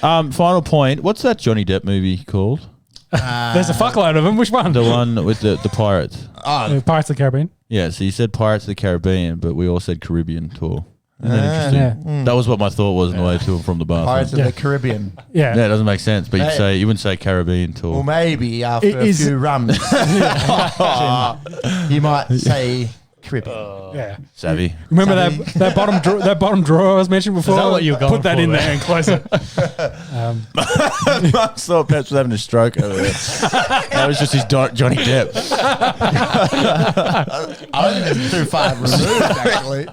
Final point. What's that Johnny Depp movie called? There's a fuckload of them. Which one? The one with the pirates. Pirates of the Caribbean. Yeah, so you said Pirates of the Caribbean, but we all said Caribbean tour. Isn't that interesting? Yeah. That was what my thought was on the way to and from the bathroom. Pirates of Yeah. the Caribbean. Yeah. Yeah, it doesn't make sense, but Hey. you wouldn't say Caribbean tour. Well, maybe after It a is- few rums, you might say Caribbean. Yeah. Savvy. Remember that bottom drawer I was mentioning before? that what you were going Put that for in there? there and close it. Mark thought Pets was having a stroke over there. That was just his Johnny Depp. I don't think it's too far removed, actually.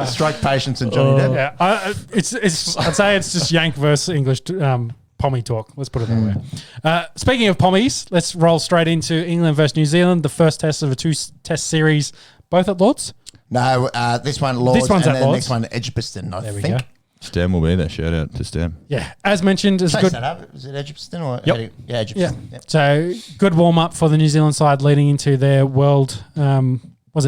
Stroke patients and Johnny Depp. Yeah, I'd say it's just Yank versus English Pommy talk. Let's put it that way. Speaking of Pommies, let's roll straight into England versus New Zealand, the first test of a 2-test series, both at Lords. No, this one Lords, This one's and at then Lords. next one Edgbaston, I There we think. go. Stem will be there. Shout out to Stem. Yeah, as mentioned, it's Chase good. that up. Is it Edgbaston or Yep. Yeah, Edgbaston. Yeah, Yep. so good warm up for the New Zealand side leading into their World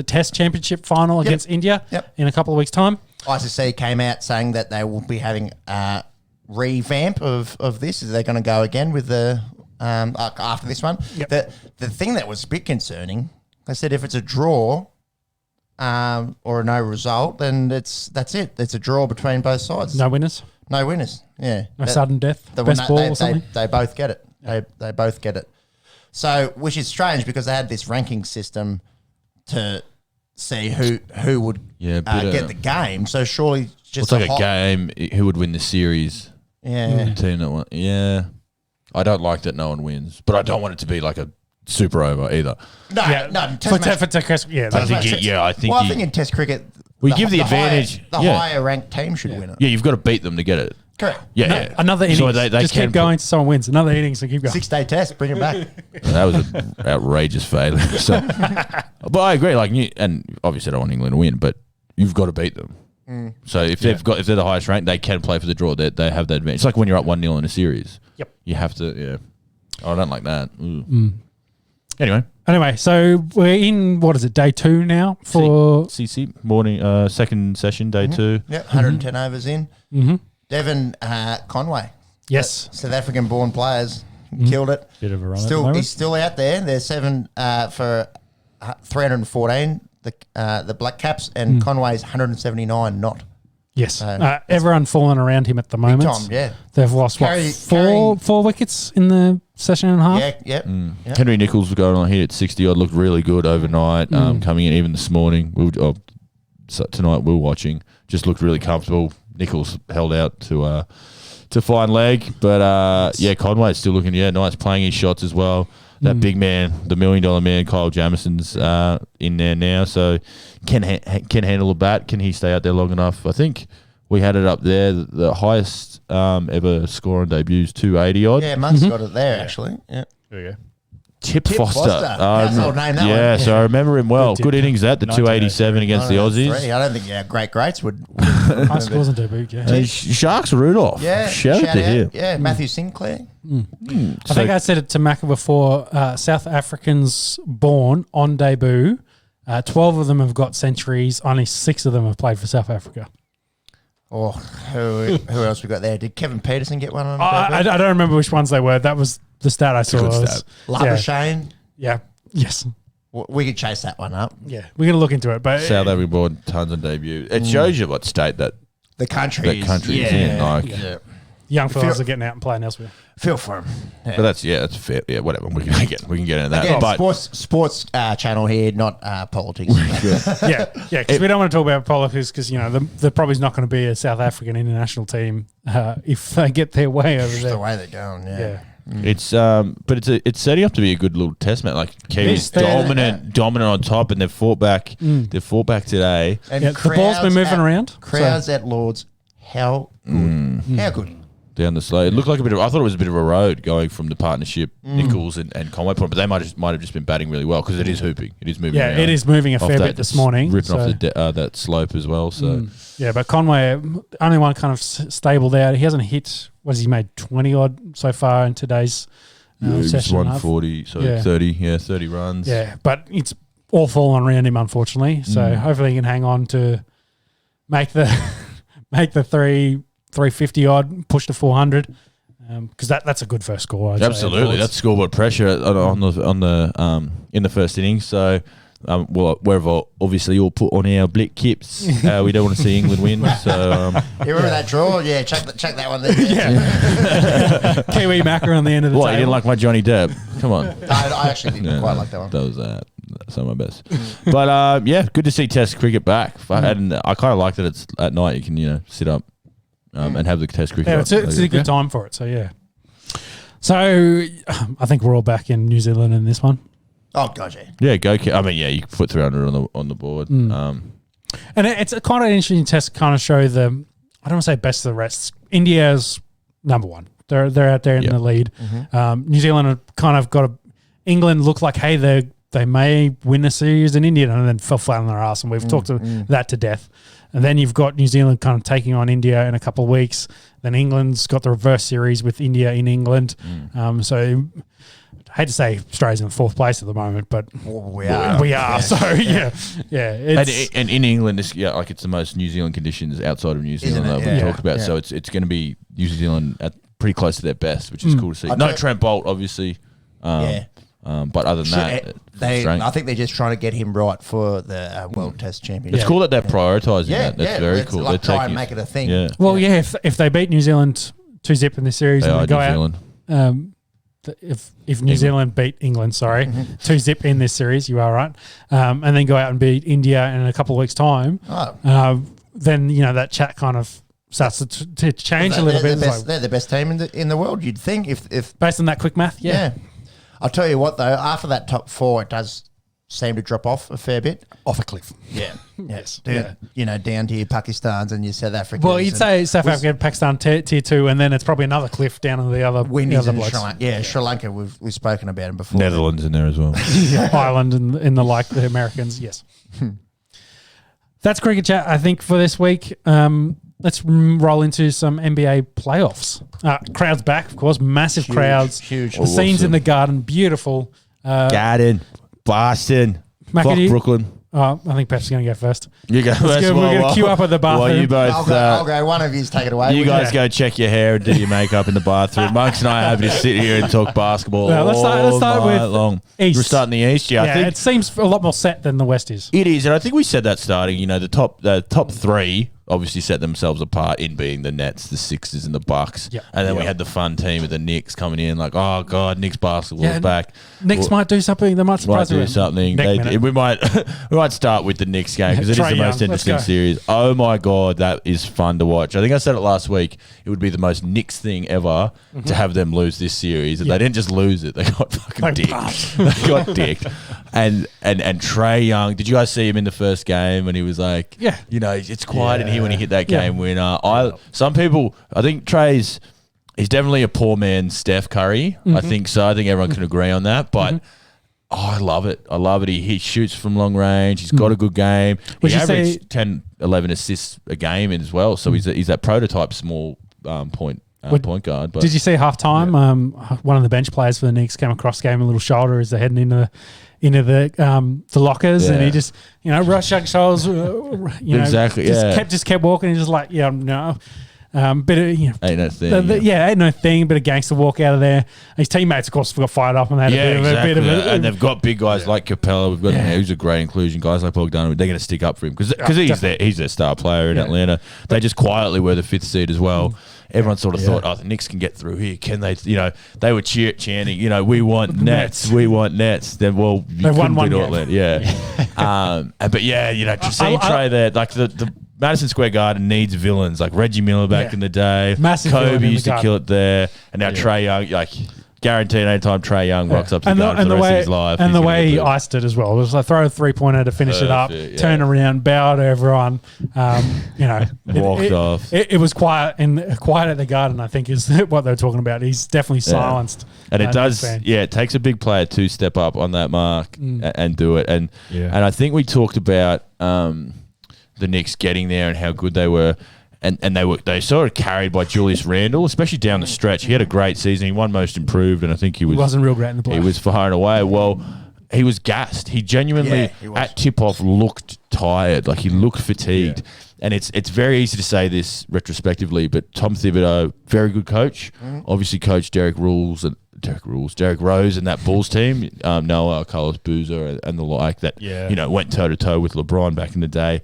Test Championship final against India in a couple of weeks' time. ICC came out saying that they will be having a revamp of this. Is they going to go again with the after this one? Yep. The thing that was a bit concerning, they said if it's a draw or a no result, then that's it. It's a draw between both sides. No winners, No winners. Yeah. no sudden death, The- best ball they, or something. They both get it. They both get it. So, which is strange because they had this ranking system to see who would get the game. So surely just It's like a game. Who would win the series? Yeah. The team that won. Yeah. I don't like that no one wins, but I don't want it to be like a super over either. No, Yeah, no. for Test, yeah, I think Well, I think in Test cricket, We give the advantage. Higher ranked team should win it. Yeah, you've got to beat them to get it. Correct. Yeah. another innings. So they just keep going till someone wins. Another innings and keep going. 6-day test, bring it back. That was an outrageous failure. So, but I agree. Like, and obviously, I don't want England to win, but you've got to beat them. So if they're the highest ranked, they can play for the draw. They have that advantage. It's like when you're up 1-0 in a series. Yep. You have to. Yeah. I don't like that. Anyway, so we're in, what is it, day 2 now for CC morning, second session, day 2. Yep, 110 overs in. Mm-hmm. Devon Conway. Yes. South African-born players killed it. Bit of a run at the moment. He's still out there. They're 7 for 314, the Black Caps, and Conway's 179 not. Yes. Everyone falling around him at the moment. Tom, yeah. They've lost, four wickets in the session and a half? Yeah, yep. Henry Nichols was going on here at 60 odd, looked really good overnight, coming in even this morning. Tonight we were watching, just looked really comfortable. Nichols held out to fine leg, but Conway's still looking nice, playing his shots as well. That big man, the $1 million man, Kyle Jamison's in there now, so can handle a bat. Can he stay out there long enough? I think we had it up there. The highest ever score on debuts, 280 odd. Yeah, Monk's got it there actually. Yeah, There you go. Tip Foster. Household name, that yeah, one. so I remember him well. Good innings that, the 287 against the Aussies. I don't think greats would. High scores on debut, yeah. Sharks Rudolph. Yeah, shout out to him. Yeah, Matthew Sinclair. I think I said it to Macca before. South Africans born on debut, 12 of them have got centuries. Only 6 of them have played for South Africa. Oh, who else we got there? Did Kevin Peterson get one on? I don't remember which ones they were. That was the stat I saw. Good stat. Labuschagne. Yeah. Yes. We could chase that one up. Yeah. We're going to look into it. But South African born, tons on debut. It shows you what state that country is in. Like, young fellas are getting out and playing elsewhere. Feel for him. Yeah. But that's fair. Yeah, whatever. We can get into that. Again, but sports channel here, not politics. Yeah, because we don't want to talk about politics because, there probably not going to be a South African international team if they get their way over there. The way they're going, yeah. It's but it's setting up to be a good little test match. Like Kiwis dominant on top, and they've fought back. They've fought back today. And the ball's been moving around. Crowds at Lords, how good? How good? Down the slope, it looked like I thought it was a bit of a road going from the partnership, Nichols and Conway point, but they might have just been batting really well because it is hooping, it is moving. Yeah, it is moving a fair bit this morning, ripping off that slope as well. So but Conway, only one kind of stabled out. He hasn't hit. What has he made? 20 odd so far in today's session. 140, so 30 runs. Yeah, but it's all fallen around him unfortunately. So hopefully he can hang on to make the 350 odd, push to 400, because that's a good first score. Absolutely, that's scoreboard pressure on the in the first innings. So, we've obviously all put on our blick kips. We don't want to see England win. So, you remember that draw? Yeah, chuck that one there. Kiwi Macca on the end of the what? table. You didn't like my Johnny Depp? Come on. I actually didn't quite like that one. That was some of my best. But good to see Test cricket back. And I kind of like that it's at night. You can sit up. And have the Test cricket. Yeah, it's a good time for it. So yeah. So I think we're all back in New Zealand in this one. Oh god, yeah. Yeah, go. I mean, yeah, you can put 300 on the board. And it's a kind of interesting test to kind of show the. I don't want to say best of the rest. India's number one. They're out there in the lead. New Zealand have kind of got England look like they may win a series in India and then fell flat on their ass, and we've talked that to death. And then you've got New Zealand kind of taking on India in a couple of weeks. Then England's got the reverse series with India in England. So I hate to say Australia's in 4th place at the moment, but we are. Yeah. So yeah. And in England, it's the most New Zealand conditions outside of New Zealand that we talked about. So it's going to be New Zealand at pretty close to their best, which is cool to see. No Trent Bolt, obviously. But other than that, I think they're just trying to get him right for the World Test Championship. It's cool that they're prioritising that. That's very cool. Like try and make it a thing. Yeah. Well, if they beat New Zealand 2-0 in this series and they go out, if New Zealand beat England, 2-0 in this series, you are right, and then go out and beat India in a couple of weeks' time, then that chat kind of starts to change a little bit. They're the best team in the world, you'd think, if based on that quick math. Yeah. I'll tell you what, though, after that top 4, it does seem to drop off a fair bit. Off a cliff. Yeah. Yes. Down to your Pakistans and your South Africans. Well, you'd say South Africa, Pakistan tier 2, and then it's probably another cliff down on the other blokes. Sri Lanka, we've spoken about them before. Netherlands in there as well. Ireland and in the the Americans, yes. That's cricket chat, I think, for this week. Let's roll into some NBA playoffs. Crowds back, of course. Massive crowds. Huge. The scenes in the Garden, beautiful. Garden, Boston, fuck McAdoo. Brooklyn. Oh, I think Pat's going to go first. You go first. We're going to queue up at the bathroom. Well, you both. I'll go. One of you's take it away. You guys go check your hair and do your makeup in the bathroom. Monks and I are happy to sit here and talk basketball Let's start with long. East. We're starting the East, I think it seems a lot more set than the West is. it is, and I think we said that starting. You know, the top three obviously set themselves apart in being the Nets, the Sixers, and the Bucks. Yep. And then we had the fun team of the Knicks coming in, like, oh god, Knicks basketball's back. Knicks might do something. They might surprise Might do something. We might start with the Knicks game because it is Trae the most Young, let's interesting go. series. Oh my god, that is fun to watch. I think I said it last week. It would be the most Knicks thing ever to have them lose this series, and they didn't just lose it; they got fucking dicked. They got dicked. And Trae Young, did you guys see him in the first game when he was like, you know, it's quiet in here when he hit that game winner. Some people, I think he's definitely a poor man's Steph Curry. I think so. I think everyone can agree on that. But I love it. I love it. He shoots from long range. He's got a good game. Would He you say- averaged 10, 11 assists a game as well. So he's that prototype small point guard. But Did you see half time? One of the bench players for the Knicks came across, gave him a little shoulder as they're heading into the lockers, and he just shrugged shoulders, Exactly, just kept walking, and just like no. Bit of, ain't no thing. ain't no thing, bit of gangster walk out of there. His teammates, of course, got fired up and they had a bit of a and they've got big guys like Capella. We've got who's a great inclusion. Guys like Bogdanovic, they're going to stick up for him because he's their star player in Atlanta. They just quietly were the fifth seed as well. Everyone sort of thought, oh, the Knicks can get through here. Can they? They were chanting, we want Nets, we want Nets. Then, well, you couldn't beat Atlanta. But seeing Trae there, like the Madison Square Garden needs villains like Reggie Miller back in the day. Massive villain Kobe in used the to kill it there, and now Trae Young, like guaranteed anytime Trae Young rocks up to the Garden for the rest of his life. And he's the gonna way get he booed. iced it as well. It was like throw a 3-pointer to finish it up, Perfect, turn around, bow to everyone. Walked off. It was quiet at the Garden, I think, is what they were talking about. He's definitely silenced. And it does, fan. it takes a big player to step up on that mark and do it. And I think we talked about the Knicks getting there and how good they were. And they sort of carried by Julius Randle, especially down the stretch. He had a great season. He won Most Improved, and I think he wasn't real great in the playoffs. He was firing away. Well, he was gassed. He genuinely at tip-off looked tired, like he looked fatigued. Yeah. And it's very easy to say this retrospectively, but Tom Thibodeau, very good coach. Obviously coached Derek Rose and that Bulls team, Noah, Carlos Boozer, and the like that, went toe-to-toe with LeBron back in the day.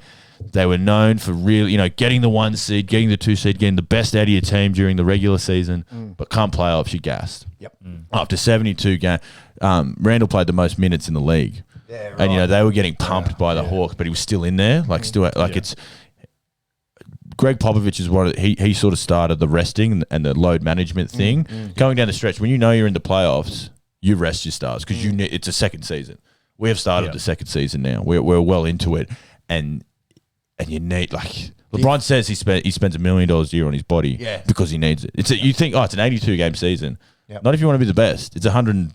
They were known for really, getting the 1 seed, getting the 2 seed, getting the best out of your team during the regular season, but come playoffs, you're gassed. Yep. After 72 games, Randall played the most minutes in the league. Yeah, right. And, they were getting pumped by the Hawks, but he was still in there. It's... Greg Popovich is he sort of started the resting and the load management thing. Going down the stretch, when you're in the playoffs, you rest your stars because it's a second season. We have started the second season now. We're well into it. And you need, like LeBron says, he spends $1 million a year on his body because he needs it. You think, it's an 82 game season. Yep. Not if you want to be the best. It's a 100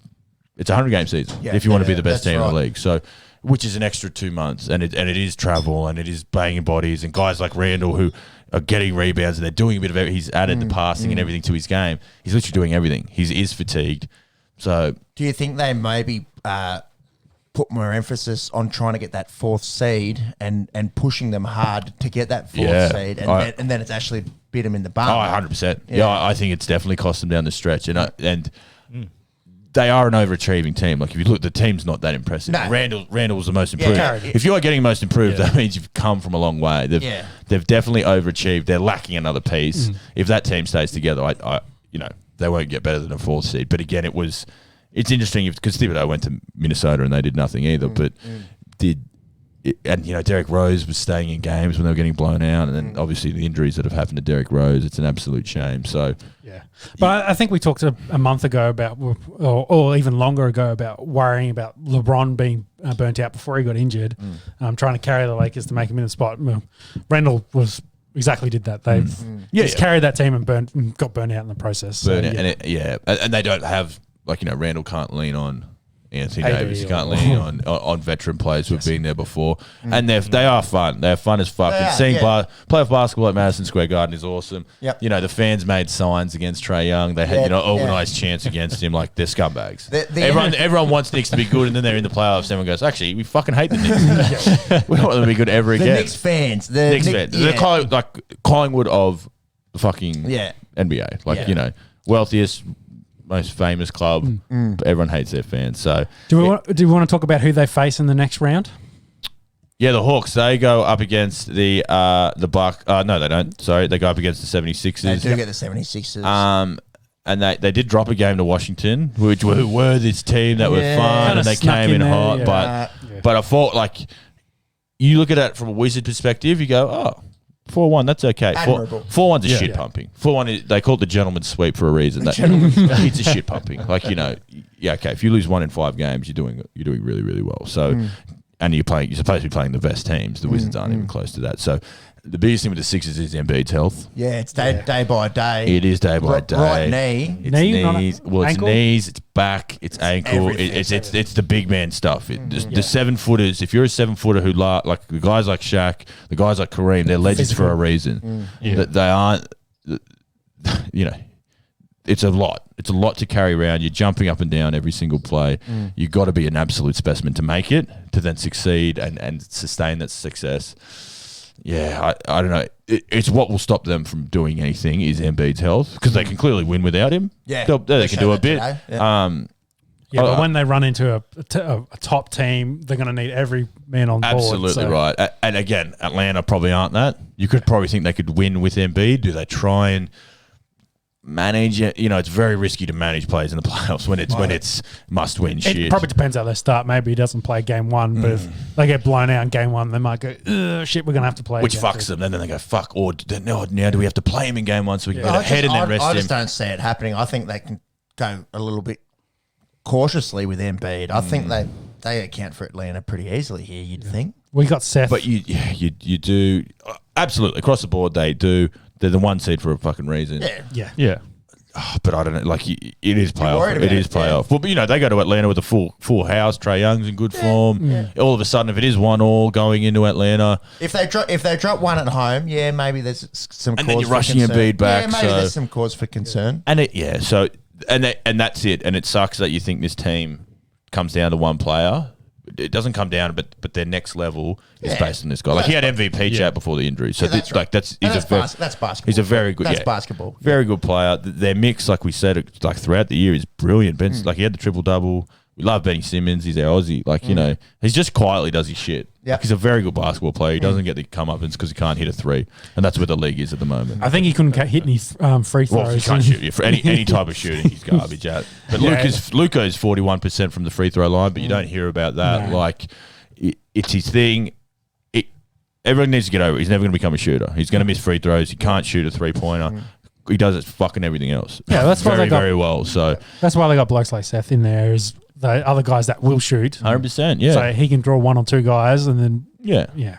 game season if you want to be the best team in the league. So, which is an extra 2 months, and it is travel and it is banging bodies and guys like Randall who are getting rebounds and they're doing a bit of everything. He's added the passing and everything to his game. He's literally doing everything. He is fatigued. So, do you think they maybe put more emphasis on trying to get that 4th seed and pushing them hard to get that 4th seed, and then it's actually bit them in the bum? 100%. Yeah, I think it's definitely cost them down the stretch, and they are an overachieving team. Like if you look, the team's not that impressive. No. Randall was the most improved. If you are getting most improved, that means you've come from a long way. They've definitely overachieved. They're lacking another piece. If that team stays together, they won't get better than a 4th seed. But again, it's interesting because Thibodeau went to Minnesota and they did nothing either. Derek Rose was staying in games when they were getting blown out, and then obviously the injuries that have happened to Derek Rose. It's an absolute shame. So but I think we talked a month ago about, or even longer ago, about worrying about LeBron being burnt out before he got injured, trying to carry the Lakers to make him in the spot. Randall did that. They've carried that team and got burnt out in the process. And they don't have. Randall can't lean on Anthony AD Davis. You or- can't lean on veteran players who have been there before. And they are fun. They're fun as fuck. And seeing playoff basketball at Madison Square Garden is awesome. Yep. You know, the fans made signs against Trae Young. They had, organised chants against him. Like, they're scumbags. Everyone wants Knicks to be good, and then they're in the playoffs. Everyone goes, actually, we fucking hate the Knicks. We don't want them to be good ever The again. Knicks fans. They're like Collingwood of the fucking NBA. Like, you know, wealthiest, most famous club. But everyone hates their fans. So Do we want to talk about who they face in the next round? yeah, the Hawks, they go up against the Buck. No, they don't. Sorry, they go up against the 76ers. They do get the 76ers. And they did drop a game to Washington, which were this team that were fun, Kinda and they snuck came in in there, hot. yeah. But I thought, like, you look at it from a Wizard perspective, you go, oh, 4-1, that's okay. Admirable. 4-1's a shit pumping. 4-1, they call it the gentleman's sweep for a reason. It's a shit pumping. Like, you know, okay, if you lose 1 in 5 games, you're doing really, really well. So, and you're supposed to be playing the best teams. The Wizards aren't even close to that. So, the biggest thing with the Sixers is Embiid's health. Yeah, it's day by day. It is day by day. Right knee. It's Knee, not knees. Well, it's ankle? knees, it's back, it's ankle. Everything. It's the big man stuff. The 7-footers, if you're a 7-footer who like the guys like Shaq, the guys like Kareem, they're legends for a reason. That they aren't, you know, it's a lot. It's a lot to carry around. You're jumping up and down every single play. You've got to be an absolute specimen to make it, to then succeed and sustain that success. Yeah, I don't know. It's what will stop them from doing anything is Embiid's health, because they can clearly win without him. Yeah, they can do a bit. But when they run into a top team, they're going to need every man on board. Absolutely right. And again, Atlanta probably aren't that. You could probably think they could win with Embiid. Do they try and manage it? You know, it's very risky to manage players in the playoffs when it's must win shit. It probably depends how they start. Maybe he doesn't play game one, but if they get blown out in game one, they might go, shit, we're going to have to play. Which fucks them. And then they go, fuck. Or now do we have to play him in game one so we can get ahead and then rest him? I just don't see it happening. I think they can go a little bit cautiously with Embiid. I think they account for Atlanta pretty easily here, you'd think. We got Seth. But you do. Absolutely. Across the board, they do. They're the 1 seed for a fucking reason. Yeah. Oh, but I don't know. Like, it is playoff. worried It about is it, playoff. Well, but, you know, they go to Atlanta with a full house. Trae Young's in good form. All of a sudden, if it is 1-1 going into Atlanta, If they drop one at home, maybe there's some and cause then you're for rushing concern. Embiid back. Yeah, maybe so, there's some cause for concern. and that's it. And it sucks that you think this team comes down to one player. It doesn't come down, but their next level is based on this guy. Like, he had MVP chat before the injury, so that's right. that's basketball. He's a very good. That's basketball. Very good player. Their mix, like we said, like throughout the year, is brilliant. Ben's like, he had the triple double. We love Benny Simmons. He's our Aussie. Like, you know, he's just quietly does his shit. Yep. Like, he's a very good basketball player. He doesn't get the comeuppance because he can't hit a 3, and that's where the league is at the moment. I think he couldn't hit any free throws. Well, he can't shoot. For any type of shooting, he's garbage at. But Luka is 41% from the free throw line, but you don't hear about that. No. Like, it's his thing. Everyone needs to get over it. He's never going to become a shooter. He's going to miss free throws. He can't shoot a 3-pointer. He does it fucking everything else. Yeah, that's why very, they got- very well. So That's why they got blokes like Seth in there, is the other guys that will shoot. 100%, yeah. So he can draw 1 or 2 guys and then, Yeah.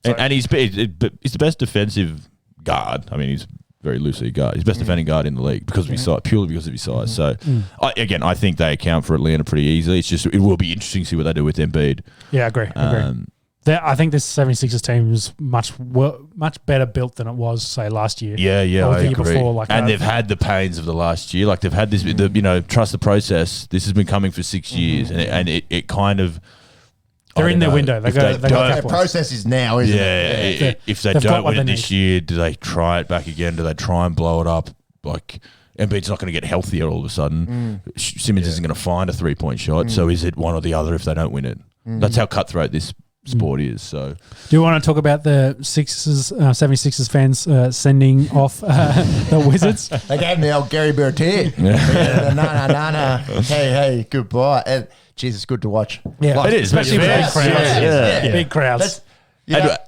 And he's the best defensive guard. I mean, he's very loosely a guard. He's the best defending guard in the league because of his size, purely because of his size. So, I think they account for Atlanta pretty easily. It's just, it will be interesting to see what they do with Embiid. Yeah, I agree. I think this 76ers team is much better built than it was, say, last year. Yeah, Or I the year agree. before, And they've had the pains of the last year. Like, they've had this, trust the process. This has been coming for 6 years, and it kind of... They're in their know. window. They If got The process is now, isn't it? If they They've got don't what win it they this need. year, do they try it back again? Do they try and blow it up? Like, Embiid's not going to get healthier all of a sudden. Simmons isn't going to find a 3-point shot. So is it one or the other if they don't win it? That's how cutthroat this sport is. So, Do you want to talk about the 76ers fans sending off the Wizards? They gave him the old Gary Bertier. No. Hey, goodbye. And Jesus, good to watch. Yeah, it is, especially yeah. big crowds. Yeah. Big crowds.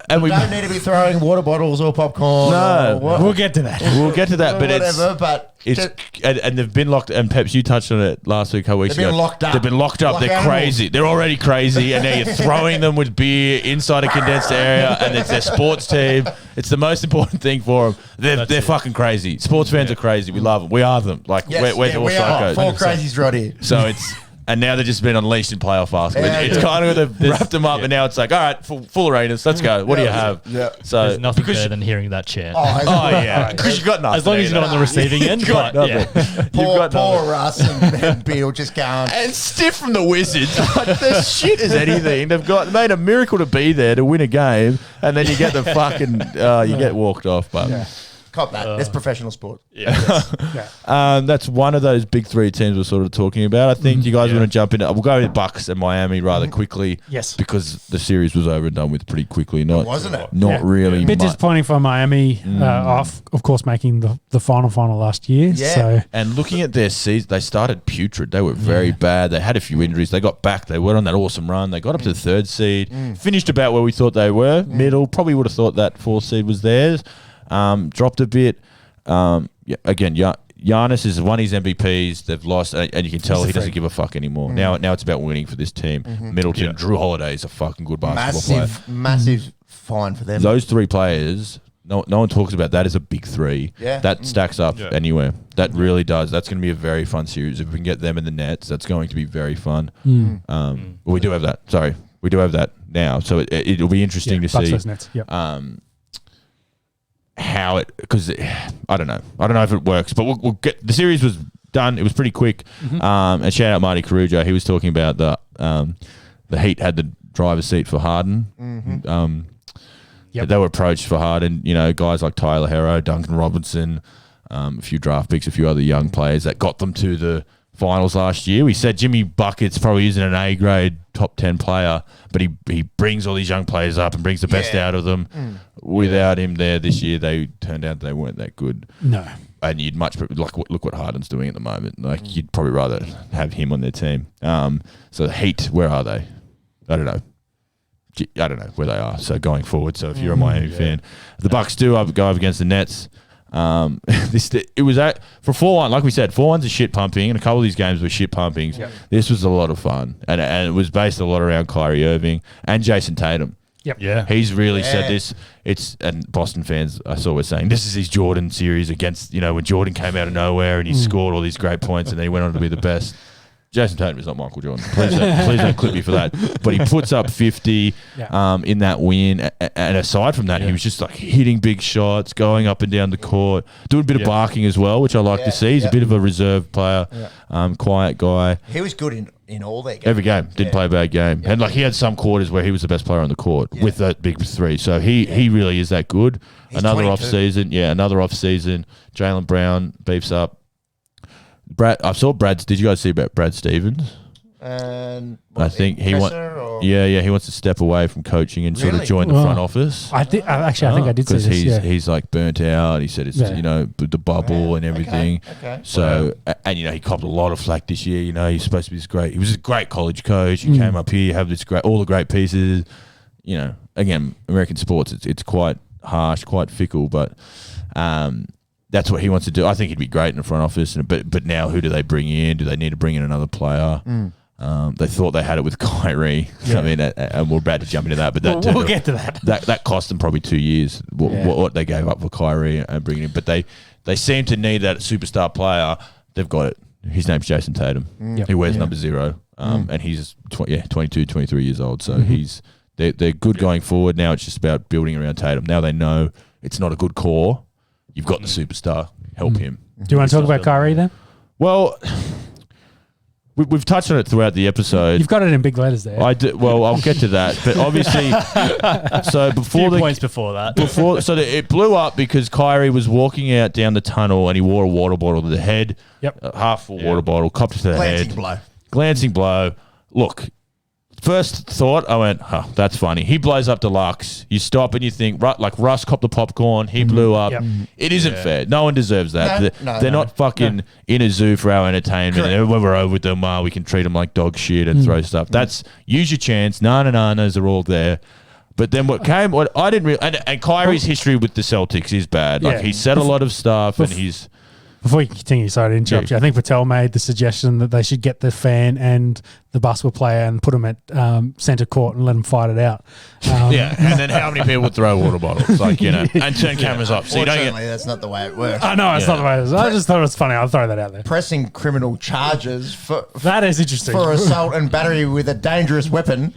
And we don't need to be throwing water bottles or popcorn. No. We'll get to that. We'll get to that, but whatever. But and they've been locked. And Peps, you touched on it last week, a couple weeks They've ago. been locked up. They've been locked up. Like They're animals. crazy. They're already crazy, and now you're throwing them with beer inside a condensed area, and it's their sports team. It's the most important thing for them. They're fucking crazy. Sports fans are crazy. We love them. We are them. Like, yes, we're all we are psychos. 4 crazies right here. So it's And now they've just been unleashed in playoff basketball. Yeah, It's kind of they've wrapped them up, and now it's like, all right, full arenas, let's go. What do you have? Yeah. So There's nothing better than hearing that chant. oh yeah, because you got nothing. As long as you're not on the receiving end. got But, yeah. Poor Russ and Bill just going. And stiff from the Wizards. They're shit as anything. They've made a miracle to be there to win a game, and then you get the fucking you get walked off. But Cop that. It's professional sport. that's one of those big three teams we're sort of talking about. I think you guys want to jump into. We'll go with Bucks and Miami rather quickly. Yes, because the series was over and done with pretty quickly. Not wasn't it? Not really. A bit much. disappointing for Miami. Of course, making the final last year. Yeah. So And looking at their season, they started putrid. They were very bad. They had a few injuries. They got back. They went on that awesome run. They got up to the third seed. Finished about where we thought they were. Middle. Probably would have thought that fourth seed was theirs. Dropped a bit. Again, Giannis has won his MVPs. They've lost, and you can tell he doesn't give a fuck anymore. Now it's about winning for this team. Middleton, Drew Holiday is a fucking good basketball player. Massive fine for them. Those three players, no one talks about that as a big three. Yeah. That stacks up anywhere. That really does. That's going to be a very fun series. If we can get them in the nets, that's going to be very fun. We do have that. Sorry. We do have that now. So it'll be interesting to Bucks see. versus Nets. Yep. How it, because I don't know if it works, but we'll get, the series was done. It was pretty quick. And shout out Marty Carujo. He was talking about the Heat had the driver's seat for Harden. They were approached for Harden. You know, guys like Tyler Herro, Duncan Robinson, a few draft picks, a few other young players that got them to the finals last year. We said Jimmy Bucket's probably isn't an A grade top 10 player, but he brings all these young players up and brings the best out of them. Without him there this year, they turned out they weren't that good. No. And you'd much look what Harden's doing at the moment. Like you'd probably rather have him on their team. So the Heat, where are they? I don't know where they are. So going forward, so if you're a Miami fan, the Bucks do go up against the Nets. It was for 4-1, like we said, 4-1's a shit pumping, and a couple of these games were shit pumpings. This was a lot of fun, and it was based a lot around Kyrie Irving and Jason Tatum. Yeah. He's really said this. And Boston fans I saw were saying this is his Jordan series against, when Jordan came out of nowhere and he scored all these great points and then he went on to be the best. Jason Tatum is not Michael Jordan. Please don't clip me for that. But he puts up 50 in that win. And aside from that, he was just like hitting big shots, going up and down the court, doing a bit of barking as well, which I like to see. He's a bit of a reserve player, quiet guy. He was good in all their games. Every game. Didn't play a bad game. And like he had some quarters where he was the best player on the court with that big three. So he really is that good. He's another 22. off season. Jaylen Brown beefs up. I saw Brad's. Did you guys see about Brad Stevens? And I think he wants. He wants to step away from coaching and sort of join the front office. I think I did see Because this. he's like burnt out. He said it's the bubble and everything. Okay. So and he copped a lot of flack this year. He's supposed to be this great. He was a great college coach. He came up here, have this all the great pieces. Again, American sports, it's quite harsh, quite fickle, but that's what he wants to do. I think he'd be great in the front office. But now, who do they bring in? Do they need to bring in another player? They thought they had it with Kyrie. I mean, and we're about to jump into that, but we'll get to that. That cost them probably 2 years. What they gave up for Kyrie and bringing in, but they seem to need that superstar player. They've got it. His name's Jason Tatum. He wears number 0, and he's 22, 23 years old. So they're good going forward. Now it's just about building around Tatum. Now they know it's not a good core. You've got the superstar. Help him. Do you want to talk about Kyrie then? Well, we've touched on it throughout the episode. You've got it in big letters there. I do. Well, I'll get to that. But obviously, so before Few points before that. It blew up because Kyrie was walking out down the tunnel and he wore a water bottle to the head. Yep. Half full water bottle, copped to the head. Glancing blow. Look, first thought, I went, that's funny. He blows up deluxe. You stop and you think, like Russ copped the popcorn. He blew up. Yep. It isn't fair. No one deserves that. No, They're not fucking in a zoo for our entertainment. And when we're over with them, we can treat them like dog shit and throw stuff. That's use your chance. Nanas are all there. But then what I didn't really, and Kyrie's history with the Celtics is bad. Like he said a lot of stuff and he's. Before you continue, sorry to interrupt you. I think Patel made the suggestion that they should get the fan and the basketball player and put them at centre court and let them fight it out. Yeah, and then how many people would throw water bottles? Like, and turn cameras off. So you don't Fortunately, that's not the way it works. I know, it's not the way it is. I just thought it was funny. I'll throw that out there. Pressing criminal charges for That is interesting. for assault and battery with a dangerous weapon.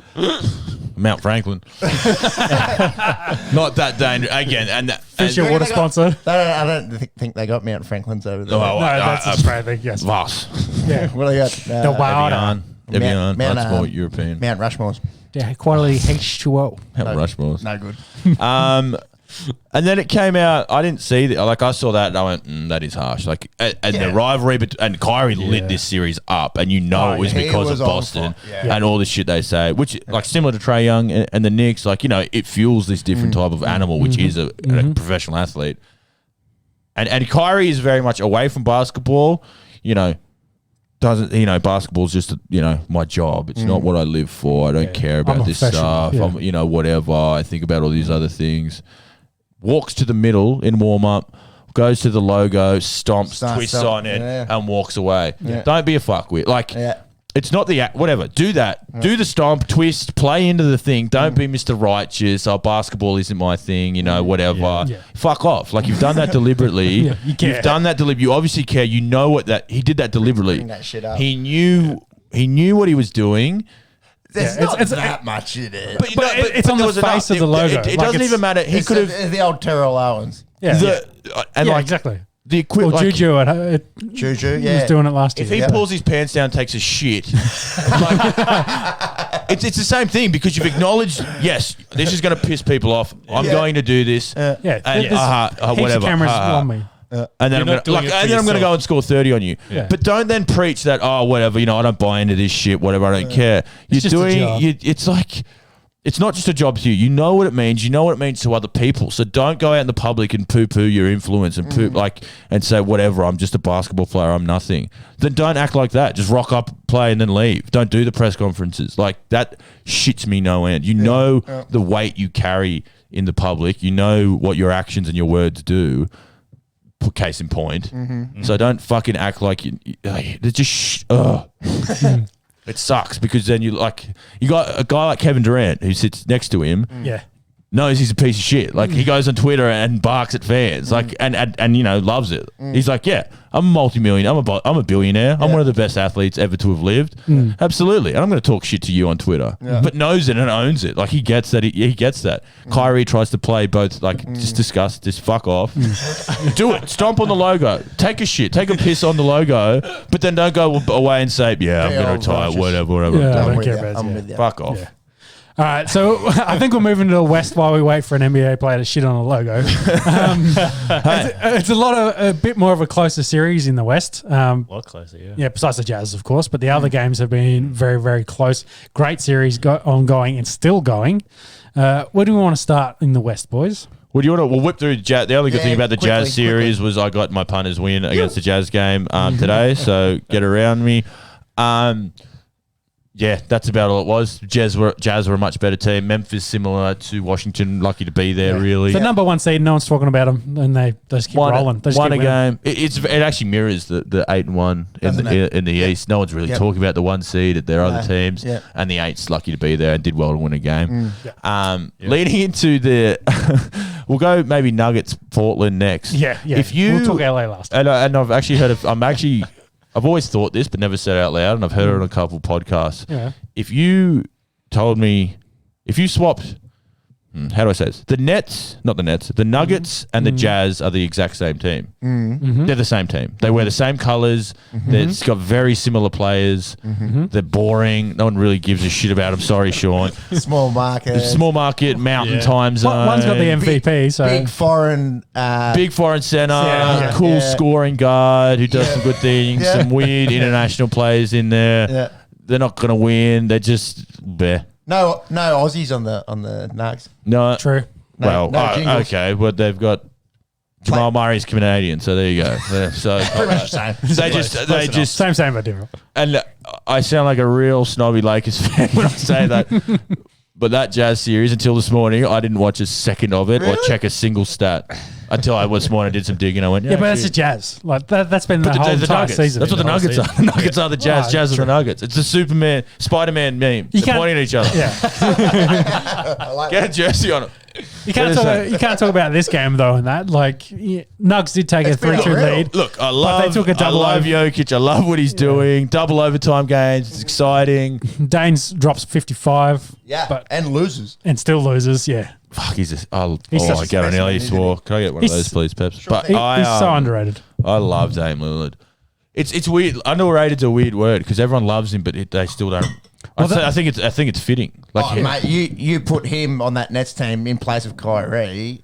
Mount Franklin. Not that dangerous. Again, and Fish your water sponsor. I don't think they got Mount Franklin's over there. Oh, No, that's Australia thing, yes. Voss. Yeah. What do they got? The water. Evian. Mount, That's more European. Mount Rushmore's. Yeah, quality H2O. Mount Rushmore's. No good. And then it came out. I didn't see that. Like I saw that and I went, that is harsh. Like, and the rivalry, and Kyrie lit this series up, and it was because of Boston and all the shit they say, which like similar to Trae Young and the Knicks. Like it fuels this different type of animal, which is a professional athlete. And Kyrie is very much away from basketball. Doesn't basketball's just my job. It's not what I live for. I don't care about this stuff. Yeah. I'm whatever. I think about all these other things. Walks to the middle in warm up, goes to the logo, stomps, twists on it, and walks away. Yeah. Don't be a fuckwit. Like it's not the whatever. Do that. Yeah. Do the stomp, twist, play into the thing. Don't be Mr. Righteous. Oh, basketball isn't my thing. Whatever. Yeah. Fuck off. Like you've done that deliberately. You've done that deliberately. You obviously care. You know he did that deliberately. Bring that shit up. He knew what he was doing. There's not that much in it. But it's on the face of the logo. It doesn't even matter. He could have the old Terrell Owens. Exactly. The equivalent, Juju Juju, he was doing it last year. If he pulls his pants down, takes a shit, it's the same thing because you've acknowledged, yes, this is going to piss people off. I'm going to do this. Whatever. Cameras on me. And then I'm going to go and score 30 on you. Yeah. But don't then preach that, whatever, I don't buy into this shit, whatever, I don't care. It's like, it's not just a job to you. You know what it means. You know what it means to other people. So don't go out in the public and poo-poo your influence and and say, whatever, I'm just a basketball player, I'm nothing. Then don't act like that. Just rock up, play, and then leave. Don't do the press conferences. Like, that shits me no end. You know the weight you carry in the public. You know what your actions and your words do. Case in point. So don't fucking act like they're just it sucks because then you got a guy like Kevin Durant who sits next to him. Knows he's a piece of shit. Like he goes on Twitter and barks at fans, and loves it. He's like, I'm a multi-millionaire. I'm a billionaire. I'm one of the best athletes ever to have lived. Absolutely, and I'm going to talk shit to you on Twitter, but knows it and owns it. Like he gets that. He gets that. Kyrie tries to play both. Just discuss. Just fuck off. Do it. Stomp on the logo. Take a shit. Take a piss on the logo, but then don't go away and say, I'm going to retire. Whatever. Yeah, I don't care about it. Fuck off. Yeah. All right, so I think we'll move into the West while we wait for an NBA player to shit on a logo. It's a bit more of a closer series in the West. A lot closer, yeah. Yeah, besides the Jazz, of course, but the other games have been very, very close. Great series ongoing and still going. Where do we want to start in the West, boys? Well, do you want to? We'll whip through Jazz. The only good thing about the Jazz series was I got my punters win against the Jazz game today, so get around me. Yeah, that's about all it was. Jazz were a much better team. Memphis similar to Washington, lucky to be there. Really, the number one seed. No one's talking about them, and they just keep rolling. They just won a game. It actually mirrors the 8-1 in the East. No one's really talking about the one seed at their other teams, and the 8's lucky to be there and did well to win a game. Leading into the, we'll go maybe Nuggets Portland next. Yeah. We'll talk LA last. And I've actually heard of. I've always thought this, but never said it out loud, and I've heard it on a couple of podcasts. Yeah. If you swapped, how do I say this? The Nuggets and the Jazz are the exact same team. They're the same team. They wear the same colors. They've got very similar players. They're boring. No one really gives a shit about them. Sorry, Sean. Small market, mountain time zone. One's got the MVP, so big foreign center, cool scoring guard who does some good things. Some weird international players in there. They're not going to win. They're just No Aussies on the Nugs. No, true. Okay. Well, they've got Jamal Murray's Canadian, so there you go. So pretty much the same. They just same but different. And I sound like a real snobby Lakers fan when I say that. But that Jazz series, until this morning, I didn't watch a second of it or check a single stat. Until I was morning, I did some digging. I went, Yeah, but that's the Jazz. Like that's been the whole entire Nuggets. season. That's what the Nuggets are. The Nuggets are the Jazz. Jazz are the Nuggets. It's the Superman, Spider-Man meme. They're pointing at each other. Yeah. I like Get a that. jersey on it. You can't talk about this game though. In that, like, Nugs did take a 3-2 unreal. lead. Look, I they took a double love over. Jokic. I love what he's doing. Double overtime games. It's exciting. Danes drops 55. Yeah, but and loses. and still loses. Yeah, Fuck, he's just. Oh He's my such a God, I nearly specimen, swore. Can I get one of He's- those, please, Peps? But thing. he's so underrated. I love Dame Lillard. It's weird. Underrated's a weird word because everyone loves him, but they still don't. I think it's fitting. Like, Oh, mate, you put him on that Nets team in place of Kyrie.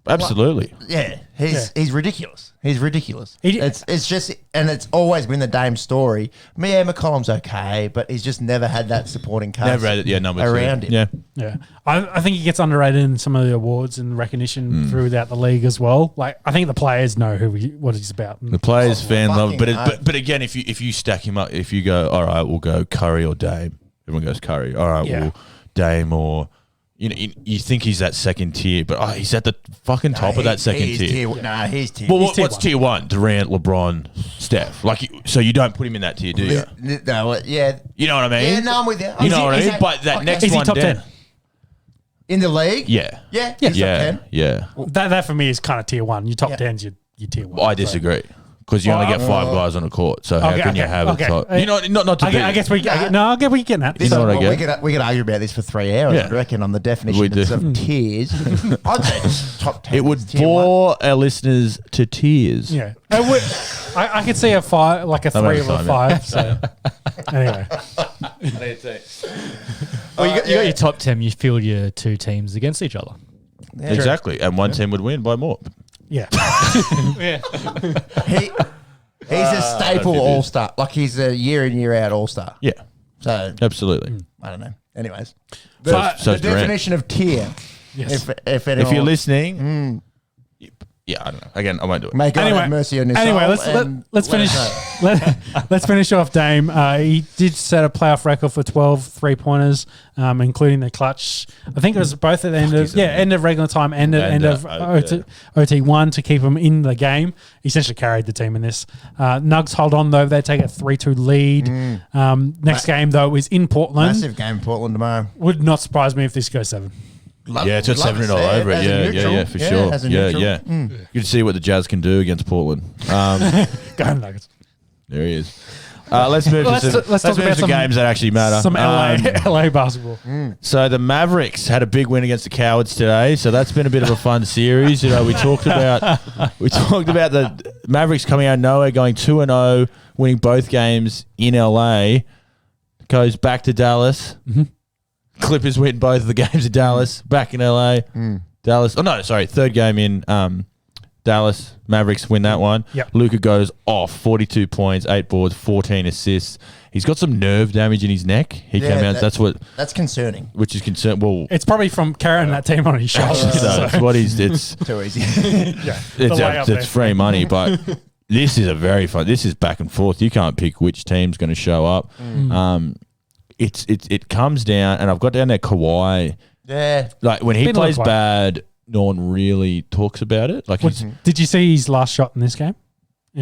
Absolutely. Yeah, he's ridiculous. He's ridiculous. He- It's just, and it's always been the Dame story. Yeah, McCollum's okay, but he's just never had that supporting cast Never had it. Yeah, number around 2. him. Yeah. Yeah, I think he gets underrated in some of the awards and recognition throughout the league as well. Like, I think the players know what he's about. The players, fan love, fucking but again, if you stack him up, if you go, all right, we'll go Curry or Dame. Everyone goes Curry. All right, Yeah. well, Dame or you think he's that second tier, but he's at the fucking top of that second tier. He's tier. Well, He's tier what's one. tier 1? Durant, LeBron, Steph. Like, so you don't put him in that tier, do you? No, yeah. You know what I mean? Yeah, no, I'm with you. You know what I mean? But that next Is he one top down. 10? In the league? Yeah. Yeah. He's top Yeah. 10. Yeah. That for me is kind of tier one. Your top Yeah. 10's your tier one. I disagree. Because you only get 5 guys on a court, so how can you have a top? You know, not to be. I guess we. I get what you're getting at. You know what I get? We could argue about this for 3 hours, Yeah. I reckon, on the We definition do. of tiers. I'd say top 10. It would is tier one. bore our listeners to tears. Yeah, I could see a 5, like a 3 or a 5. So anyway, Well, you got your top 10. You field your 2 teams against each other. Yeah. Exactly. And one team would win by more. yeah, He's a staple that'd be all star. Like, he's a year in, year out all star. Yeah, So, absolutely. I don't know. Anyways, So- so the is Durant. definition of tier. yes. If If you're listening, yeah, I don't know. Again, I won't do it. may God Anyway, have mercy on his anyway, soul, let's and finish. let us know. Let's finish off Dame. He did set a playoff record for 12 3-pointers, including the clutch. I think it was both at the end of regular time and at end of OT1 to keep him in the game. He essentially carried the team in this. Nugs hold on though; they take a 3-2 lead. Next game though is in Portland. Massive game in Portland tomorrow. Would not surprise me if this goes 7. Yeah, it's got 7 all over it. Yeah, for sure. As a Yeah, neutral. yeah. You can see what the Jazz can do against Portland. Go on, Nuggets. There he is. Let's move Let's to talk some about some- games that actually matter. Some LA basketball. So the Mavericks had a big win against the Cowards today. So that's been a bit of a fun series. You know, we talked about the Mavericks coming out of nowhere, going 2-0, winning both games in LA. Goes back to Dallas. Clippers win both of the games in Dallas. Back in LA. Dallas. Oh no, sorry, third game in Dallas. Mavericks win that one. Yep. Luka goes off, 42 points, 8 boards, 14 assists. He's got some nerve damage in his neck. He came out. That's concerning. Which is concern. Well, It's probably from carrying that team on his shoulders. it's what he's. It's Too easy. it's free money, but this is a very fun. This is back and forth. You can't pick which team's going to show up. It comes down, and I've got down there Kawhi. Yeah. Like when he Been plays looked like- bad, no one really talks about it. Like he's Did you see his last shot in this game?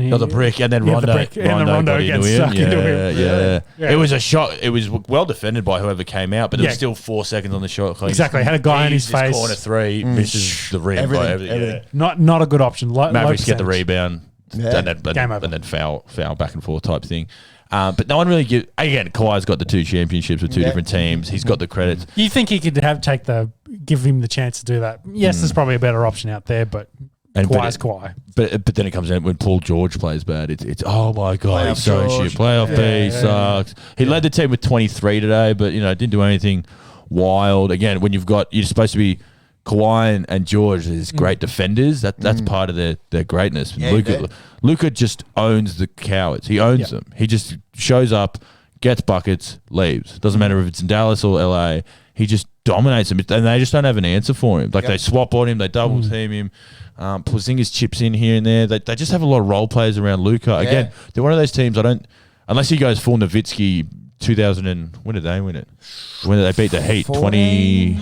got the brick, and then Yeah, the Rondo, brick, and then Rondo got into gets him. stuck into him. Yeah. It was a shot. It was well defended by whoever came out, but there was Yeah. still 4 seconds on the shot clock. Exactly. Had a guy in his face. Corner 3 misses the rim. Everything, by everything. everything. Not a good option. Mavericks get the rebound, Yeah. Game over. and then foul back and forth type thing. But no one really gives. Again, Kawhi's got the 2 championships with 2 different teams. He's got the credits. You think he could give him the chance to do that? Yes, there's probably a better option out there, but Kawhi's Kawhi. But then it comes in when Paul George plays bad. It's oh my god, Playoff he's so George. shit. Playoff B sucks. He led the team with 23 today, but didn't do anything wild. Again, when you're supposed to be Kawhi and George as great defenders, that's part of their greatness. Yeah, Luka just owns the Cowards. He owns them. He just shows up, gets buckets, leaves. Doesn't matter if it's in Dallas or LA. He just dominates them, and they just don't have an answer for him. Like they swap on him, they double team him. Porzingis chips in here and there. They just have a lot of role players around Luka. Again, they're one of those teams. Unless he goes full Nowitzki. 2000 and when did they win it? When did they beat the Heat? 14?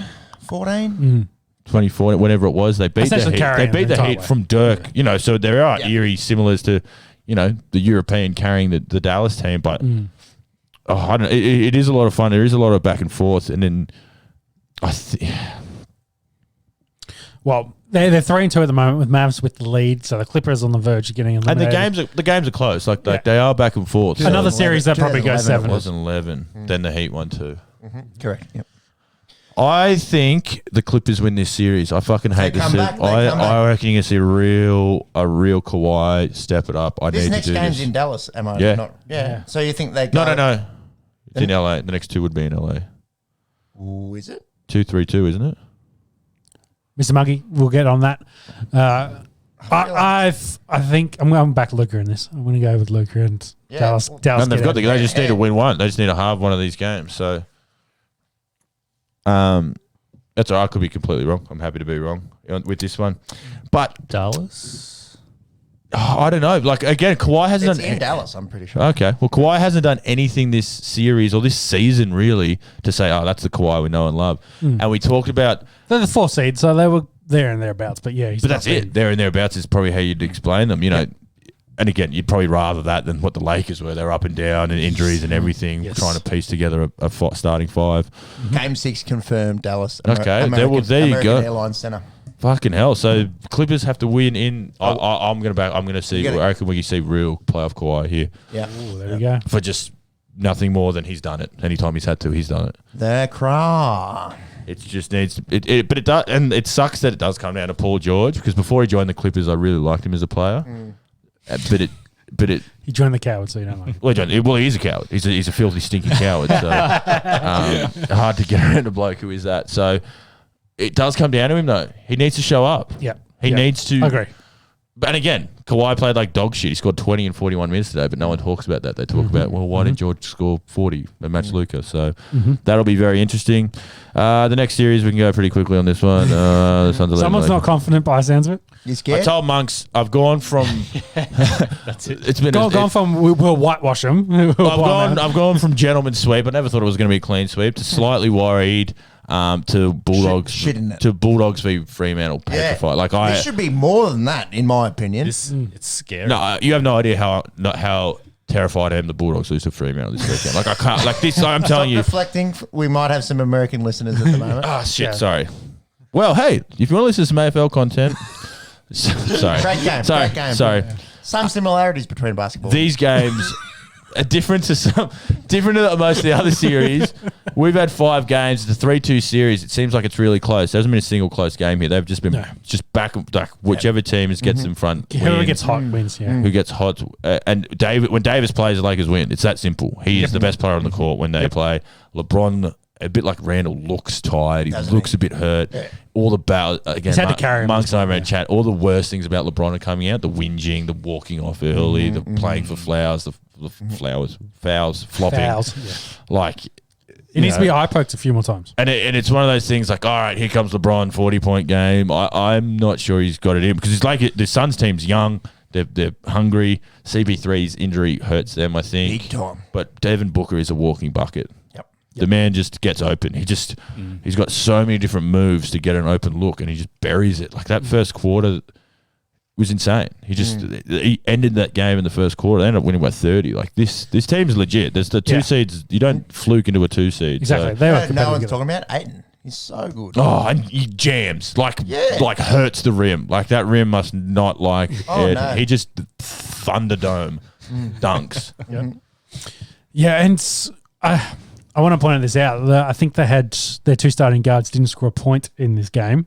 2014, whenever it was. They beat the Essentially Heat. They carrying beat the the entire Heat way. from Dirk. You know, so there are eerie similars to, you know, the European carrying the Dallas team. But I don't. It is a lot of fun. There is a lot of back and forth, and then Well, they're 3-2 at the moment with Mavs with the lead, so the Clippers on the verge of getting and eliminated. the games are close. Like they are back and forth. So Another series that probably goes 7. 2011. Then the Heat won 2. Correct. Yep. I think the Clippers win this series. I fucking hate They this. come back, they come I back. reckon you're gonna see a real Kawhi step it up. I This need next to do game's this. in Dallas, am I Yeah. not? Yeah. So you think they go... No. It's in LA. The next 2 would be in LA. Ooh, is it? 2-3-2, isn't it? Mr. Muggy, we'll get on that. I think I'm going back Luka in this. I'm going to go with Luka and Yeah. Dallas. Well, Dallas And they've get got out. they just need to win one. They just need to halve one of these games. So, that's all right. I could be completely wrong. I'm happy to be wrong with this one, but Dallas. I don't know. Like again, Kawhi hasn't It's done in Dallas, I'm pretty sure. Okay. Well, Kawhi hasn't done anything this series or this season really to say, oh, that's the Kawhi we know and love. And we talked about, They're the 4 seed, so they were there and thereabouts. But yeah, but that's it. There and thereabouts is probably how you'd explain them, you know. And again, you'd probably rather that than what the Lakers were. They're up and down and injuries and everything, trying to piece together a starting 5. Game 6 confirmed, Dallas. Okay, there you American go. Airlines Center. Fucking hell! So Clippers have to win in. I'm gonna see. I reckon we can see real playoff Kawhi here Yeah. Ooh, there we go. for just nothing more than he's done it. Anytime he's had to, he's done it. The cry. It just needs it, but it does, and it sucks that it does come down to Paul George because before he joined the Clippers, I really liked him as a player. But it. He joined the cowards, so you don't like him. Well, he is a coward. He's a filthy, stinking coward. So hard to get around a bloke who is that. So it does come down to him though. He needs to show up. Yeah. He needs to. I agree. And again, Kawhi played like dog shit. He scored 20 and 41 minutes today, but no one talks about that. They talk about, well, why did George score 40 and match Luka? So that'll be very interesting. The next series, we can go pretty quickly on this one. This one's Someone's not confident by the sounds of it. You I scared? told Monks, I've gone from... That's it. It's been Gone from we'll whitewash them. I've gone from gentleman sweep. I never thought it was going to be a clean sweep to slightly worried to Bulldogs Shit in it. to Bulldogs v Fremantle petrified. Like This should be more than that, in my opinion. It's scary. no, you have no idea how terrified I am the Bulldogs lose to Fremantle this weekend. Like I can't like this. I'm telling you. Reflecting, we might have some American listeners at the moment. Ah, shit. Sorry. Well, hey, if you want to listen to some AFL content, sorry. Great game. Sorry. Great game. Sorry. Some similarities between basketball. These games are different to most of the other series. We've had 5 games. It's a 3-2 series. It seems like it's really close. There hasn't been a single close game here. They've just been just back, like whichever team gets in front. Whoever wins. gets hot wins. Yeah. Who gets hot? And when Davis plays, the Lakers win. It's that simple. He is the best player on the court when they play. LeBron, a bit like Randall, looks tired. He looks a bit hurt. Yeah. All the again, He's had to carry him Monks this and I game, chat. All the worst things about LeBron are coming out: the whinging, the walking off early, the playing for flowers, the fouls, flopping. Fouls. Yeah. Like He needs to be eye poked a few more times. and it's one of those things like, all right, here comes LeBron, 40-point game. I'm not sure he's got it in because it's like the Suns team's young. They're hungry. CP3's injury hurts them, I think. Big time. But Devin Booker is a walking bucket. Yep. The man just gets open. He's got so many different moves to get an open look, and he just buries it. Like that first quarter was insane. He ended that game in the first quarter. They ended up winning by 30. Like this team's legit. There's the 2 seeds. You don't fluke into a 2 seed. Exactly. So. They were No competitive. one's talking about Aiden. He's so good. Oh, and he jams like hurts the rim. Like that rim must not like it. No. He just Thunderdome dunks. Yeah, and I want to point this out. I think they had their 2 starting guards didn't score a point in this game.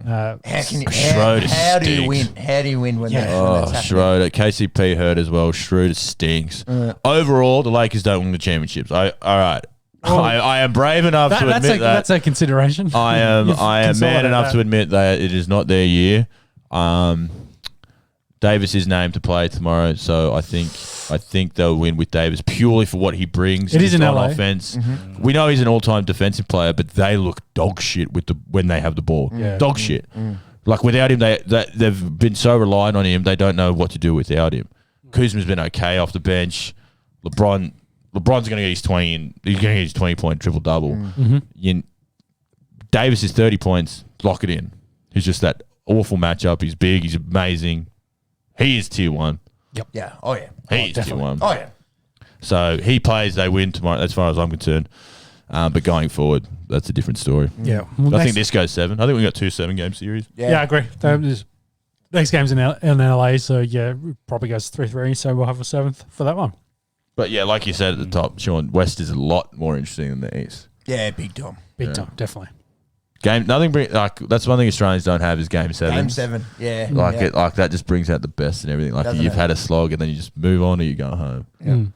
How can you? Schroeder How do you stinks. win? How do you win when that's Oh, happening? Schroeder. KCP hurt as well. Schroeder stinks. Overall, the Lakers don't win the championships. All right. I am brave enough to admit that. That's a consideration. I am man consolidated enough that. to admit that it is not their year. Davis is named to play tomorrow, so I think they'll win with Davis purely for what he brings. It is in on LA. offense. We know he's an all-time defensive player, but they look dog shit when they have the ball. Yeah. Dog shit. Like without him, they've been so reliant on him. They don't know what to do without him. Kuzma's been okay off the bench. LeBron's going to get his 20 and he's going to get his 20-point triple double. Davis is 30 points. Lock it in. He's just that awful matchup. He's big. He's amazing. He is tier 1. Yeah. Oh, yeah. He is tier 1. Oh, yeah. So he plays, they win tomorrow, as far as I'm concerned. But going forward, that's a different story. Yeah. Well, I think this goes 7. I think we got 2 7-game series. Yeah, I agree. Next game's in LA, so yeah, it probably goes 3-3. So we'll have a 7th for that one. But yeah, like you said at the top, Sean, West is a lot more interesting than the East. Yeah, big time. Big time, definitely. That's one thing Australians don't have is game 7. Game 7, yeah. Like that just brings out the best and everything. Like Doesn't you've it? had a slog and then you just move on or you go home.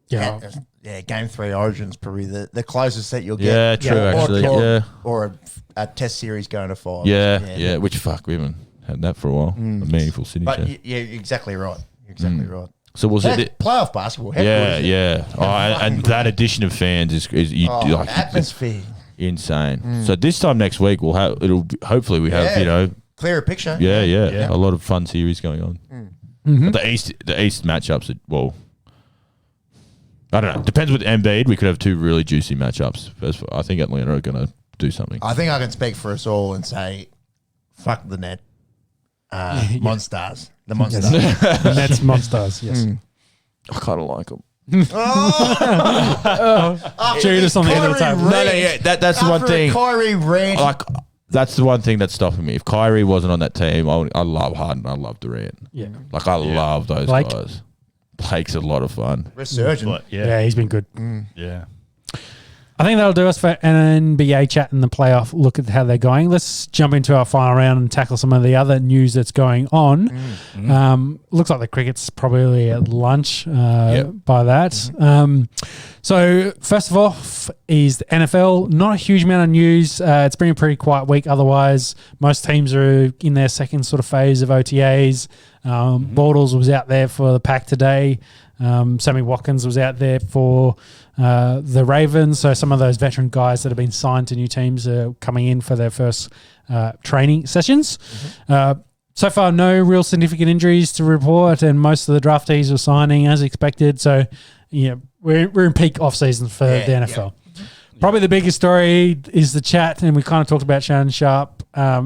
Yeah. Yeah, game 3 Origin's probably the closest that you'll get. Yeah, true. Actually, Or a test series going to 5. Yeah. Which we haven't had that for a while. A meaningful Sydney But test. you're exactly right. You're exactly right. So was That it? playoff basketball? How good is it? Yeah. And that addition of fans is atmosphere. insane. So this time next week we'll have hopefully we have Clearer picture. a lot of fun series going on. But the East matchups are, I don't know. Depends with Embiid. We could have 2 really juicy matchups. I think Atlanta are going to do something. I think I can speak for us all and say, fuck the net. Monsters. The Monsters. The Nets monsters, yes. I kind of like them. Judas on the end of the table. That's the one thing. Kyrie rant. That's the one thing that's stopping me. If Kyrie wasn't on that team, I love Harden. I love Durant. Yeah. I love those Blake? guys. Blake's a lot of fun. Resurgent. Yeah, he's been good. Yeah. I think that'll do us for an NBA chat in the playoff. Look at how they're going. Let's jump into our final round and tackle some of the other news that's going on. Looks like the cricket's probably at lunch by that. So first of all is the NFL. Not a huge amount of news. It's been a pretty quiet week. Otherwise, most teams are in their second sort of phase of OTAs. Bortles was out there for the pack today. Sammy Watkins was out there for the Ravens. So some of those veteran guys that have been signed to new teams are coming in for their first training sessions. So far, no real significant injuries to report, and most of the draftees are signing as expected. So, we're in peak off season for the NFL. Probably the biggest story is the chat, and we kind of talked about Shannon Sharp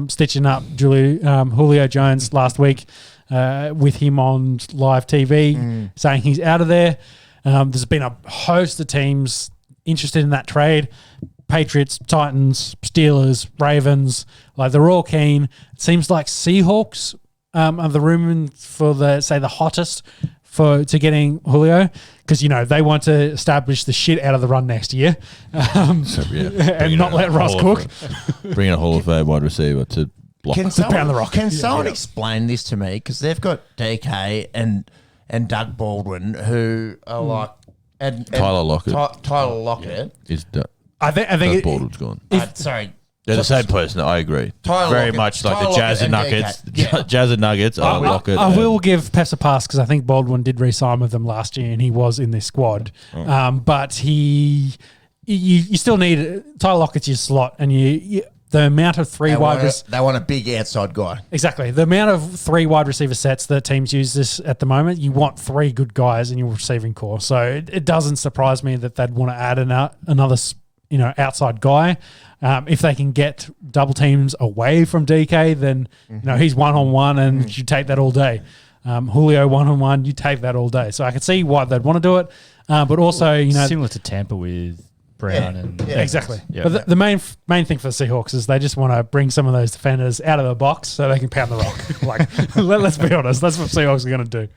stitching up Julio Jones last week with him on live TV, saying he's out of there. There's been a host of teams interested in that trade. Patriots, Titans, Steelers, Ravens, they're all keen. It seems like Seahawks are the room for the hottest to getting Julio, because they want to establish the shit out of the run next year, and not let Ross cook. Bring in a Hall of Fame wide receiver to block. Pound the rock. Can someone explain this to me? Because they've got DK and Doug Baldwin, who are like and Tyler Lockett. Tyler Lockett. I think Baldwin's gone. Sorry. They're the same person. I agree. Tyler Very Lockett- much like Tyler the Jazz and Lockett and Nuggets. DK. Yeah. Jazz and Nuggets. Lockett. I will give Peps a pass because I think Baldwin did re-sign with them last year and he was in this squad. But you still need Tyler Lockett's your slot, and the amount of They want a big outside guy. Exactly. The amount of 3 wide receiver sets that teams use this at the moment, you want 3 good guys in your receiving core. So it doesn't surprise me that they'd want to add another outside guy. If they can get double teams away from DK, then he's one-on-one and you take that all day. Julio one-on-one, you take that all day. So I can see why they'd want to do it. But also, similar to Tampa with Brown and exactly. Yeah. But the main thing for the Seahawks is they just want to bring some of those defenders out of the box so they can pound the rock. Let's be honest, that's what Seahawks are going to do.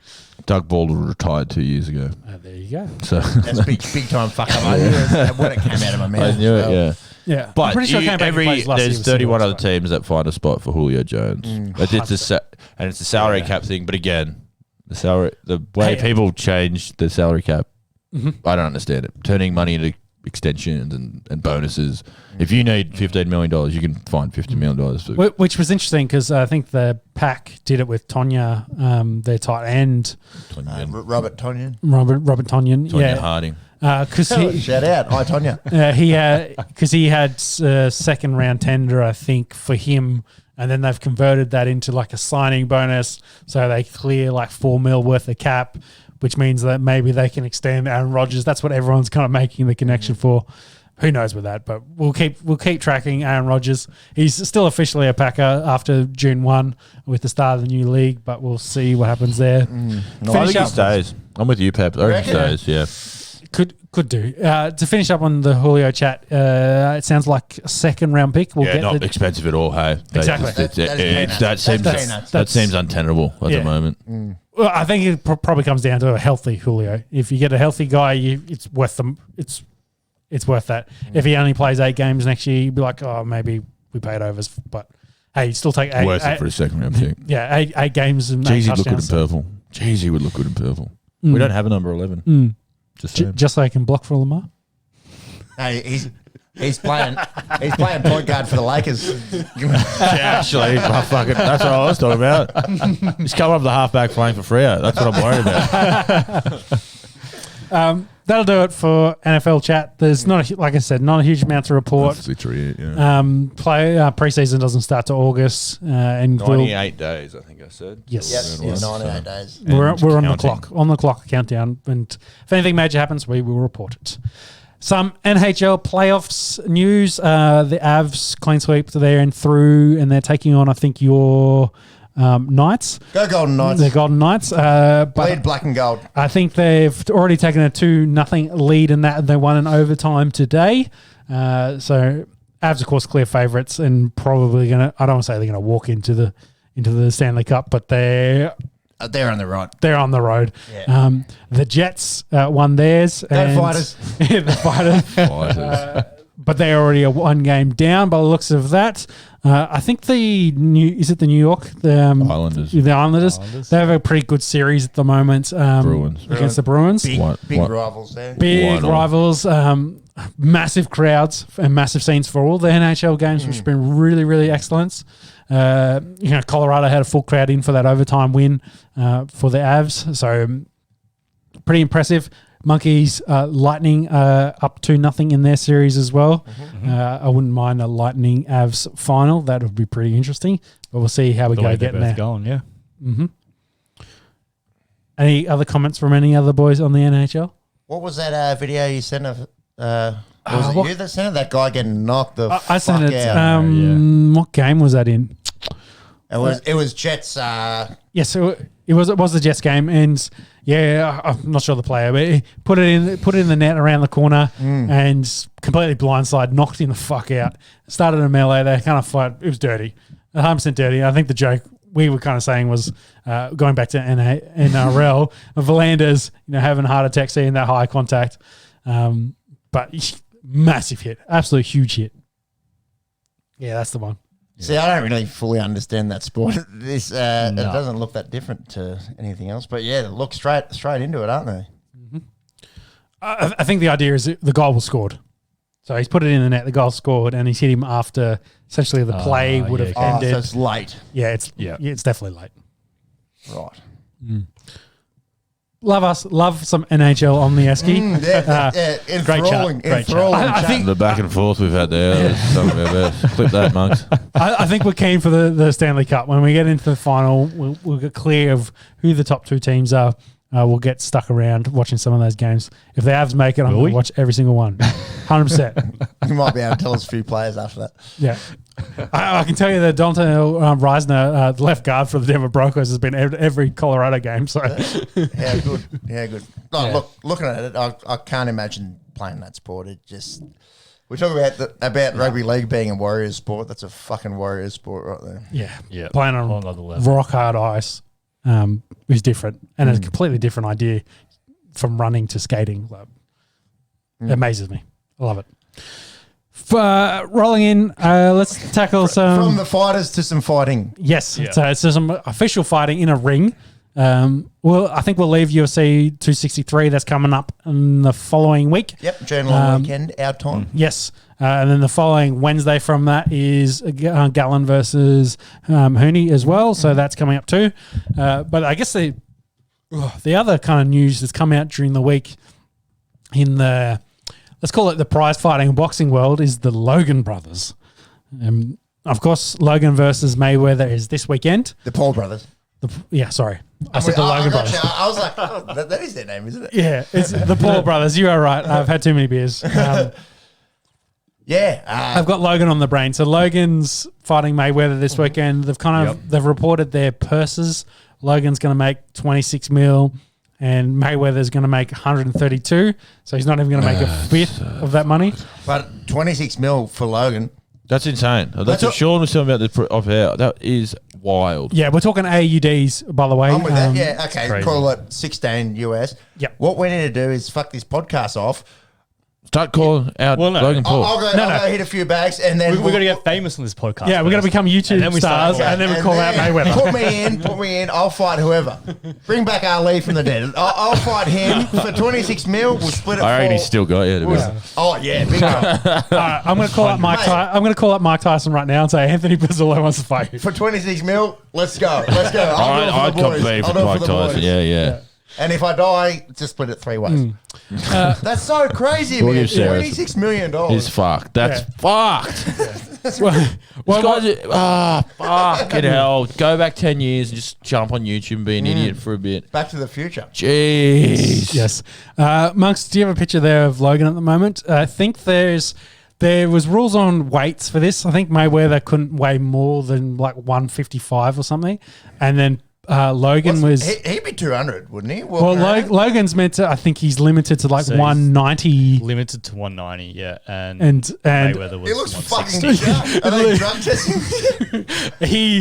Doug Baldwin retired 2 years ago. There you go. So That's big time fuck up. I knew it when it came out of my mouth. I knew it. Yeah, But I'm pretty sure Cam Baker plays last year there's with 31 Seahawks, other teams that find a spot for Julio Jones. It's a salary cap thing. But again, the way people change the salary cap, I don't understand it. Turning money into extensions and bonuses. If you need $15 million, you can find $50 million. Which was interesting because I think the Pack did it with Tonya, their tight end. Robert Tonyan. Robert Tonyan. Tonya Harding. Shout out. Hi, Tonya. Because he had second round tender, I think, for him. And then they've converted that into like a signing bonus. So they clear like $4 million worth of cap, which means that maybe they can extend Aaron Rodgers. That's what everyone's kind of making the connection for. who knows with that? But we'll keep tracking Aaron Rodgers. He's still officially a Packer after June 1 with the start of the new league, but we'll see what happens there. I think he stays. I'm with you, Pep. I reckon he stays. Yeah, could do. To finish up on the Julio chat, it sounds like a second round pick. We'll get not expensive at all. Hey, Exactly. That seems untenable at the moment. Well, I think it probably comes down to a healthy Julio. If you get a healthy guy, it's worth them. It's worth that. If he only plays 8 games next year, you'd be like, oh, maybe we paid overs. But hey, you still take 8. Worth it for a second round pick. Yeah, 8 games and 8 Jeez, he'd look good in touchdowns. purple. Jeez, he would look good in purple. We don't have a number 11. Just so he can block for Lamar. Hey, he's playing point guard for the Lakers. Actually, that's what I was talking about. He's coming up the halfback playing for Freo. That's what I'm worried about. That'll do it for NFL chat. There's like I said, not a huge amount to report. That's literally it, yeah. Preseason doesn't start to August, and 98 days, I think I said. Yes. Yes, 98 days. We're on the counting. clock, countdown, and if anything major happens, we will report it. Some NHL playoffs news. The Avs clean sweep there and through, and they're taking on, I think, your Knights. Go Golden Knights. The Golden Knights. Bleed black and gold. I think they've already taken a 2-0 lead in that, and they won in overtime today. So Avs, of course, clear favourites, and probably gonna. I don't want to say they're gonna walk into the Stanley Cup, but they're on the right. They're on the road. Yeah. The Jets won theirs. Go Fighters. Yeah, the Fighters. But they're already a 1 game down by the looks of that. I think the New York? The Islanders. The Islanders. They have a pretty good series at the moment. Bruins. Against the Bruins. Big What? rivals there. Big rivals. Massive crowds and massive scenes for all the NHL games, which have been really, really excellent. Colorado had a full crowd in for that overtime win for the Avs. So pretty impressive. Monkeys, Lightning up 2-0 in their series as well. I wouldn't mind a Lightning Avs final. That would be pretty interesting. But we'll see how we go getting there. Going, yeah. Any other comments from any other boys on the NHL? What was that video you sent of? Was it you that sent it? That guy getting knocked the I sent it. out. What game was that in? It was Jets. Yes, it was the Jets game, and I'm not sure the player, but he put it in the net around the corner and completely blindside, knocked him the fuck out. Started a melee. They kind of fight. It was dirty, 100% dirty. I think the joke we were kind of saying was going back to NRL, Verlander's having a heart attack, seeing that high contact, but massive hit, absolute huge hit. Yeah, that's the one. See, I don't really fully understand that sport. It doesn't look that different to anything else. But yeah, they look straight into it, aren't they? I think the idea is the goal was scored. So he's put it in the net, the goal scored, and he's hit him after essentially the play would have ended. So it's late. Yeah, it's definitely late. Right. Love some NHL on the Esky. Enthralling. Great chat. I think The back and forth we've had there. Is some of our best. Clip that, monks. I think we're keen for the Stanley Cup. When we get into the final, we'll get clear of who the top 2 teams are. We'll get stuck around watching some of those games. If the Avs make it, I'm going to watch every single one. 100%. You might be able to tell us a few players after that. Yeah. I can tell you that Dante Reisner, the left guard for the Denver Broncos, has been every Colorado game. So Yeah, good. Yeah, good. Look, looking at it, I can't imagine playing that sport. It just... We talk about rugby league being a warrior sport. That's a fucking warrior sport right there. yeah, playing on another level. rock hard ice is different, and it's a completely different idea from running to skating. It amazes me. I love it. Rolling in, let's tackle some... From the fighters to some fighting. Yes, so some official fighting in a ring. I think we'll leave UFC 263. That's coming up in the following week. Yep, June long weekend, our time. Yes. And then the following Wednesday from that is Gallen versus Hooney as well. So that's coming up too. But I guess the other kind of news that's come out during the week in the, let's call it the prize fighting and boxing world, is the Logan brothers. Of course, Logan versus Mayweather is this weekend. The Paul brothers. Sorry. I said the Logan brothers. I was like, that is their name, isn't it? Yeah, it's the Paul brothers. You are right. I've had too many beers. Yeah. I've got Logan on the brain. So Logan's fighting Mayweather this weekend. They've they've reported their purses. Logan's going to make 26 mil and Mayweather's going to make 132. So he's not even going to make a fifth of that money. But 26 mil for Logan. That's insane. That's what Sean was talking about off air. That is wild. Yeah, we're talking AUDs, by the way. I'm with that. Yeah, okay. crazy. Call it 16 US. Yep. What we need to do is fuck this podcast off. Start calling out Logan Paul. I'll go hit a few bags and then We're going to get famous on this podcast. Yeah, we're going to become YouTube then we stars start- and then we call out Mayweather. Put me in. I'll fight whoever. Bring back Ali from the dead. I'll fight him for 26 mil. We'll split it. I reckon he's still got you. To be honest. Oh yeah, big time. All right, I'm going to call out I'm going to call up Mike Tyson right now and say Anthony Pizzolo wants to fight you. For 26 mil, let's go. Let's go. I'd compete for Mike Tyson. Yeah. And if I die, just split it 3 ways. That's so crazy, We'll man. give Sarah- $26 million. He's fucked. That's fucked. Well, These guys, fucking hell. Go back 10 years and just jump on YouTube and be an idiot for a bit. Back to the Future. Jeez. yes. Monks, do you have a picture there of Logan at the moment? I think there was rules on weights for this. I think Mayweather couldn't weigh more than like 155 or something. And then Logan was... He'd be 200, wouldn't he? Well, Logan's meant to... I think he's limited to like So he's 190. Limited to 190, yeah. And he Mayweather was He looks fucking 160. sharp. Are they drug testing?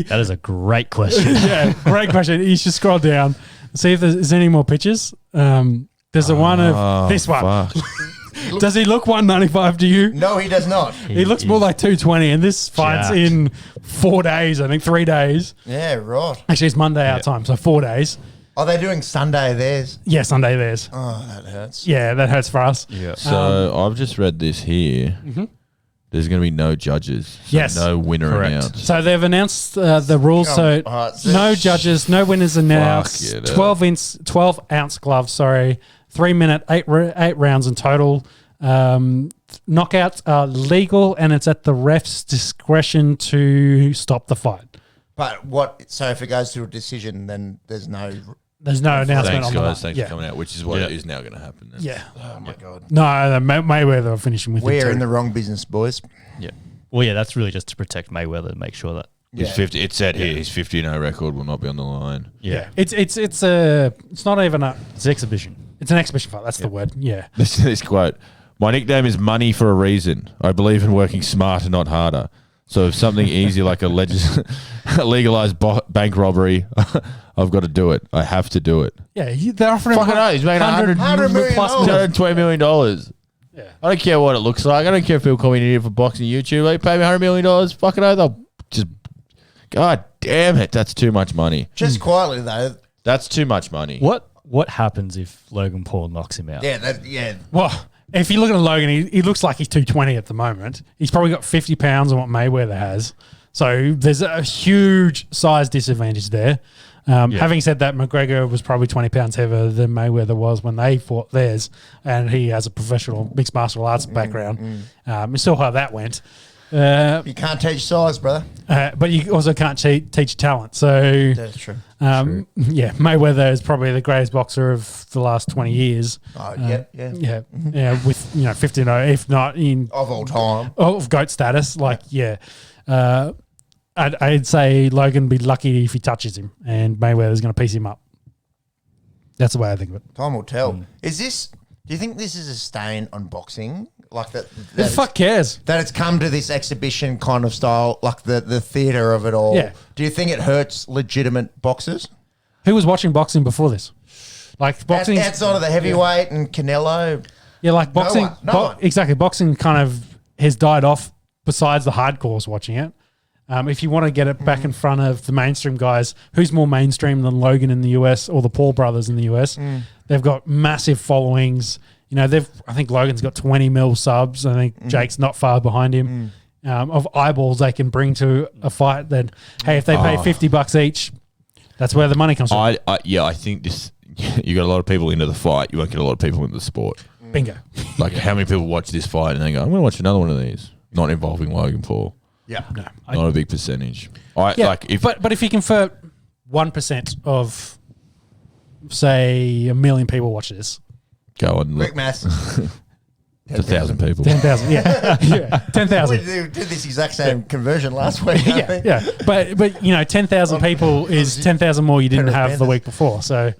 That is a great question. Yeah, great question. You should scroll down and see if there's any more pictures. There's a one of this one. Fuck. Does he look 195 to you? No, he does not. He looks more like 220, and this fight's jacked. in 4 days, I think 3 days. Yeah, right. Actually, it's Monday our time, so 4 days. Are they doing Sunday theirs? Yeah, Sunday theirs. Oh, that hurts. Yeah, that hurts for us. Yeah. So I've just read this here. There's going to be no judges. So Yes. no winner Correct. announced. So they've announced the rules. So no judges, no winners announced. Fuck it up. 12 ounce gloves. 3 minute, eight rounds in total. Knockouts are legal, and it's at the ref's discretion to stop the fight. But what? So if it goes to a decision, then there's no. There's no announcement Thanks, on the guys. line. Thanks yeah. for coming out, which is what is now going to happen. Then. Yeah. Oh my god. No, Mayweather are finishing with it We're too. in the wrong business, boys. Yeah. Well, yeah, that's really just to protect Mayweather and make sure that. He's 50. It said here his 50-0 record will not be on the line. Yeah. It's not even a. It's exhibition. It's an exhibition fight. That's the word. Yeah. This quote. My nickname is money for a reason. I believe in working smarter, not harder. So if something easy like a legalized bank robbery, I've got to do it. I have to do it. Yeah. They're offering Fucking hell, he's making $100 million. plus $120 million. Yeah. I don't care what it looks like. I don't care if people call me an idiot for boxing YouTube. They pay me $100 million. Fucking hell, they'll just... God damn it. That's too much money. Just quietly though. That's too much money. What happens if Logan Paul knocks him out? Yeah. Well, if you look at Logan, he looks like he's 220 at the moment. He's probably got 50 pounds on what Mayweather has. So there's a huge size disadvantage there. Having said that, McGregor was probably 20 pounds heavier than Mayweather was when they fought theirs, and he has a professional mixed martial arts background. We saw how that went. You can't teach size, brother. But you also can't teach talent. So That's true. yeah, Mayweather is probably the greatest boxer of the last 20 years. Oh, yeah. Yeah, with 50, if not in Of all time. of GOAT status. I'd say Logan be lucky if he touches him, and Mayweather's going to piece him up. That's the way I think of it. Time will tell. Do you think this is a stain on boxing? Like that? Who the fuck cares? That it's come to this exhibition kind of style, like the theatre of it all. Yeah. Do you think it hurts legitimate boxers? Who was watching boxing before this? Like boxing Outside of the heavyweight and Canelo. Yeah, like boxing. No one. Exactly, boxing kind of has died off. Besides the hardcores watching it, if you want to get it back in front of the mainstream guys, who's more mainstream than Logan in the US or the Paul brothers in the US? They've got massive followings. I think Logan's got 20 mil subs. I think Jake's not far behind him. Of eyeballs they can bring to a fight. Then, hey, if they pay $50 each, that's where the money comes from. I think this. You got a lot of people into the fight. You won't get a lot of people into the sport. Bingo. Like how many people watch this fight and they go, "I'm going to watch another one of these." Not involving Logan Paul. Yeah. No, Not a big percentage. but if you convert 1% of, say, 1 million people watch this, go on. Quick maths. It's 1,000 people. 10,000, yeah. yeah. 10,000. We did this exact same conversion last week. I think. Yeah. But 10,000 people is 10,000 more you didn't have the week before. So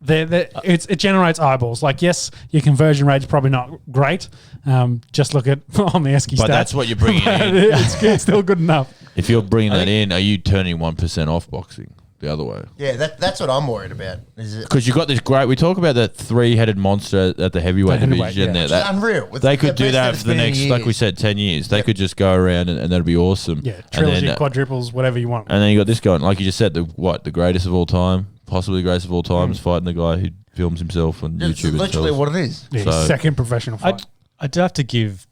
it generates eyeballs. Like, yes, your conversion rate's probably not great. Just look at On The Esky stats. But that's what you're bringing in. It's still good enough. If you're bringing that in, are you turning 1% off boxing the other way? Yeah, that's what I'm worried about. Because you've got this great. We talk about that 3-headed monster at the heavyweight division. Yeah. There, It's unreal. They could do that for the next, like we said, 10 years. They could just go around and that'd be awesome. Yeah, trilogy, quadruples, whatever you want. And then you got this guy, like you just said, the greatest of all time, possibly the greatest of all time, is fighting the guy who films himself on It's YouTube. literally what it is. Yeah, So- second professional fight. I do have to give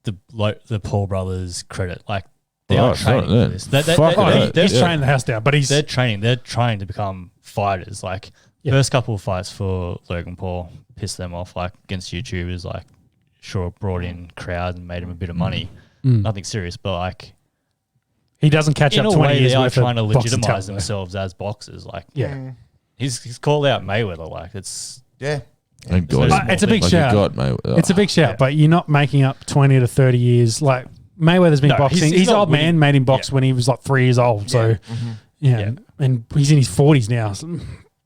the Paul brothers credit. Like, they Oh, are it's training not for that. this. Fuck Oh, yeah. he's training the house down, but They're training. They're trying to become fighters. Like, first couple of fights for Logan Paul pissed them off. Like, against YouTubers, like, sure, brought in crowds and made him a bit of money. Nothing serious, but like, he doesn't catch in up a 20 way, years they are worth of trying to boxing legitimize talent, though. themselves as boxers. Like, Yeah. he's called out Mayweather. Like, it's Yeah. Thank There's God. no It's a big Like, shout. you got Mayweather. It's a big shout, Yeah. but you're not making up 20 to 30 years. Like, Mayweather's been No, boxing. he's His not old man winning. made him box Yeah. when he was like 3 years old. So, yeah. And he's in his 40s now. So,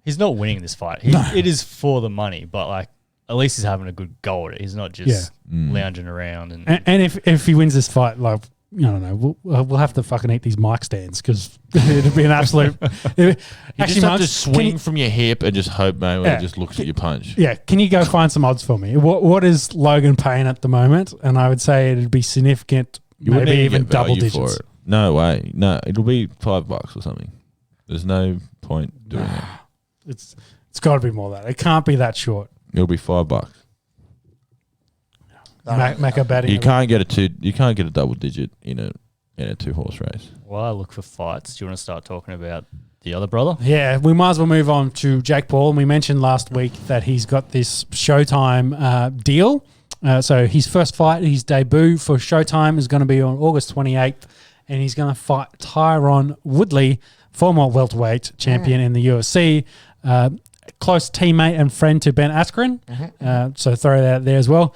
he's not winning this fight. It is for the money, but like, at least he's having a good go at it. He's not just lounging around and if he wins this fight, like, I don't know, we'll have to fucking eat these mic stands because it'll be an absolute. You Actually, just have to Monks, swing from your hip and just hope Mayweather just looks at your punch. Yeah, can you go find some odds for me? What is Logan paying at the moment? And I would say it'd be significant, You wouldn't maybe even get double value digits. for it. No way. No, it'll be $5 or something. There's no point doing it. It's got to be more than that. It can't be that short. It'll be $5. Make a betting. You can't get a double digit in a 2-horse race. while I look for fights, do you want to start talking about the other brother? Yeah, we might as well move on to Jake Paul. And we mentioned last week that he's got this Showtime deal. So his first fight, his debut for Showtime is going to be on August 28th. And he's going to fight Tyron Woodley, former welterweight champion in the UFC. Close teammate and friend to Ben Askren. So throw that out there as well.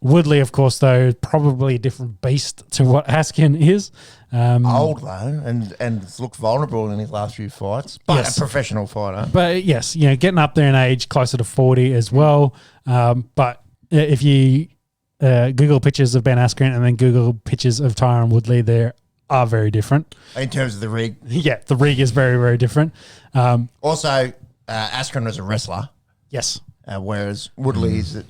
Woodley, of course, though, probably a different beast to what Askren is. Old though, and has looked vulnerable in his last few fights, but Yes. a professional fighter. But yes, getting up there in age, closer to 40 as well. But if you Google pictures of Ben Askren and then Google pictures of Tyron Woodley, they are very different. In terms of the rig. Yeah, the rig is very, very different. Also, Askren was a wrestler, Yes. whereas Woodley is...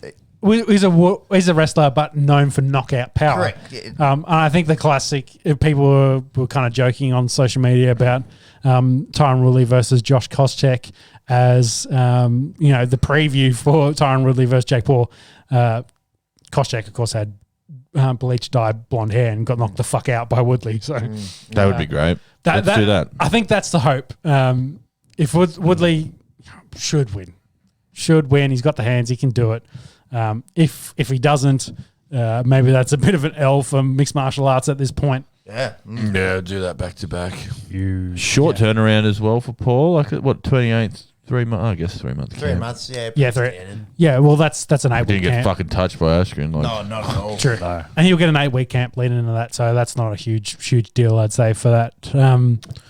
He's a wrestler, but known for knockout power. Correct. And I think the classic, people were kind of joking on social media about Tyron Woodley versus Josh Koscheck as, the preview for Tyron Woodley versus Jake Paul. Koscheck, of course, had bleached dyed blonde hair and got knocked the fuck out by Woodley. So That would be great. Let's do that. I think that's the hope. If Woodley should win, he's got the hands, he can do it. If he doesn't, maybe that's a bit of an L for mixed martial arts at this point. Yeah. Yeah, do that back to back. Short turnaround as well for Paul. Like what, 28th, 3 months? I guess 3 months. 3 months, yeah. Yeah, Yeah, well, that's an 8 Didn't week get camp. fucking touched by Askren. Like, No, not at all. True. No. And he'll get an 8 week camp leading into that, so that's not a huge deal, I'd say, for that.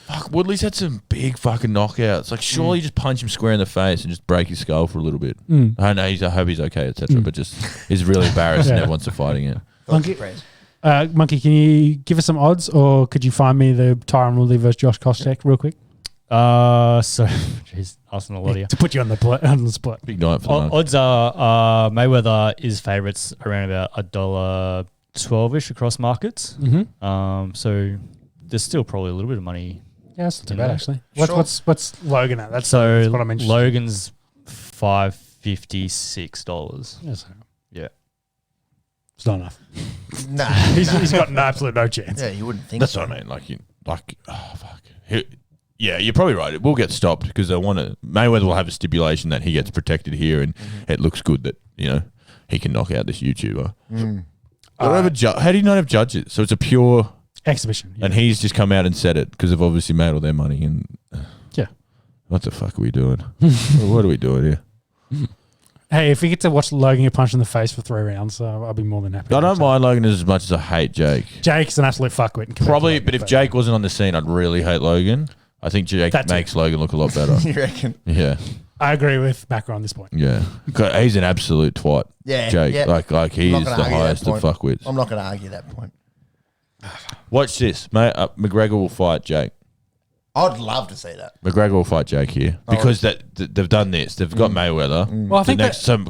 fuck, Woodley's had some big fucking knockouts. Like, surely just punch him square in the face and just break his skull for a little bit. I know. I hope he's okay, etc. But just he's really embarrassed and never wants to fight again. Monkey, can you give us some odds, or could you find me the Tyron Woodley versus Josh Koscheck real quick? Jeez, asking a lot of you. To put you on the spot. Big night for the monk. Odds are Mayweather is favourites around about $1.12-ish across markets. So there's still probably a little bit of money. Yeah, that's not too You bad, know. actually. Sure. What's Logan at? That's So what I'm interested Logan's $556. in. Yes. Yeah. It's not enough. Nah. He's got absolute no chance. Yeah, you wouldn't think That's so. what I mean. Oh fuck. Yeah, you're probably right. It will get stopped because they want to. Mayweather will have a stipulation that he gets protected here, and it looks good that he can knock out this YouTuber. How do you not have judges? So it's a pure Exhibition. Yeah. and he's just come out and said it because they've obviously made all their money. And Yeah. what the fuck are we doing? What are we doing here? Hey, if you get to watch Logan get punched in the face for 3 rounds, I'll be more than happy. I don't mind Logan as much as I hate Jake. Jake's an absolute fuckwit. Probably, but if Jake wasn't on the scene, I'd really hate Logan. I think Jake makes Logan look a lot better. You reckon? Yeah. I agree with Macro on this point. Yeah. He's an absolute twat. Yeah. Jake. Yeah. Like he is the highest of fuckwits. I'm not going to argue that point. Watch this, mate. McGregor will fight Jake. I'd love to see that. McGregor will fight Jake here because they've done this. They've got Mayweather. Well, I think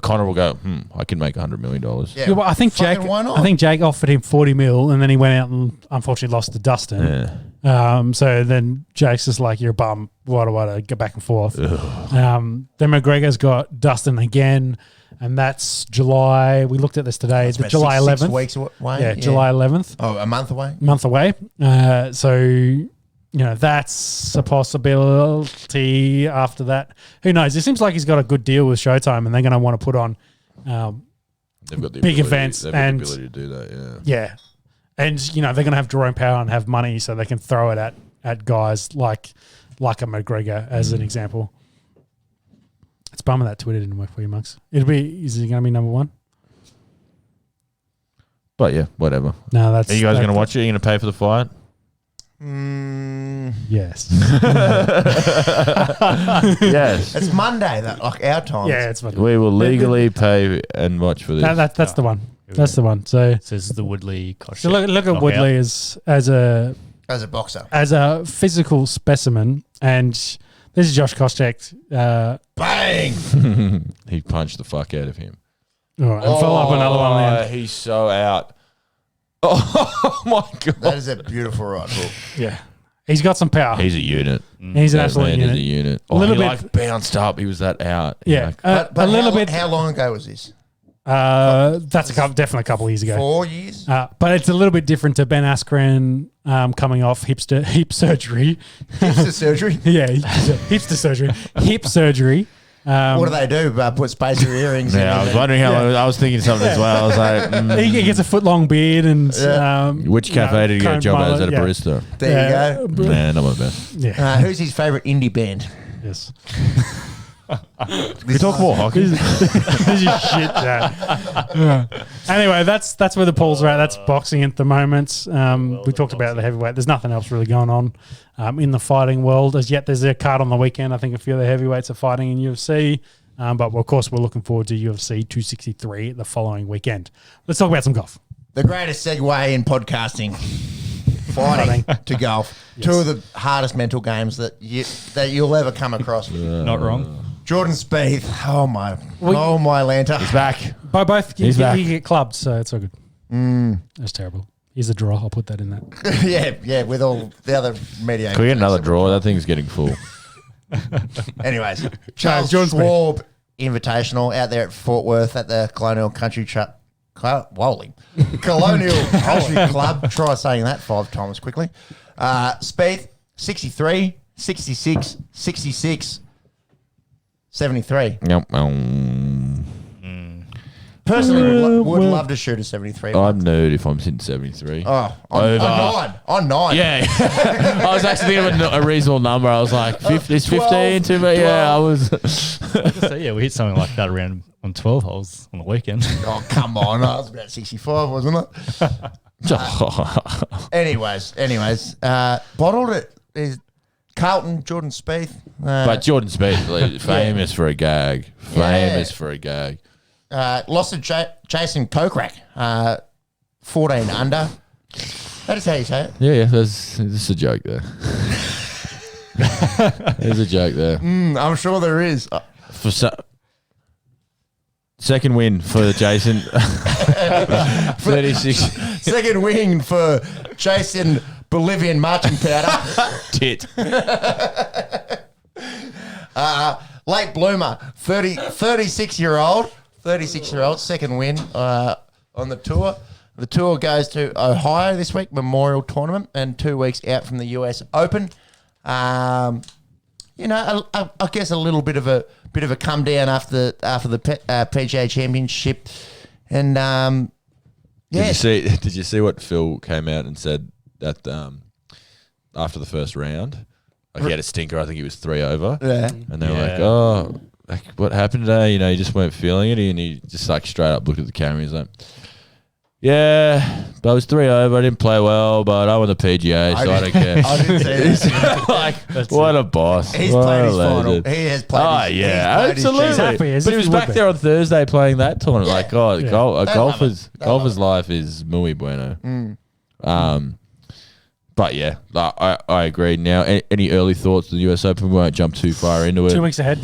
Conor will go. I can make $100 million. Yeah, well, I think Jake offered him 40 mil, and then he went out and unfortunately lost to Dustin. Yeah. So then Jake's just like, you're a bum. Why go back and forth? Then McGregor's got Dustin again, and that's July. We looked at this today. That's the July 11th. 6 weeks away. Yeah, July 11th. Oh, a month away. So. That's a possibility after that. Who knows? It seems like he's got a good deal with Showtime, and they're going to want to put on They've got the big ability, events. They've got the ability to do that, Yeah. And, they're going to have drawing power and have money, so they can throw it at guys like a McGregor, as an example. It's bumming that Twitter didn't work for you, Monks. Is he going to be number 1? But, yeah, whatever. No, that's... Are you guys going to watch it? Are you going to pay for the fight? Yes. Yes. It's Monday, like our time. Yeah, it's Monday. We will legally pay and watch for this. That's the one. That's the one. So this is the Woodley. So look at Woodley as a boxer, as a physical specimen, and this is Josh Koscheck. Bang! He punched the fuck out of him. All right, and follow up another one. Then. He's so out. Oh my god! That is a beautiful right hook. Yeah, he's got some power. He's a unit. He's an absolute unit. He's a unit. A little bit like bounced up. He was that out. Yeah, but a little bit. How long ago was this? That's definitely a couple of years ago. 4 years. But it's a little bit different to Ben Askren coming off hip surgery. Hipster surgery. Yeah, hipster surgery. Hip surgery. What do they do? Put spacer earrings in. Yeah, I was wondering how long. I was thinking something as well. I was like, he gets a foot-long beard and... which cafe did he get a job as a barista? There you go. Nah, not my best. Yeah. Who's his favourite indie band? Yes. We talk more hockey. This is shit, Dad. Anyway, that's where the polls are at. That's boxing at the moment. We talked about the heavyweight. There's nothing else really going on in the fighting world as yet. There's a card on the weekend. I think a few of the heavyweights are fighting in UFC. But of course, we're looking forward to UFC 263 the following weekend. Let's talk about some golf. The greatest segue in podcasting. Fighting to golf. Yes. 2 of the hardest mental games that you'll ever come across. Not wrong. Jordan Spieth. Oh my Lanta. He's back. By both, He's back. you get clubbed, so it's all good. That's terrible. Here's a draw. I'll put that in that. yeah, with all the other media. Can we get another draw? That thing's getting full. Anyways, Charles Schwab Invitational out there at Fort Worth at the Colonial Country Colonial Country Club. Try saying that 5 times quickly. Spieth, 63, 66, 66, 73. Yep. Personally, would love to shoot a 73. I'm nude if I'm hitting 73. Oh, on 9. Yeah. I was actually thinking of a reasonable number. I was like, is 15 too much? Yeah, I was. So, yeah, we hit something like that around on 12 holes on the weekend. Oh, come on. I was about 65, wasn't it? Anyways, bottled it. There's Carlton, Jordan Spieth. But Jordan Spieth, famous for a gag. Famous for a gag. Lost to Jason Kokrak, 14 under. That is how you say it. Yeah, there's a joke there. There's a joke there. I'm sure there is. Second win for Jason. 36. Second win for Jason Bolivian marching powder. Tit. Late bloomer, 36-year-old. 36-year-old, second win on the tour. The tour goes to Ohio this week, Memorial Tournament, and 2 weeks out from the US Open. I guess a little bit of a come down after the PGA Championship, and Did you see what Phil came out and said that after the first round, like he had a stinker. I think he was 3 over. Yeah, and they were like, "Oh, like, what happened today? You know, he just weren't feeling it, and he just like straight up looked at the camera. He's like, yeah, but I was 3 over. I didn't play well, but I won the PGA, so I don't care. I didn't say that. Like, what a boss. He's What played a his final. legend. He has played Oh, his yeah, he's played his absolutely. He's happy, as But if he was he back would there on Thursday playing that tournament. Like, God, Yeah. They love golfer's it. They love golfer's it. life is muy bueno. But yeah, I agree. Now, any early thoughts on the US Open? We won't jump too far into it. 2 weeks ahead.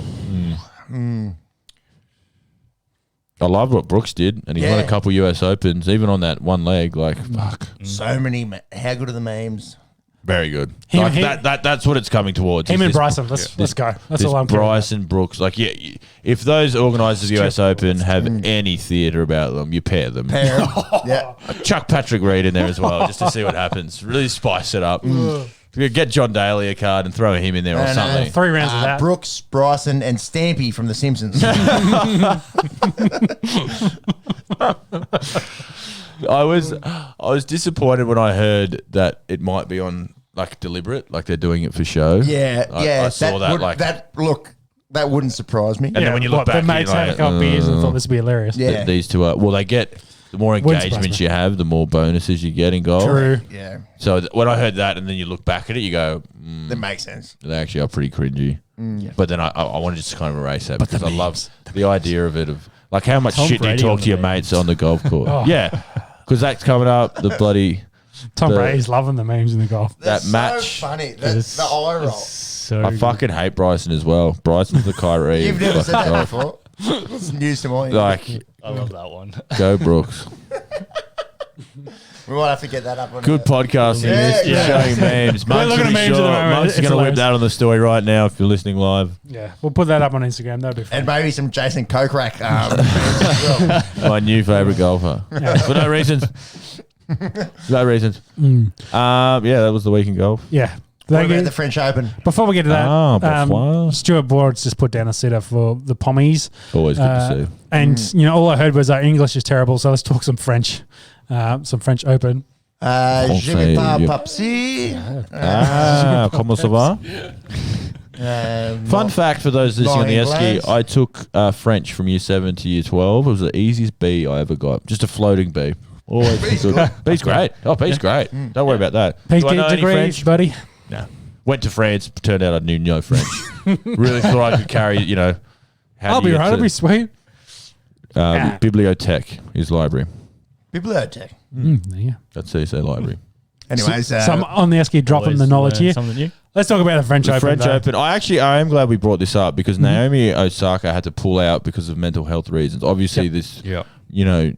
I love what Brooks did, and he won a Yeah. couple US Opens, even on that one leg. Like, fuck, So many. How good are the memes? very good. Him- Like, him- that's what it's coming towards. Him is and this- Bryson. Let's go. That's this all I'm curious Bryson Brooks. Like, yeah, if those organisers of the US Open have any theatre about them, you pair them. Pair. Yeah. Chuck Patrick Reed in there as well, just to see what happens. Really spice it up. Get John Daly a card and throw him in there or No, no. something. 3 rounds of that. Brooks, Bryson, and Stampy from The Simpsons. I was disappointed when I heard that it might be on like deliberate, like they're doing it for show. Yeah, I saw that. That wouldn't surprise me. And then when you look back, the mates you're had a like, couple beers and thought this would be hilarious. Yeah. these two are. Well, they get the more Wouldn't engagements surprise me. you have, the more bonuses you get in golf. True. Yeah, So when I heard that, and then you look back at it, you go, that makes sense. they actually are pretty cringy. But then I want to just kind of erase that because I love the idea of it. Of like how much Tom shit do you Brady talk on to the your memes. mates on the golf course? Oh. Yeah, because that's coming up. The bloody Tom The- Brady's loving the memes in the golf. That's match so funny. That's the eye roll. So I fucking hate Bryson as well. Bryson's the Kyrie. You've never said fucking that golf. before. It's news to me. Like, I love that one. go Brooks. We might have to get that up on Good podcasting. Yeah, Yeah, showing memes. We're looking at memes at the moment. Mugs It's is going to whip hilarious. that on the story right now if you're listening live. Yeah, we'll put that up on Instagram. That'd be fun. And maybe some Jason Kokrak. Well, My new favourite golfer. For no reasons. No reasons. Yeah, that was the week in golf. Yeah. what Thank about you. the French Open? Before we get to that, bonsoir. Stuart Board's just put down a sitter for the Pommies. Always good to see. And, you know, all I heard was our English is terrible, so let's talk some French. Some French Open. Je vais pas yeah. papsi. Comment ça va? Fun fact for those listening on the Not Esky, English. I took French from year 7 to year 12. It was the easiest B I ever got. Just a floating B. Always B's good. good. B's great. Oh, B's great. Don't worry about that. Do I know any degrees, French? buddy. No. Went to France. Turned out I knew no French. Really thought I could carry, you know. How I'll do you be get right. to- It'll be sweet. Bibliothèque is library. Bibliotech. There you go. That's how you say library. Anyways, Some on the Esky dropping the knowledge here. Something new. Let's talk about the French The Open. French though. Open. I am glad we brought this up because Naomi Osaka had to pull out because of mental health reasons. Obviously, this, Yeah. you know,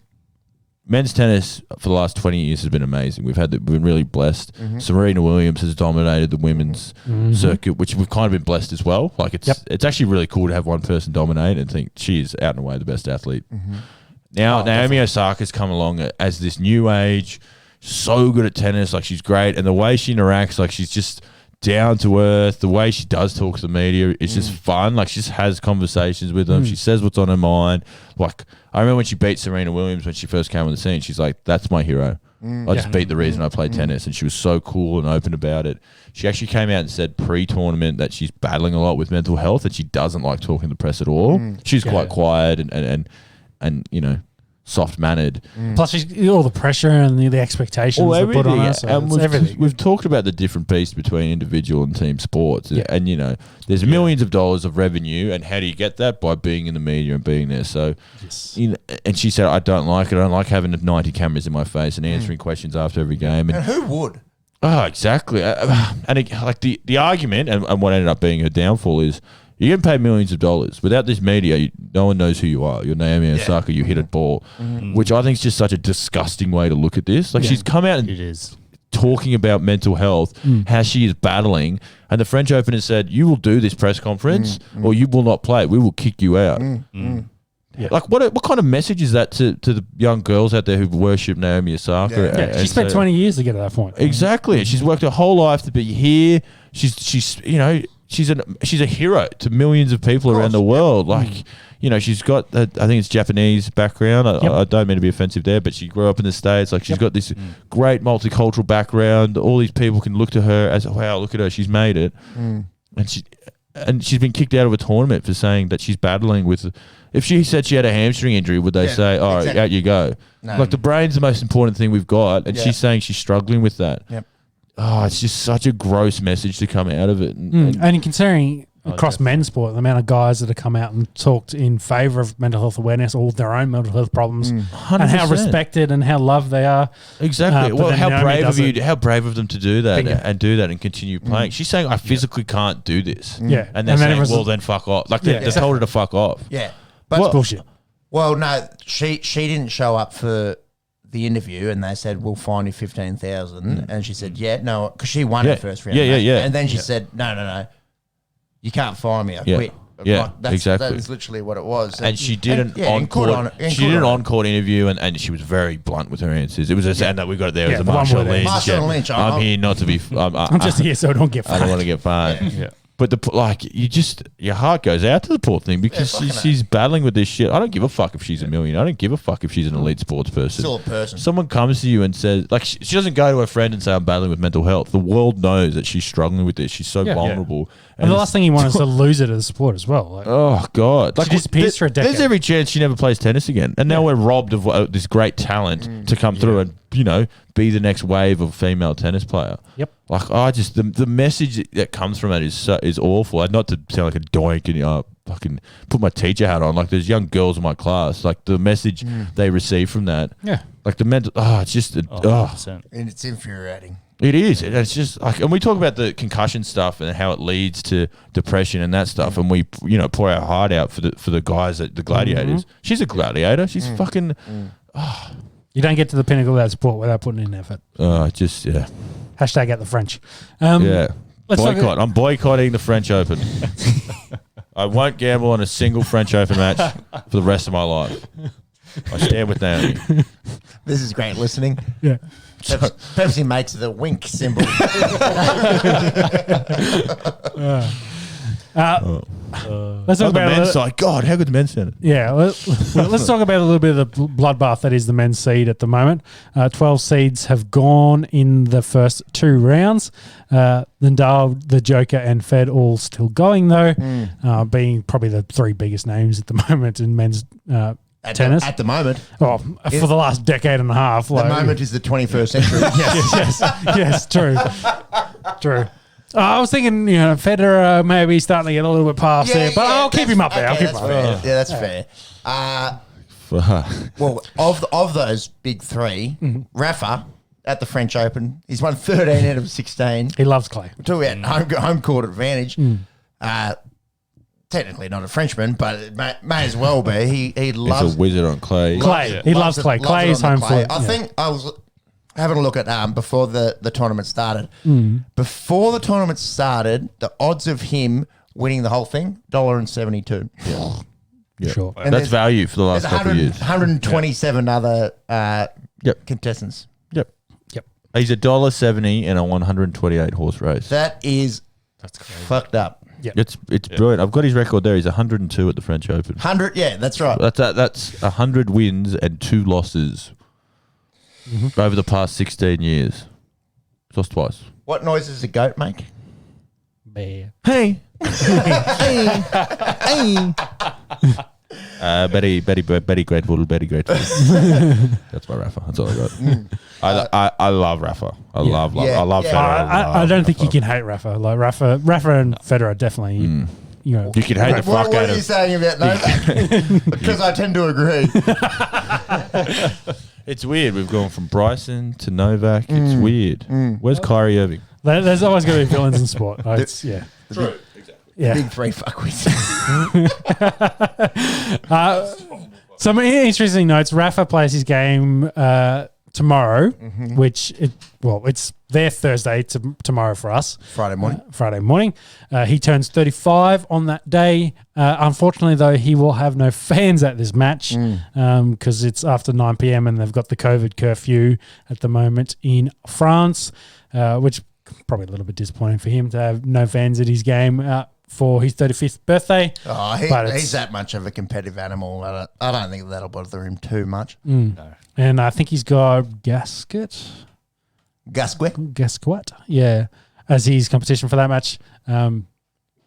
men's tennis for the last 20 years has been amazing. We've been really blessed. Serena Williams has dominated the women's circuit, which we've kind of been blessed as well. Like it's actually really cool to have one person dominate and think she is out and away the best athlete. Now Naomi Osaka's come along as this new age, so good at tennis. Like she's great, and the way she interacts, like she's just down to earth. The way she does talk to the media is just fun. Like she just has conversations with them. She says what's on her mind. Like I remember when she beat Serena Williams when she first came on the scene. She's like, "That's my hero. I just beat the reason I play tennis," and she was so cool and open about it. She actually came out and said pre-tournament that she's battling a lot with mental health and she doesn't like talking to the press at all. She's quite quiet and you know, soft-mannered. Plus, she's, all the pressure and the expectations Well, they put on everything. her. So And it's everything. we've talked about the different beasts between individual and team sports. And, you know, there's millions of dollars of revenue. And how do you get that? By being in the media and being there. So, you know, and she said, I don't like it. I don't like having 90 cameras in my face and answering questions after every game. And and who would? oh, exactly. And like the argument and what ended up being her downfall is you're getting paid millions of dollars. Without this media, no one knows who you are. You're Naomi Osaka, you hit a ball, which I think is just such a disgusting way to look at this. Like she's come out and It is. talking about mental health, how she is battling, and the French Open has said, you will do this press conference or you will not play. We will kick you out. Like what kind of message is that to the young girls out there who worship Naomi Osaka? Yeah. Yeah, she spent 20 years to get to that point. Exactly. She's worked her whole life to be here. She's you know, she's a hero to millions of people around the world. Like, you know, she's got I think it's Japanese background. I don't mean to be offensive there, but she grew up in the States. Like she's got this great multicultural background. All these people can look to her as, wow, look at her, she's made it. And and she's been kicked out of a tournament for saying that she's battling with. If she said she had a hamstring injury, would they say, "All right, out you go"? No. Like the brain's the most important thing we've got, and she's saying she's struggling with that. Yep. Oh, it's just such a gross message to come out of it. And considering across men's sport, the amount of guys that have come out and talked in favour of mental health awareness, all of their own mental health problems, and how 100%. respected and how loved they are. Exactly. But Well, then how Naomi brave does of you? it. How brave of them to do that Bingo. and do that and continue playing. She's saying, "I physically can't do this." Yeah. and they're then saying, everyone's "Well, then fuck off." Like they told her to fuck off. Yeah. But it's bullshit. Well, no, she didn't show up for the interview, and they said we'll fine you 15,000, and she said, "Yeah, no," because she won her first round. Yeah. And then she said, "No, you can't fine me. I quit." Yeah, exactly. That's literally what it was. And she did an encore. She did an encore interview, and she was very blunt with her answers. It was just, and that we got it there as a the one Marshall word there. Lynch. Marshall Lynch, I'm here not to be. I'm just here so I don't get I don't want to get fined. Yeah. But your heart goes out to the poor thing because she's battling with this shit. I don't give a fuck if she's a million. I don't give a fuck if she's an elite sports person. Still a person. Someone comes to you and says, like, she doesn't go to her friend and say, "I'm battling with mental health." The world knows that she's struggling with this. She's so vulnerable. And the last thing you want is to lose it as a sport as well. Like, oh God! She disappears for a decade. There's every chance she never plays tennis again, and now we're robbed of this great talent to come through and be the next wave of female tennis player. Yep. Like the message that comes from it is awful. Not to sound like a doink and fucking put my teacher hat on. Like there's young girls in my class. Like the message they receive from that. Yeah. Like the mental. It's just. 100%. And it's infuriating. It is. It's just like, and we talk about the concussion stuff and how it leads to depression and that stuff, and we pour our heart out for the guys at the gladiators. She's a gladiator. She's fucking. You don't get to the pinnacle of that sport without putting in effort. Just yeah. Hashtag at the French. Yeah. Let's talk Boycott. I'm boycotting the French Open. I won't gamble on a single French Open match for the rest of my life. I stand with Naomi. This is great listening. Yeah. Pepsi makes the wink symbol. Let's talk the about men's side. God, how good the men's sounded. Yeah, let's talk about a little bit of the bloodbath that is the men's seed at the moment. 12 seeds have gone in the first 2 rounds. Nadal, the Joker, and Fed all still going though, being probably the 3 biggest names at the moment in men's tennis. At the moment. For the last decade and a half. The moment is the 21st century. yes, true. I was thinking, Federer maybe starting to get a little bit past there, but I'll keep him up there. I'll keep him up there. Yeah, that's fair. Well, of those big 3, Rafa at the French Open, he's won 13 out of 16. He loves clay. We're talking about home court advantage. Technically not a Frenchman, but it may as well be. He loves. He's a wizard on clay. He loves clay. Clay is home for. I think I was having a look at before the tournament started. Before the tournament started, the odds of him winning the whole thing, $1.72. Yeah. Sure. And that's value for the last couple of years. 127 other contestants. Yep. He's $1.70 in a 128 horse race. That's fucked up. Yep. It's brilliant. I've got his record there. He's 102 at the French Open. 100, yeah, that's right. That's 100 wins and 2 losses over the past 16 years. Lost twice. What noise does a goat make? Bear. Hey. Very grateful. That's my Rafa. That's all I got. I love Rafa. I love Federer. I don't think you can hate Rafa. Like Rafa and Federer definitely. You can hate the fuck what out are you of. saying about Novak? Because I tend to agree. It's weird. We've gone from Bryson to Novak. It's weird. Where's Kyrie Irving? There's always going to be villains in sport. It's True. Exactly. Yeah. Big 3 fuckwits. Some interesting notes. Rafa plays his game tomorrow, which it's their Thursday tomorrow for us. Friday morning. He turns 35 on that day. Unfortunately, though, he will have no fans at this match because it's after 9 p.m. and they've got the COVID curfew at the moment in France, which probably a little bit disappointing for him to have no fans at his game for his 35th birthday. He's that much of a competitive animal. I don't think that'll bother him too much. No. And I think he's got Gasquet, yeah, as his competition for that match.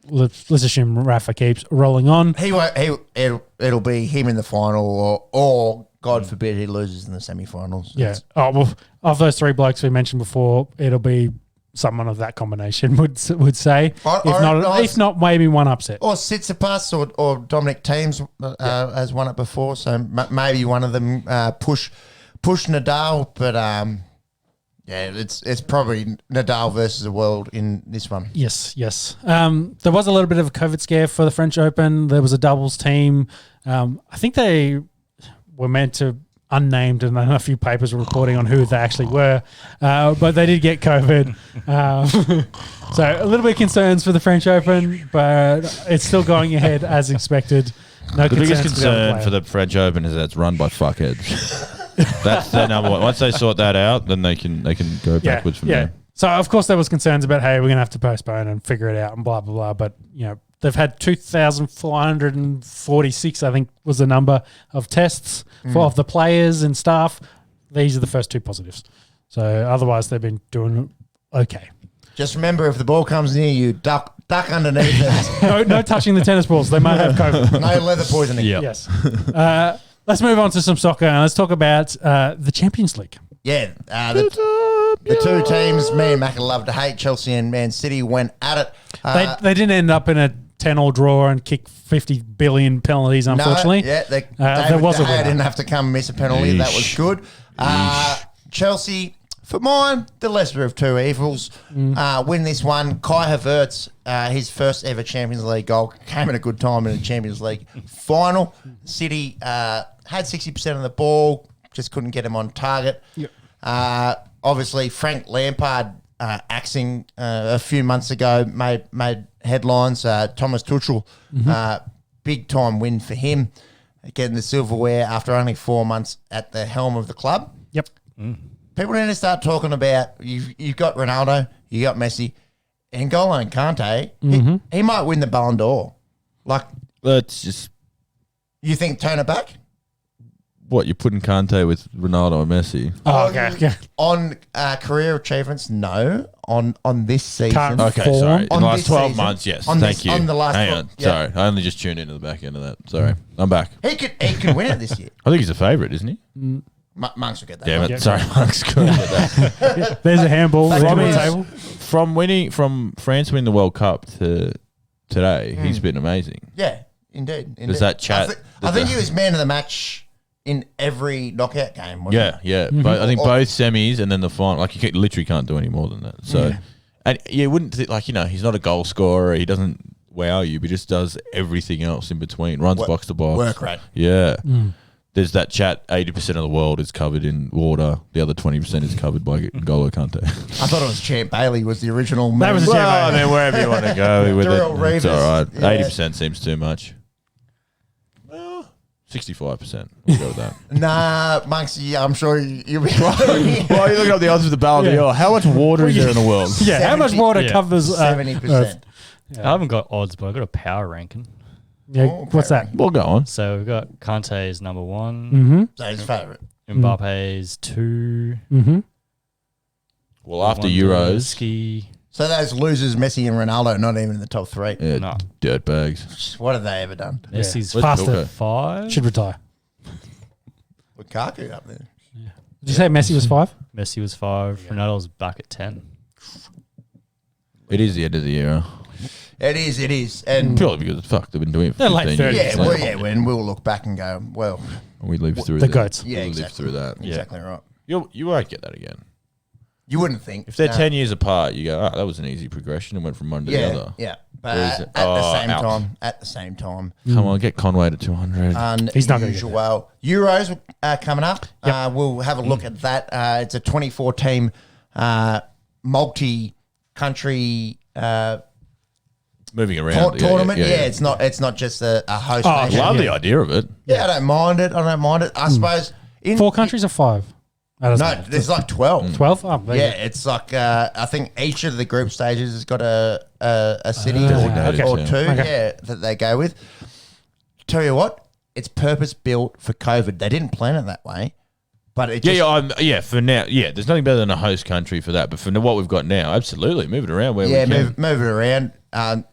let's assume Rafa keeps rolling on. He won't. It'll be him in the final, or God forbid he loses in the semi-finals. Yeah. Oh well, of those three blokes we mentioned before, it'll be someone of that combination. Would say if not maybe one upset. Or Tsitsipas or Dominic Thiemes has won it before, so maybe one of them push Nadal, but yeah, it's probably Nadal versus the world in this one. Yes. There was a little bit of a COVID scare for the French Open. There was a doubles team. I think they were meant to unnamed, and a few papers were reporting on who they actually were, but they did get COVID. So a little bit of concerns for the French Open, but it's still going ahead as expected. No The biggest concern for for the French Open is that it's run by fuckheads. That's their number one. Once they sort that out, then they can go backwards from there. So of course there was concerns about, hey, we're going to have to postpone and figure it out and blah blah blah. But they've had 2,446, I think was the number of tests of the players and staff. These are the first two positives. So otherwise they've been doing okay. Just remember, if the ball comes near you, duck underneath it. No touching the tennis balls. They might have COVID. No leather poisoning. Yep. Yes. Let's move on to some soccer and let's talk about the Champions League. Yeah, the two teams, me and Macca love to hate, Chelsea and Man City, went at it. They didn't end up in a 10-all draw and kick 50 billion penalties, unfortunately. No, yeah, there was a winner. didn't have to come and miss a penalty. Yeesh. That was good. Chelsea, for mine, the lesser of two evils, win this one. Kai Havertz, his first ever Champions League goal, came at a good time in the Champions League final. City had 60% of the ball, just couldn't get him on target. Yep. Obviously, Frank Lampard axing a few months ago made headlines. Thomas Tuchel, big time win for him, getting the silverware after only 4 months at the helm of the club. Yep. People need to start talking about you've got Ronaldo, you got Messi, and N'Golo Kante. He might win the Ballon d'Or. Like, Let's just you think turn it back? what you're putting Kante with Ronaldo and Messi. Oh, okay. On career achievements, no. On this season, Current Okay, form. sorry. In On the last this 12 season. months, yes. On Thank this- you. on the last Hang 12 on. yeah. Sorry. I only just tuned into the back end of that. Sorry. I'm back. he could win it this year. I think he's a favourite, isn't he? Monks will get that. Damn it. Yeah. Sorry, Monk's good at that. There's a handball Back on to the his- table. From France winning the World Cup to today, he's been amazing. Yeah, indeed. Does that chat- I think he was man of the match in every knockout game. Wasn't Yeah. But I think both semis and then the final, like you literally can't do any more than that. So, and you wouldn't he's not a goal scorer. He doesn't wow you, but he just does everything else in between. Runs box to box. work rate. Yeah. There's that chat. 80% of the world is covered in water. The other 20% is covered by N'Golo Kante. I thought it was Champ Bailey was the original. That was a meme. Champ I mean, wherever you want to go with Daryl it, it's Reeves. all right. Yeah. 80% seems too much. Well, 65%. We'll go with that. Nah, Monks, I'm sure you'll be right. Why are you looking up the odds of the Ballon d'Or? How much water is there in the world? Yeah, how much 70 water yeah. covers 70%. I haven't got odds, but I've got a power ranking. what's that? We'll go on. So we've got Kante is number one, Mm-hmm. So his favourite. Mbappe is 2. Mm-hmm. Well, after On The Euros, Esky. So those losers, Messi and Ronaldo, not even in the top three. yeah, No. dirtbags. What have they ever done? Messi's Where's Pasta. Pilko? 5. Should retire. Lukaku up there. Did you say Messi was 5? Messi was 5. Ronaldo's back at 10. It is the end of the era. It is. And Purely because, fuck, they've been doing it for They're late 15 years. thirties. when we'll look back and go, well, We live through The that. goats. yeah, We exactly. live through that. Exactly right. You won't get that again. You wouldn't think. If they're No. 10 years apart, you go, that was an easy progression and went from one to the Yeah, other. yeah. But Whereas- at the out. same time, Come on, get Conway to 200. He's not gonna get unusual. Euros coming up. We'll have a look at that. It's a 24-team multi-country Moving around. tournament. Yeah, it's not just a host I nation. love the idea of it. Yeah, I don't mind it. I suppose. In 4 countries or 5? No, there's like 12. 12? Oh, there you Yeah, go. it's like I think each of the group stages has got a city Designated, or yeah. two, Okay. that they go with. Tell you what, it's purpose built for COVID. They didn't plan it that way, but it just, For now, there's nothing better than a host country for that. But for what we've got now, absolutely, move it around where we can. move it around.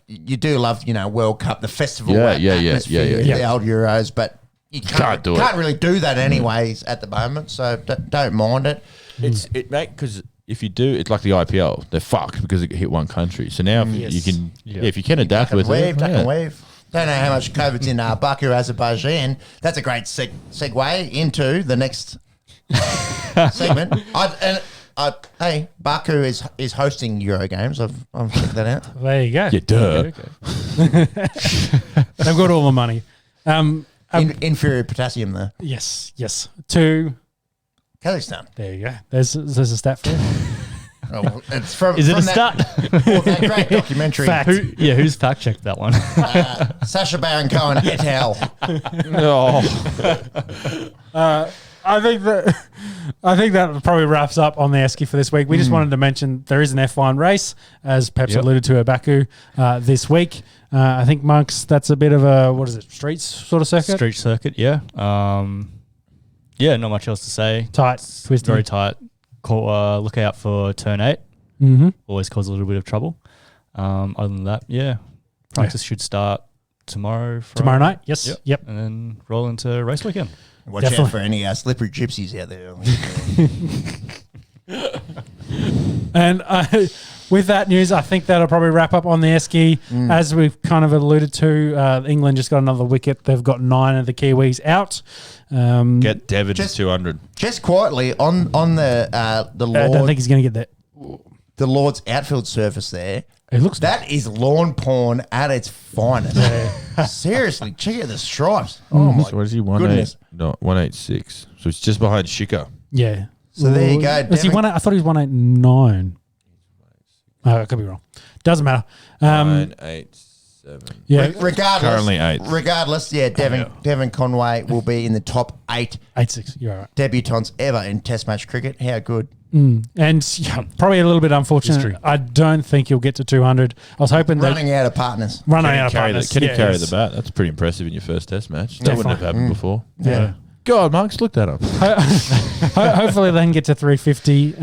you do love, World Cup, the festival Yeah. the old Euros, but you can't really do that anyways at the moment, so don't mind it. Because if you do, it's like the IPL. They're fucked because it hit one country. So now if you can adapt with it. Duck and weave. Don't know how much COVID's in Baku, Azerbaijan. That's a great segue into the next segment. Hey, Baku is hosting Euro games. I've checked that out. There you go. Yeah, duh. They've got all the money. Inferior potassium there. Yes. To Kazakhstan. there you go. There's a stat for you. Oh, well, it's from, Is it from a that, stat? that great documentary. Fact. Who's fact checked that one? Sacha Baron Cohen et al. I think that probably wraps up on the Esky for this week. We just wanted to mention there is an F1 race, as Peps alluded to, at Baku this week. I think, Monks, that's a bit of a, streets sort of circuit? Street circuit, yeah. Not much else to say. Tight, twisty. Very tight. Look out for turn 8. Mm-hmm. Always cause a little bit of trouble. Other than that, practice should start tomorrow. Tomorrow night, yes. Yep. And then roll into race weekend. Watch out for any slippery gypsies out there. And with that news, I think that'll probably wrap up on the Esky. As we've kind of alluded to, England just got another wicket. They've got 9 of the Kiwis out. Get Devon to 200. Just quietly on the I don't think he's going to get that. the Lord's outfield surface there. It looks that is lawn porn at its finest. Seriously, check out the stripes. Oh my So what is he? goodness. 186. So it's just behind Shika. Yeah. So there you go. Was he I thought he was 189. Oh, I could be wrong. Doesn't matter. 987. Yeah. Regardless, Currently 8th. Regardless, Devon Conway will be in the top 8 8-6. You're all right. debutants ever in Test match cricket. How good. And probably a little bit unfortunate. History. I don't think he'll get to 200. I was hoping Running out of partners. Running out of partners. Can he carry the bat? That's pretty impressive in your first Test match. That wouldn't have happened before. Yeah. God, Mark's look that up. Hopefully they can get to 350,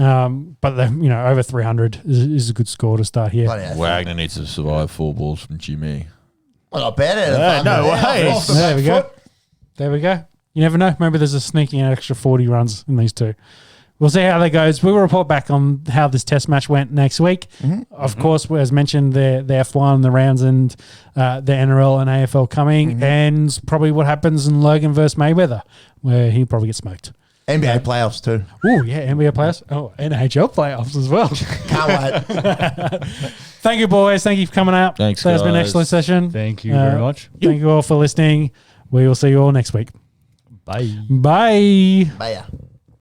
but over 300 is a good score to start here. Wagner needs to survive 4 balls from Jimmy. Well, not bad. No way. There we go. There we go. You never know. Maybe there's a sneaking extra 40 runs in these two. We'll see how that goes. We will report back on how this Test match went next week. Of course, as mentioned, the F1, the rounds, and the NRL and AFL coming, and probably what happens in Logan versus Mayweather, where he probably gets smoked. NBA playoffs too. Oh, yeah, NBA playoffs. Oh, NHL playoffs as well. Can't wait. Thank you, boys. Thank you for coming out. Thanks, That's been an guys. excellent session. Thank you very much. Thank you all for listening. We will see you all next week. Bye. Bye. Bye.